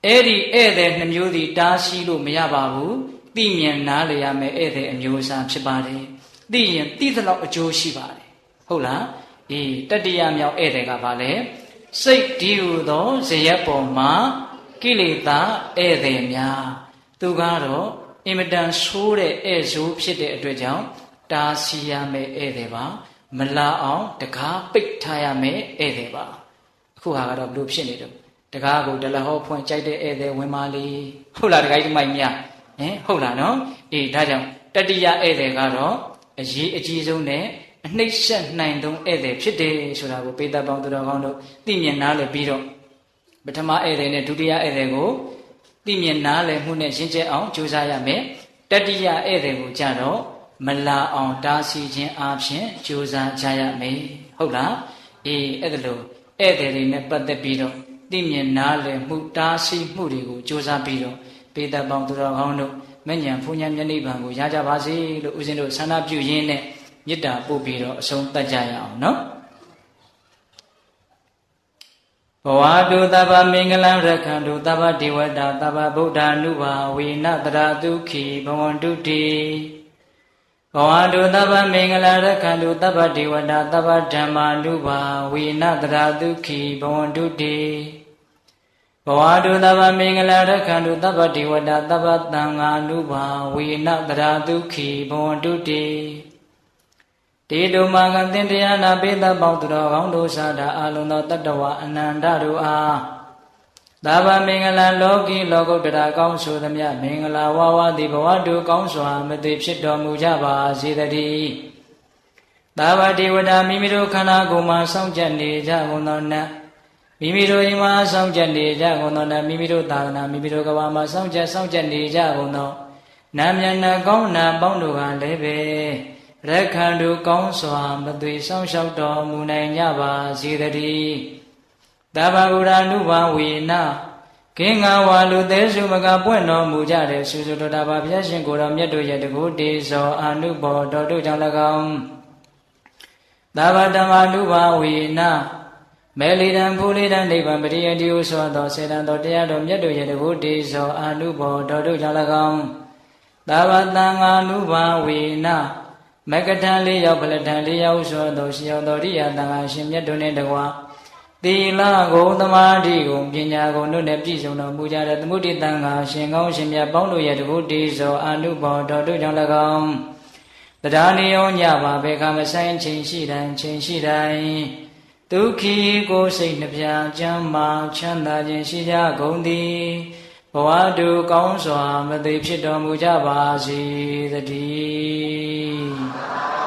အဲ့ဒီဧည့်သည်နှမျိုးစီတားဆီးလို့မရပါဘူးသိမြင်နားလည်ရမယ်ဧည့်သည်အမျိုးအစားဖြစ်ပါတယ်သိရင်သိသလောက်အကျိုးရှိပါတယ်ဟုတ်လားဒီတတိယမြောက်ဧည့်သည်ကဘာလဲစိတ်ဒီဟုသောဇယက်ပေါ်မှာကိလေသာဧည့်သည်များသူကတော့အင်မတန်ဆိုးတဲ့ဧည့်ဆိုးဖြစ်တဲ့အတွက်ကြောင့်တားဆီးရမယ်ဧည့်သည်ပါမလာအောင်တကားပိတ်ထားရမယ်ဧည့်သည်ပါအခုဟာကတော့ဘလို့ဖြစ်နေတော့တကားကိုဒလဟောဖွင့်ကြိုက်တဲ့ဧည့်သည်ဝင်ပါလေဟုတ်လားတခိုင်းတမိုက်မြဟုတ်လားနော်အေးဒါကြောင့်တတိယဧည့်သည်ကတော့အရေးအကြီးဆုံးနဲ့အနှိမ့်ဆက်နိုင်သောဧည့်သည်ဖြစ်တယ်ဆိုတာကိုပေတပေါင်းသူတော်ကောင်းတို့သိမြင်နားလည်ပြီးတော့ပထမဧည့်သည်နဲ့ဒုတိယဧည့်သည်ကိုသိမြင်နားလည်မှုနဲ့ရှင်းကျက်အောင်ကြိုးစားရမယ်တတိယဧည့်သည်ကိုကြတော့မလာအောင်တားဆီးခြင်းအပြင်ကြိုးစားကြရမယ်ဟုတ်လားအေးအဲ့ဒါလို့ဧည့်သည်တွေနဲ့ပတ်သက်ပြီးတော့သိမြင်နားလည်မှုတားဆီးမှုတွေကိုကြိုးစားပြီးတော့ပေတပေါင်းသူတော်ကောင်းတို့မဉ္ဇဉ်ဘုံညာမျက်နှိဗ္ဗာန်ကိုရကြပါစေလို့ဦးဇင်းတို့ဆန္ဒပြုရင်းနဲ့မေတ္တာပို့ပြီးတော့အဆုံးသတ်ကြရအောင်နော်ဘဝတုသဗ္ဗမင်္ဂလံရက္ခန္တုသဗ္ဗဒေဝတာသဗ္ဗဗုဒ္ဓ ानु ဘာဝေနတရာဒုက္ခိဘဝန္တုတိဘဝတုသဗ္ဗမင်္ဂလံရက္ခန္တုသဗ္ဗဒေဝတာသဗ္ဗဓမ္မာ ानु ဘာဝေနတရာဒုက္ခိဘဝန္တုတိဘဝတုသဗ္ဗမင်္ဂလံရက္ခန္တုသဗ္ဗဒေဝတာသဗ္ဗသံဃာ ानु ဘာဝေနတရာဒုက္ခိဘဝန္တုတိတေတုမာကသင်တရားနာပိသပေါင်းသူတော်ကောင်းတို့သာတာအလုံးသောတတ္တဝအနန္တတို့အားသဗ္ဗမင်္ဂလလောကီလောကုတ္တရာကောင်းဆိုသမျှမင်္ဂလာဝါဝသည်ဘဝတုကောင်းစွာမသိဖြစ်တော်မူကြပါစေတည်းသဗ္ဗဒေဝတာမိမိတို့ခန္ဓာကိုယ်မှာစောင့်ကြနေကြကုန်သောနတ်မိမိတို့အိမ်မှာစောင့်ကြနေကြကုန်သောနတ်မိမိတို့သာသနာမိမိတို့ကဘာမှာစောင့်ကြနေကြကုန်သောနာမည်နာကောင်းနာပေါင်းတို့ကလည်းပဲရက္ခန္တုကောင်းစွာမသွေဆောင်လျှောက်တော်မူနိုင်ကြပါစေတည်းသဗ္ဗဗုဒ္ဓ ानु ဘာဝေနကင်္ဂဝါလူသေးစုမကပွင့်တော်မူကြတဲ့စုစုတော်တာပါဘုရားရှင်ကိုယ်တော်မြတ်တို့ရဲ့တကုတေဇောအနုဘောတော်တို့ကြောင့်၎င်းသဗ္ဗဓမ္မာ ानु ဘာဝေနမေလီတံဖူလီတံနိဗ္ဗာန်ပရိယတိဟုဆိုသောစေတံတော်တရားတော်မြတ်တို့ရဲ့တကုတေဇောအနုဘောတော်တို့ကြောင့်၎င်းသဗ္ဗသံဃာ ानु ဘာဝေနမကထံလေးရောက်ဖလထံလေးရောက်ဆိုသောရှိရောက်တော်ရိယတန်ခါရှင်မြတ်တို့နှင့်တကွာသီလဂုဏ်သမာဓိဂုဏ်ပညာဂုဏ်တို့နှင့်ပြည့်စုံတော်မူကြတဲ့သမုဒိတန်ခါရှင်ကောင်းရှင်မြတ်ပေါင်းတို့ရဲ့တကုတေဇောအနုဘောတော်တို့ကြောင့်၎င်းတရားနိယောညပါဘေခမဆိုင်ချိန်ရှိတိုင်းဒုက္ခိကိုစိတ်နှပြချမ်းမာချမ်းသာခြင်းရှိကြကုန်သည်ဘဝတုကောင်းစွာမသိဖြစ်တော်မူကြပါစေတည်း